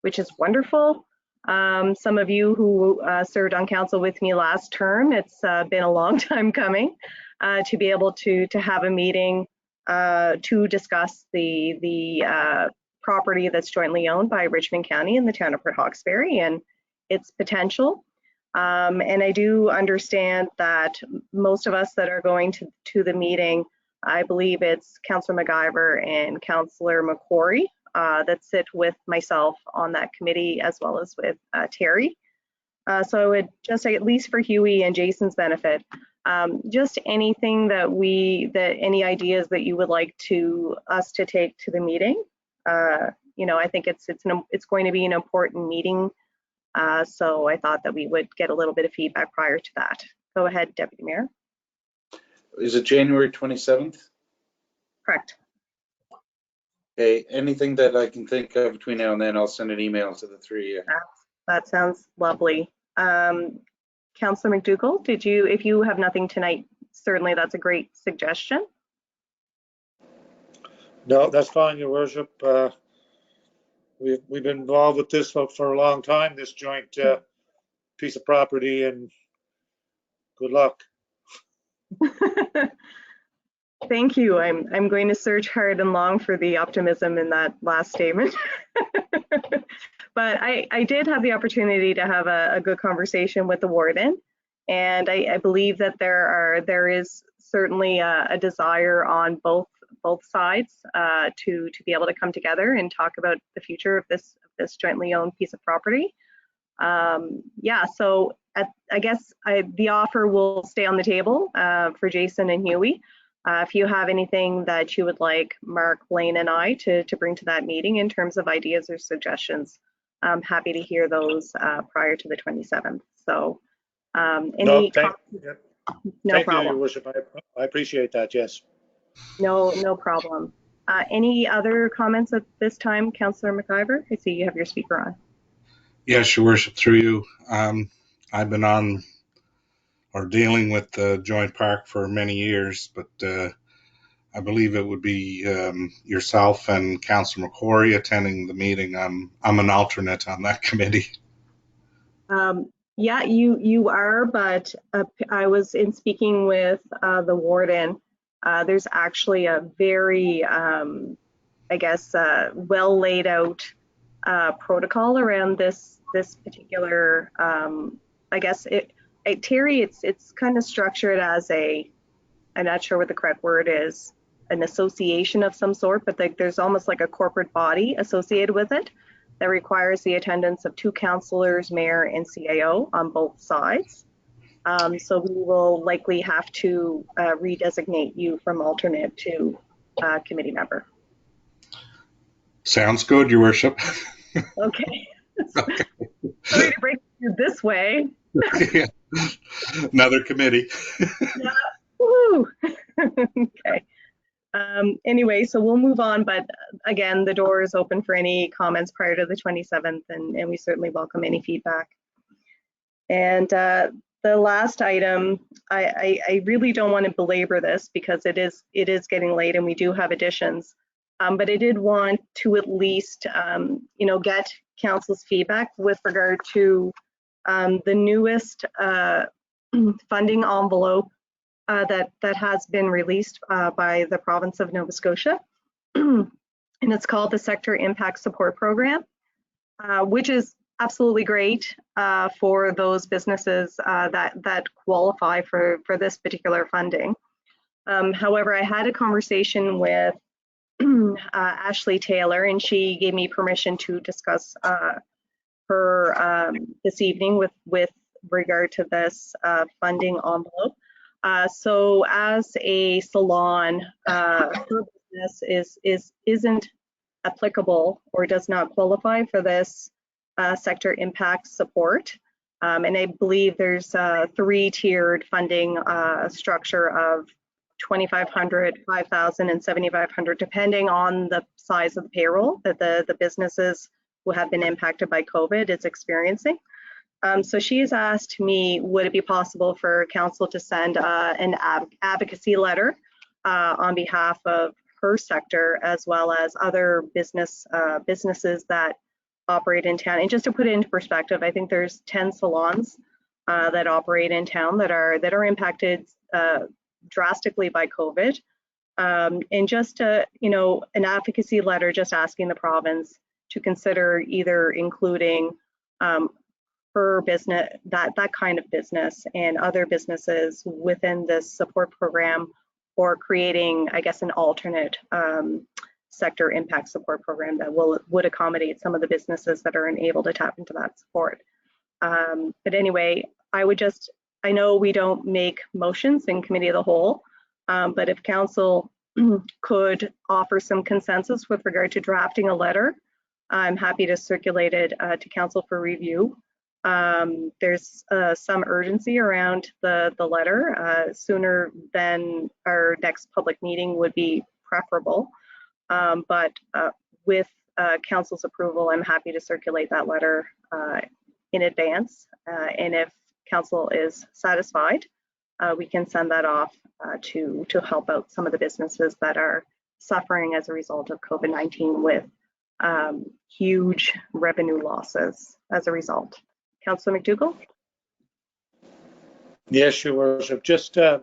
which is wonderful. Some of you who served on council with me last term, it's been a long time coming to be able to have a meeting to discuss the property that's jointly owned by Richmond County and the town of Port Hawkesbury and its potential. And I do understand that most of us that are going to the meeting I believe it's Councillor McIver and Councillor McQuarrie that sit with myself on that committee, as well as with Terry. So I would just say, at least for Huey and Jason's benefit, just anything that any ideas that you would like us to take to the meeting. You know, I think it's going to be an important meeting. So I thought that we would get a little bit of feedback prior to that. Go ahead, Deputy Mayor. Is it January 27th? Correct. Okay, anything that I can think of between now and then, I'll send an email to the three of you. That sounds lovely. Councillor McDougall, if you have nothing tonight, certainly that's a great suggestion. No, that's fine, Your Worship. We've been involved with this for a long time, this joint piece of property, and good luck. Thank you. I'm going to search hard and long for the optimism in that last statement. But I did have the opportunity to have a good conversation with the warden, and I believe that there is certainly a desire on both sides to be able to come together and talk about the future of this jointly owned piece of property. Yeah, so I guess the offer will stay on the table for Jason and Huey. If you have anything that you would like Mark, Blaine, and I to bring to that meeting in terms of ideas or suggestions, I'm happy to hear those prior to the 27th. So Thank problem. you, Your Worship. I appreciate that, yes. No problem. Any other comments at this time, Councillor McIver? I see you have your speaker on. Yes, Your Worship, through you. I've been on or dealing with the joint park for many years, but I believe it would be yourself and Councillor McQuarrie attending the meeting. I'm an alternate on that committee. Yeah, you are, but I was in speaking with the warden. There's actually a very, I guess, well laid out protocol around this particular. I guess Terry, it's kind of structured as I'm not sure what the correct word is, an association of some sort, but there's almost like a corporate body associated with it that requires the attendance of 2 councillors, mayor, and CAO on both sides. So we will likely have to redesignate you from alternate to committee member. Sounds good, Your Worship. Okay. Sorry to break you this way. Yeah. Another committee. Yeah. Woo. Okay. Anyway, so we'll move on, but again, the door is open for any comments prior to the 27th, and we certainly welcome any feedback. And the last item, I really don't want to belabor this because it is getting late and we do have additions, but I did want to at least get council's feedback with regard to the newest funding envelope that has been released by the province of Nova Scotia, and it's called the Sector Impact Support Program, which is absolutely great for those businesses that qualify for this particular funding. However, I had a conversation with Ashley Taylor, and she gave me permission to discuss her this evening with regard to this funding envelope. So as a salon, her business isn't applicable or does not qualify for this sector impact support. And I believe there's a 3-tiered funding structure of $2,500, $5,000, and $7,500, depending on the size of the payroll that the businesses who have been impacted by COVID is experiencing. So she has asked me, would it be possible for council to send an advocacy letter on behalf of her sector, as well as other businesses that operate in town. And just to put it into perspective, I think there's 10 salons that operate in town that are impacted drastically by COVID. And just an advocacy letter just asking the province to consider either including her business, that kind of business, and other businesses within this support program, or creating, I guess, an alternate sector impact support program that would accommodate some of the businesses that are unable to tap into that support. But anyway, I know we don't make motions in committee of the whole, but if council could offer some consensus with regard to drafting a letter, I'm happy to circulate it to council for review. There's some urgency around the letter. Sooner than our next public meeting would be preferable. But with council's approval, I'm happy to circulate that letter in advance. And if council is satisfied, we can send that off to help out some of the businesses that are suffering as a result of COVID-19 with huge revenue losses as a result. Councillor McDougall? Yes, Your Worship. Just when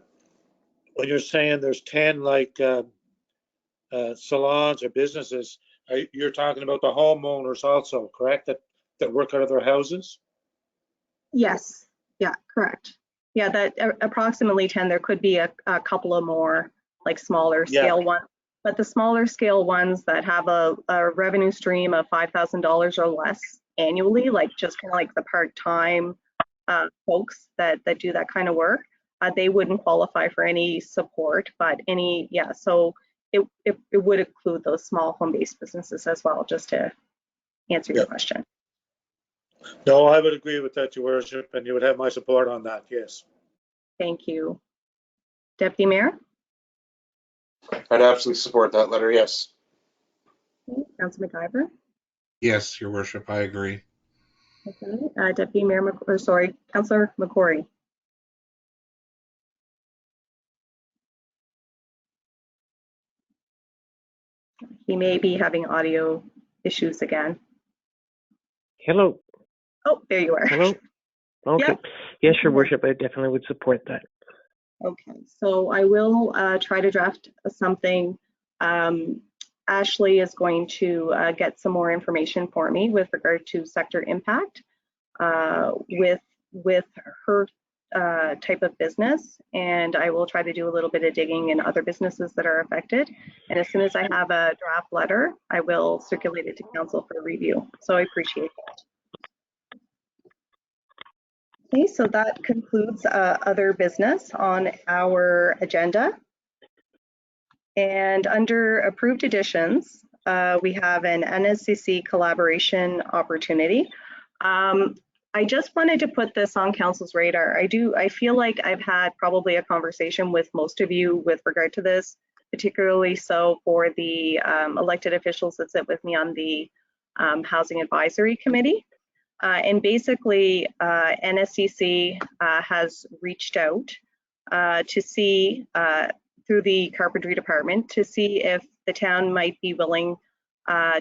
you're saying there's 10 like salons or businesses, you're talking about the homeowners also, correct? That work out of their houses? Yes. Yeah, correct. Yeah, that approximately 10. There could be a couple of more like smaller scale ones, but the smaller scale ones that have a revenue stream of $5,000 or less annually, like just kind of like the part-time folks that do that kind of work, they wouldn't qualify for any support, but so it would include those small home-based businesses as well, just to answer your question. No, I would agree with that, Your Worship, and you would have my support on that, yes. Thank you. Deputy Mayor? I'd absolutely support that letter, yes. Councillor McIver? Yes, Your Worship, I agree. Okay. Deputy Mayor, Councillor McCrory. He may be having audio issues again. Hello. Oh, there you are. Hello. Okay. Yep. Yes, Your Worship, I definitely would support that. Okay, so I will try to draft something. Ashley is going to get some more information for me with regard to sector impact with her type of business, and I will try to do a little bit of digging in other businesses that are affected. And as soon as I have a draft letter, I will circulate it to council for review. So I appreciate that. Okay, so that concludes other business on our agenda. And under approved additions, we have an NSCC collaboration opportunity. I just wanted to put this on council's radar. I feel like I've had probably a conversation with most of you with regard to this, particularly so for the elected officials that sit with me on the Housing Advisory Committee. And basically, NSCC has reached out to see, through the carpentry department, to see if the town might be willing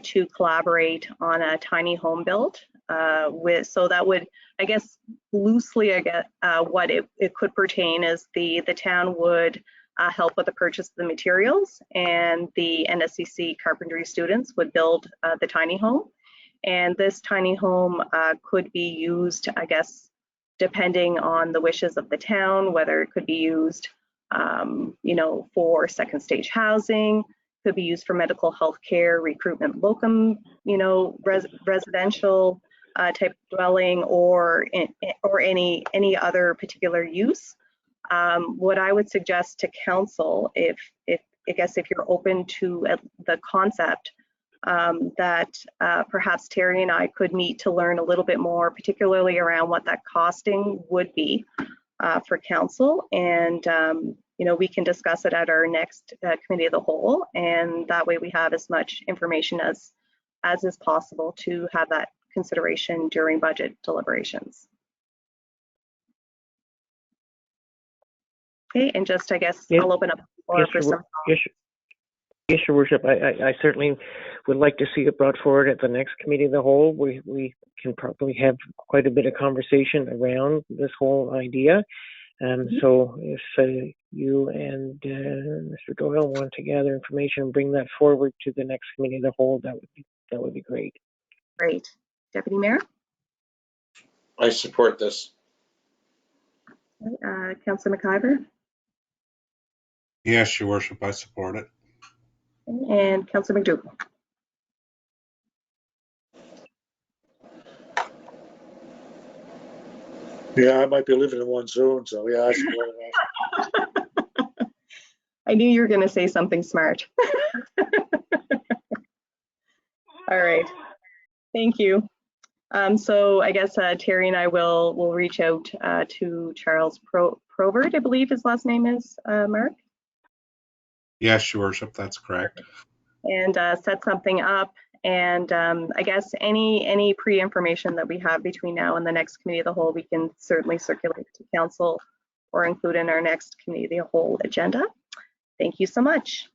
to collaborate on a tiny home build. So that would, I guess, loosely, what it could pertain is the town would help with the purchase of the materials, and the NSCC carpentry students would build the tiny home. And this tiny home could be used, I guess, depending on the wishes of the town, whether it could be used, for second stage housing, could be used for medical health care, recruitment locum, residential type dwelling, or any other particular use. What I would suggest to council, if you're open to the concept, that perhaps Terry and I could meet to learn a little bit more, particularly around what that costing would be for council, and we can discuss it at our next committee of the whole, and that way we have as much information as is possible to have that consideration during budget deliberations. Okay, and just, I guess, I'll open up for some. Yes, Your Worship. I certainly would like to see it brought forward at the next committee of the whole. We can probably have quite a bit of conversation around this whole idea. So if you and Mr. Doyle want to gather information and bring that forward to the next committee of the whole, that would be great. Great. Deputy Mayor? I support this. Councillor McIver? Yes, Your Worship, I support it. And Councillor McDougall. Yeah, I might be living in one soon, so yeah, I support that. I knew you were going to say something smart. All right, thank you. So I guess Terry and I will reach out to Charles Provert, I believe his last name is, Mark? Yes, Your Worship, that's correct. And set something up. And I guess any pre-information that we have between now and the next committee of the whole, we can certainly circulate to council or include in our next committee of the whole agenda. Thank you so much.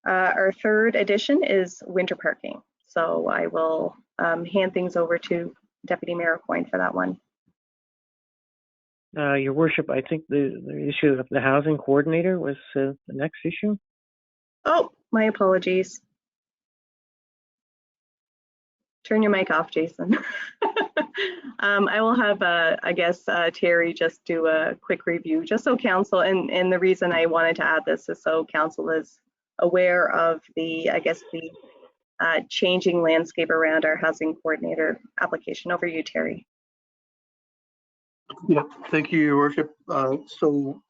Our third edition is winter parking. So I will hand things over to Deputy Mayor Coyne for that one. Your Worship, I think the issue of the housing coordinator was the next issue. Oh, my apologies. Turn your mic off, Jason. I will have, I guess, Terry just do a quick review, just so council, and the reason I wanted to add this is so council is aware of the, I guess, the changing landscape around our housing coordinator application. Over to you, Terry. Yeah, thank you, Your Worship. So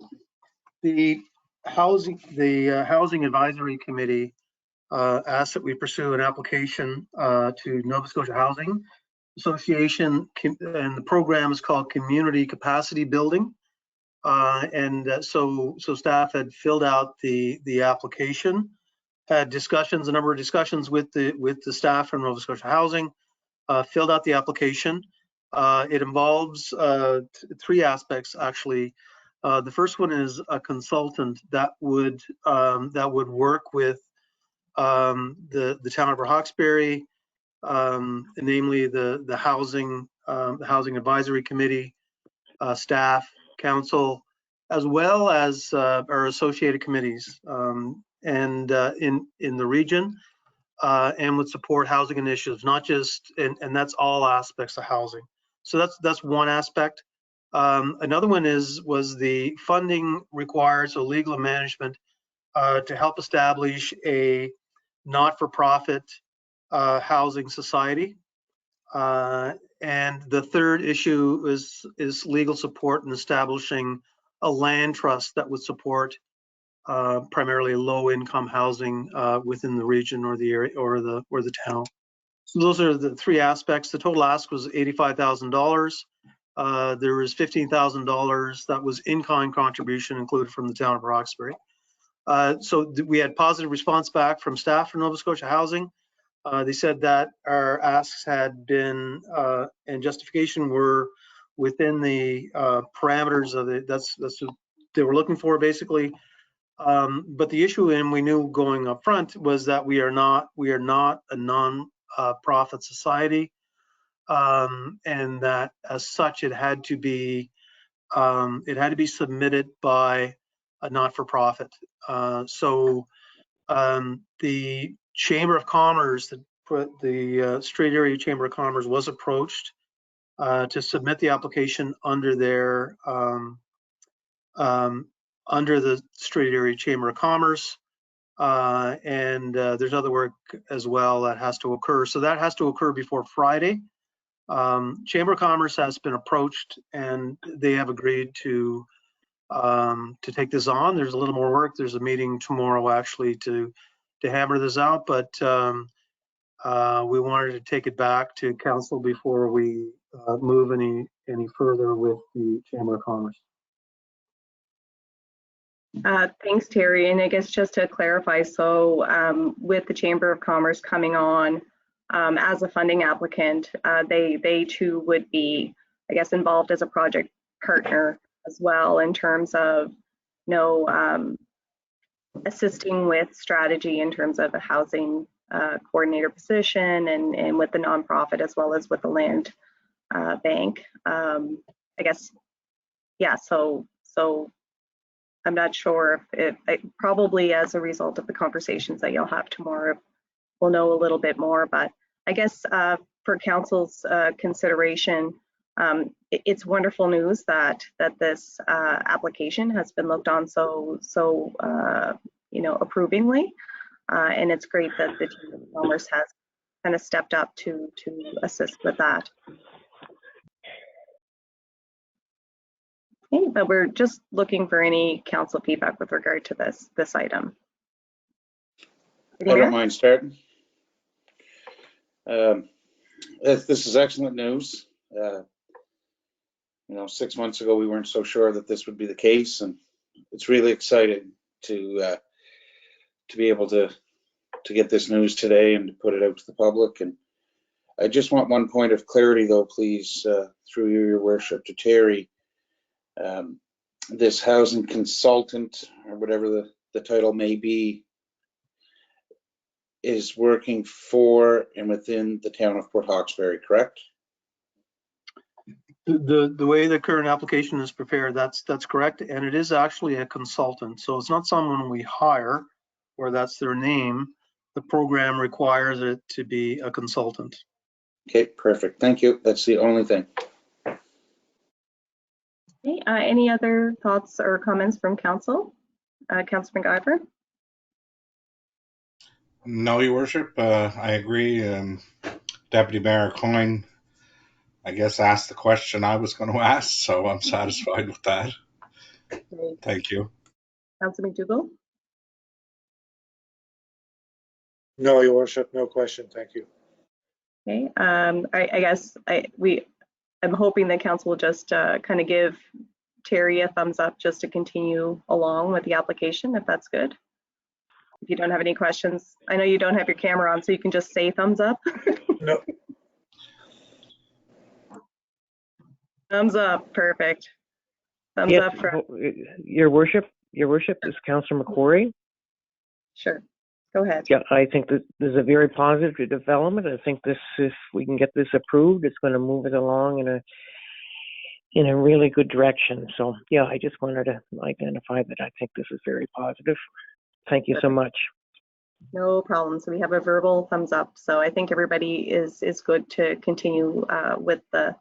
the Housing Advisory Committee asked that we pursue an application to Nova Scotia Housing Association, and the program is called Community Capacity Building. So staff had filled out the application, had discussions, a number of discussions with the staff from Nova Scotia Housing, filled out the application. It involves three aspects, actually. The first one is a consultant that would work with the town of Hawkesbury, namely the housing advisory committee, staff, council, as well as our associated committees, and in the region, and would support housing initiatives, not just, and that's all aspects of housing. So that's one aspect. Another one was the funding required, so legal and management, to help establish a not-for-profit housing society. And the third issue is legal support in establishing a land trust that would support primarily low-income housing within the region or the area or the town. So those are the three aspects. The total ask was $85,000. There was $15,000 that was in-kind contribution included from the town of Roxbury. So we had positive response back from staff from Nova Scotia Housing. They said that our asks had been and justification were within the parameters of that's what they were looking for, basically. But the issue, and we knew going up front, was that we are not a non-profit society, and that as such it had to be submitted by a not-for-profit. So the Chamber of Commerce, the Strait Area Chamber of Commerce, was approached to submit the application under their under the Strait Area Chamber of Commerce, and there's other work as well that has to occur. So that has to occur before Friday. Chamber of Commerce has been approached, and they have agreed to take this on. There's a little more work. There's a meeting tomorrow actually to hammer this out, but we wanted to take it back to council before we move any further with the Chamber of Commerce. Thanks, Terry. And I guess just to clarify, so with the Chamber of Commerce coming on as a funding applicant, they too would be, I guess, involved as a project partner as well in terms of, assisting with strategy in terms of a housing coordinator position and with the nonprofit as well as with the land bank. I guess, yeah, so I'm not sure if probably as a result of the conversations that you'll have tomorrow, we'll know a little bit more, but I guess for council's consideration, It's wonderful news that this application has been looked on so approvingly, and it's great that the Chamber of Commerce has kind of stepped up to assist with that. Okay, but we're just looking for any council feedback with regard to this item. I don't mind starting. This is excellent news. 6 months ago, we weren't so sure that this would be the case, and it's really exciting to be able to get this news today and to put it out to the public. And I just want one point of clarity, though, please, through your worship, to Terry. This housing consultant, or whatever the title may be, is working for and within the town of Port Hawkesbury, correct? The way the current application is prepared, that's correct, and it is actually a consultant. So it's not someone we hire, or that's their name. The program requires it to be a consultant. Okay, perfect. Thank you. That's the only thing. Okay, any other thoughts or comments from council? Councilor McIver? No, Your Worship. I agree. Deputy Mayor Coyne, I guess, asked the question I was going to ask, so I'm satisfied with that. Great. Thank you. Councilor McDougall? No, Your Worship, no question. Thank you. Okay, I guess I'm hoping that council will just kind of give Terry a thumbs up just to continue along with the application, if that's good. If you don't have any questions, I know you don't have your camera on, so you can just say thumbs up. No. Thumbs up, perfect. Thumbs Yes, up for. Your Worship, is Councillor McQuarrie. Sure, go ahead. Yeah, I think that this is a very positive development. I think this, if we can get this approved, it's going to move it along in a really good direction. So yeah, I just wanted to identify that I think this is very positive. Thank you so much. No problem. So we have a verbal thumbs up. So I think everybody is good to continue with the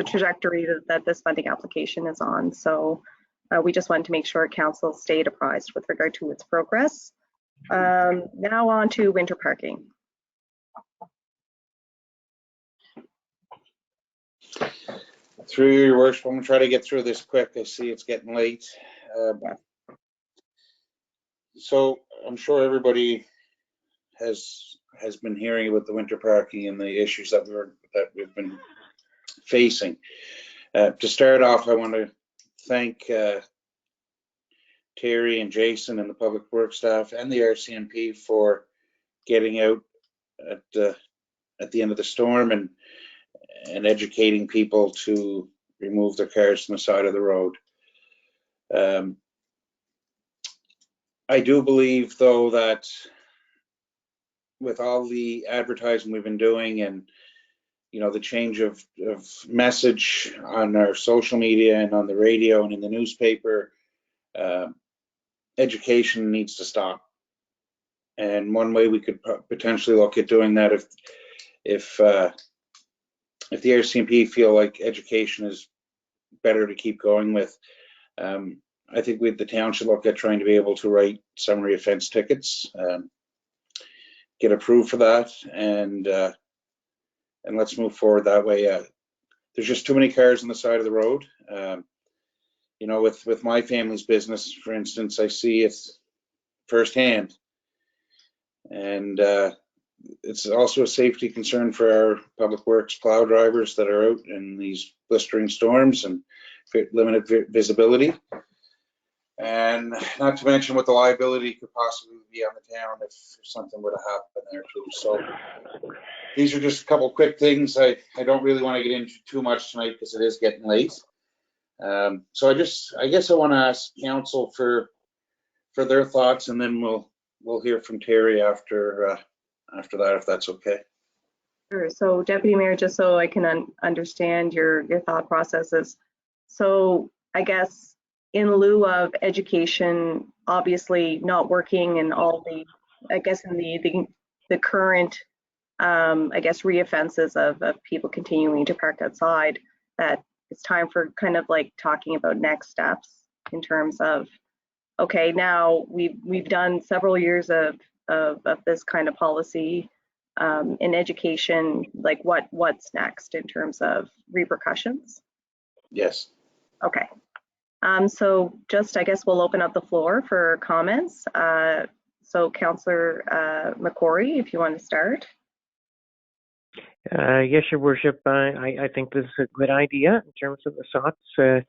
trajectory that this funding application is on. So we just wanted to make sure council stayed apprised with regard to its progress. Now on to winter parking. Through your worship, I'm going to try to get through this quick. I see it's getting late. So I'm sure everybody has been hearing about the winter parking and the issues that we've been facing. To start off, I want to thank Terry and Jason and the public works staff and the RCMP for getting out at the end of the storm and educating people to remove their cars from the side of the road. I do believe, though, that with all the advertising we've been doing and the change of message on our social media and on the radio and in the newspaper, education needs to stop. And one way we could potentially look at doing that, if the RCMP feel like education is better to keep going with, I think the town should look at trying to be able to write summary offense tickets, get approved for that, and let's move forward that way. There's just too many cars on the side of the road. With my family's business, for instance, I see it firsthand, and it's also a safety concern for our public works plow drivers that are out in these blistering storms and limited visibility. And not to mention what the liability could possibly be on the town if something were to happen there too. So these are just a couple quick things. I don't really want to get into too much tonight because it is getting late. So I guess I want to ask council for their thoughts, and then we'll hear from Terry after that, if that's okay. Sure. So Deputy Mayor, just so I can understand your thought processes. So I guess in lieu of education, obviously not working and all the, I guess in the current, reoffenses of people continuing to park outside, that it's time for kind of like talking about next steps in terms of, okay, now we've done several years of this kind of policy in education, like what's next in terms of repercussions? Yes. Okay. So just, I guess we'll open up the floor for comments. So Councillor McCrory, if you want to start. Yes, Your Worship. I think this is a good idea in terms of the SOTs.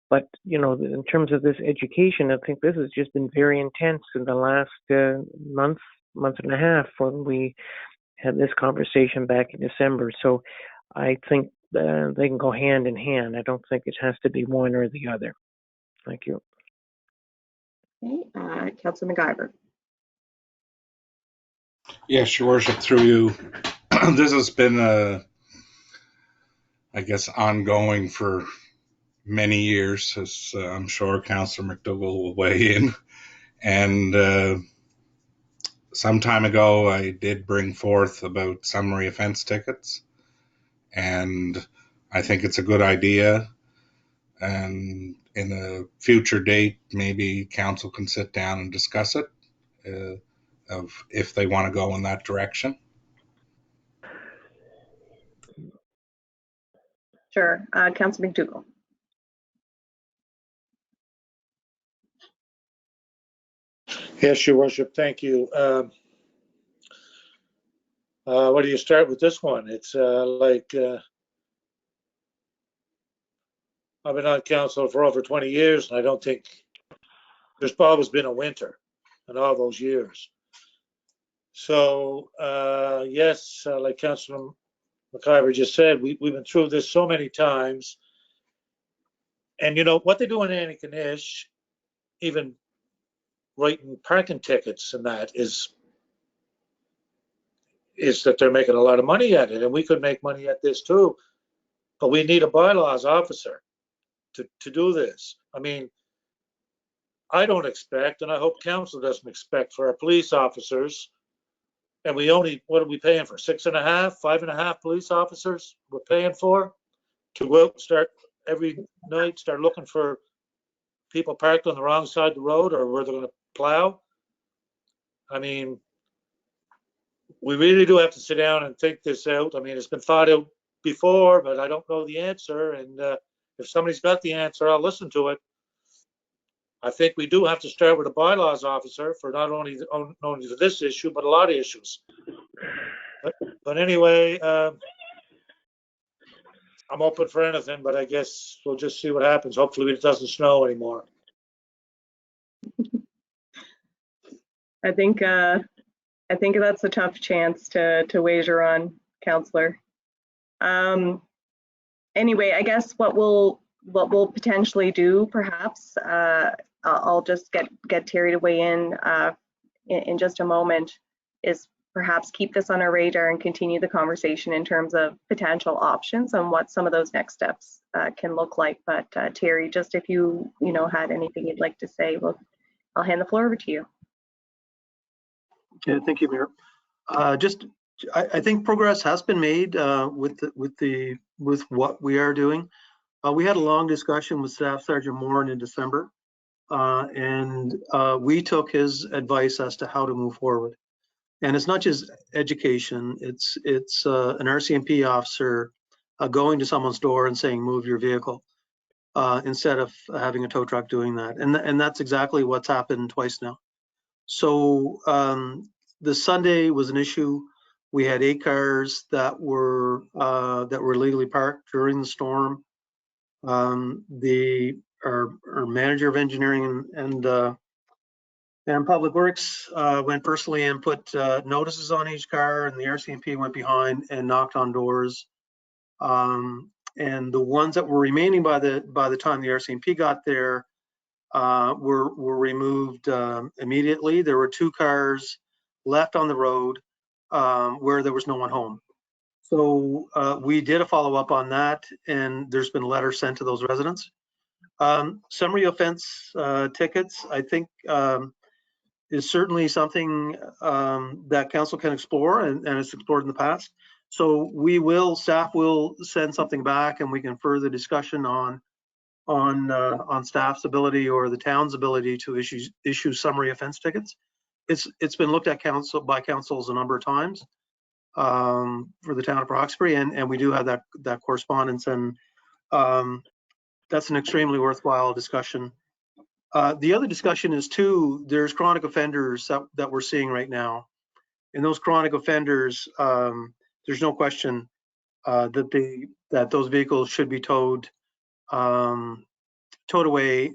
But, you know, in terms of this education, I think this has just been very intense in the last month and a half when we had this conversation back in December. So I think they can go hand in hand. I don't think it has to be one or the other. Thank you. Okay, Councillor McIver. Yes, Your Worship, through you. This has been, I guess, ongoing for many years, as I'm sure Councillor McDougall will weigh in. And some time ago, I did bring forth about summary offense tickets, and I think it's a good idea. And in a future date, maybe council can sit down and discuss it, of if they want to go in that direction. Sure, Councillor McDougall. Yes, Your Worship, thank you. Where do you start with this one? It's I've been on council for over 20 years, and I don't think there's always been a winter in all those years. So, yes, like Councillor McIver just said, we've been through this so many times. And you know, what they do in Antigonish, even writing parking tickets and that is that they're making a lot of money at it, and we could make money at this too. But we need a bylaws officer to do this. I mean, I don't expect, and I hope council doesn't expect, for our police officers, and we only, what are we paying for? 6.5, 5.5 police officers we're paying for to go out and start every night, start looking for people parked on the wrong side of the road or where they're going to plow. I mean, we really do have to sit down and think this out. I mean, it's been thought out before, but I don't know the answer. And if somebody's got the answer, I'll listen to it. I think we do have to start with a bylaws officer for not only for this issue, but a lot of issues. But anyway, I'm open for anything, but I guess we'll just see what happens. Hopefully it doesn't snow anymore. I think that's a tough chance to wager on, Councillor. Anyway, I guess what we'll potentially do, perhaps, I'll just get Terry to weigh in just a moment, is perhaps keep this on our radar and continue the conversation in terms of potential options and what some of those next steps can look like. But Terry, just if you had anything you'd like to say, I'll hand the floor over to you. Okay, thank you, Mayor. I think progress has been made with what we are doing. We had a long discussion with Staff Sergeant Moore in December, and we took his advice as to how to move forward. And it's not just education; it's an RCMP officer going to someone's door and saying, "Move your vehicle," instead of having a tow truck doing that. And that's exactly what's happened twice now. So the Sunday was an issue. We had 8 cars that were legally parked during the storm. Our manager of engineering and public works went personally and put notices on each car, and the RCMP went behind and knocked on doors. And the ones that were remaining by the time the RCMP got there were removed immediately. There were 2 cars left on the road where there was no one home. So we did a follow-up on that, and there's been letters sent to those residents. Summary offense tickets, I think, is certainly something that council can explore and has explored in the past. So staff will send something back and we can further discussion on staff's ability or the town's ability to issue summary offense tickets. It's been looked at by councils a number of times for the town of Roxbury, and we do have that correspondence, and that's an extremely worthwhile discussion. The other discussion is too, there's chronic offenders that we're seeing right now. And those chronic offenders, there's no question that those vehicles should be towed away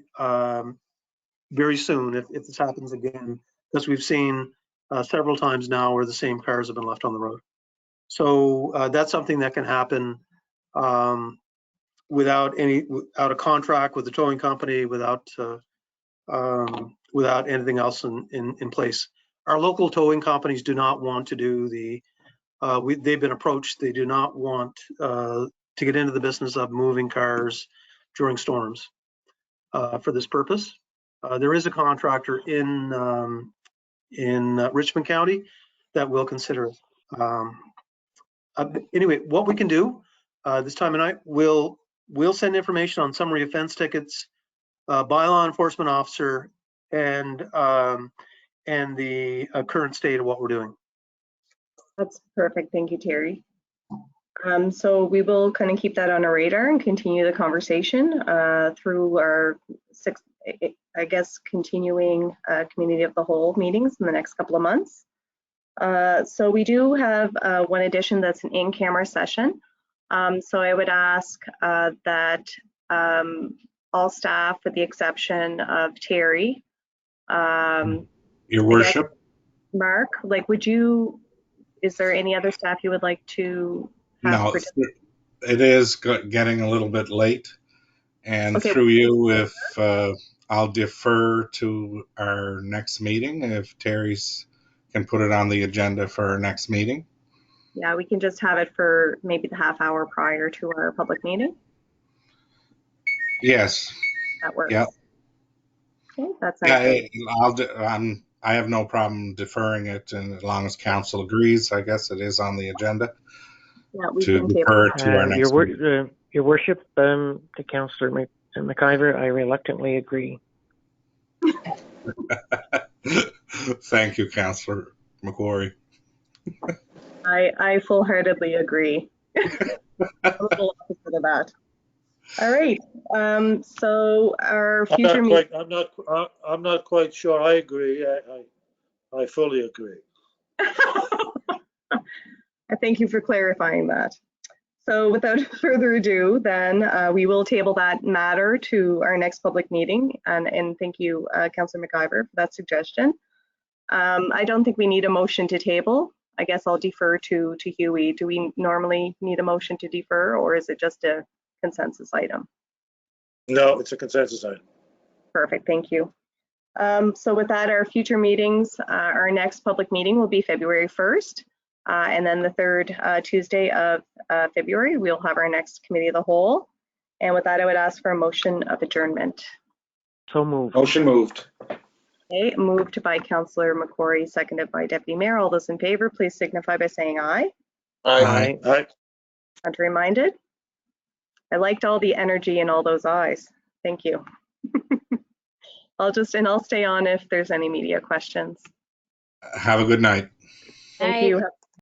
very soon if this happens again, because we've seen several times now where the same cars have been left on the road. So that's something that can happen without a contract with the towing company, without anything else in place. Our local towing companies do not want to do they've been approached. They do not want to get into the business of moving cars during storms for this purpose. There is a contractor in Richmond County that will consider it. Anyway, what we can do this time of night, we'll send information on summary offense tickets, by law enforcement officer, and the current state of what we're doing. That's perfect. Thank you, Terry. So we will kind of keep that on our radar and continue the conversation through our continuing community of the whole meetings in the next couple of months. So we do have one addition that's an in-camera session. So I would ask that all staff, with the exception of Terry, Your Worship. Mark, is there any other staff you would like to have? No, it is getting a little bit late, and okay. Through you, if I'll defer to our next meeting, if Terry's can put it on the agenda for our next meeting. Yeah, we can just have it for maybe the half hour prior to our public meeting. Yes. That works. Yeah. Okay, that's I have no problem deferring it, and as long as council agrees, I guess it is on the agenda. Yeah, we to can defer to our next meeting. Your Worship, to Councillor McIver, I reluctantly agree. Thank you, Councillor McQuarrie. I full-heartedly agree. A little opposite of that. All right. So our future meeting. I'm not quite sure. I agree. I fully agree. I thank you for clarifying that. So without further ado, then we will table that matter to our next public meeting. And thank you, Councillor McIver, for that suggestion. I don't think we need a motion to table. I guess I'll defer to Huey. Do we normally need a motion to defer, or is it just a consensus item? No, it's a consensus item. Perfect, thank you. So with that, our future meetings, our next public meeting will be February 1st. And then the third Tuesday of February, we'll have our next committee of the whole. And with that, I would ask for a motion of adjournment. So moved. Motion moved. Okay, moved by Councillor McQuarrie, seconded by Deputy Mayor. All those in favor, please signify by saying aye. Aye. Aye. Contrary minded? I liked all the energy in all those ayes. Thank you. I'll stay on if there's any media questions. Have a good night. Thank you.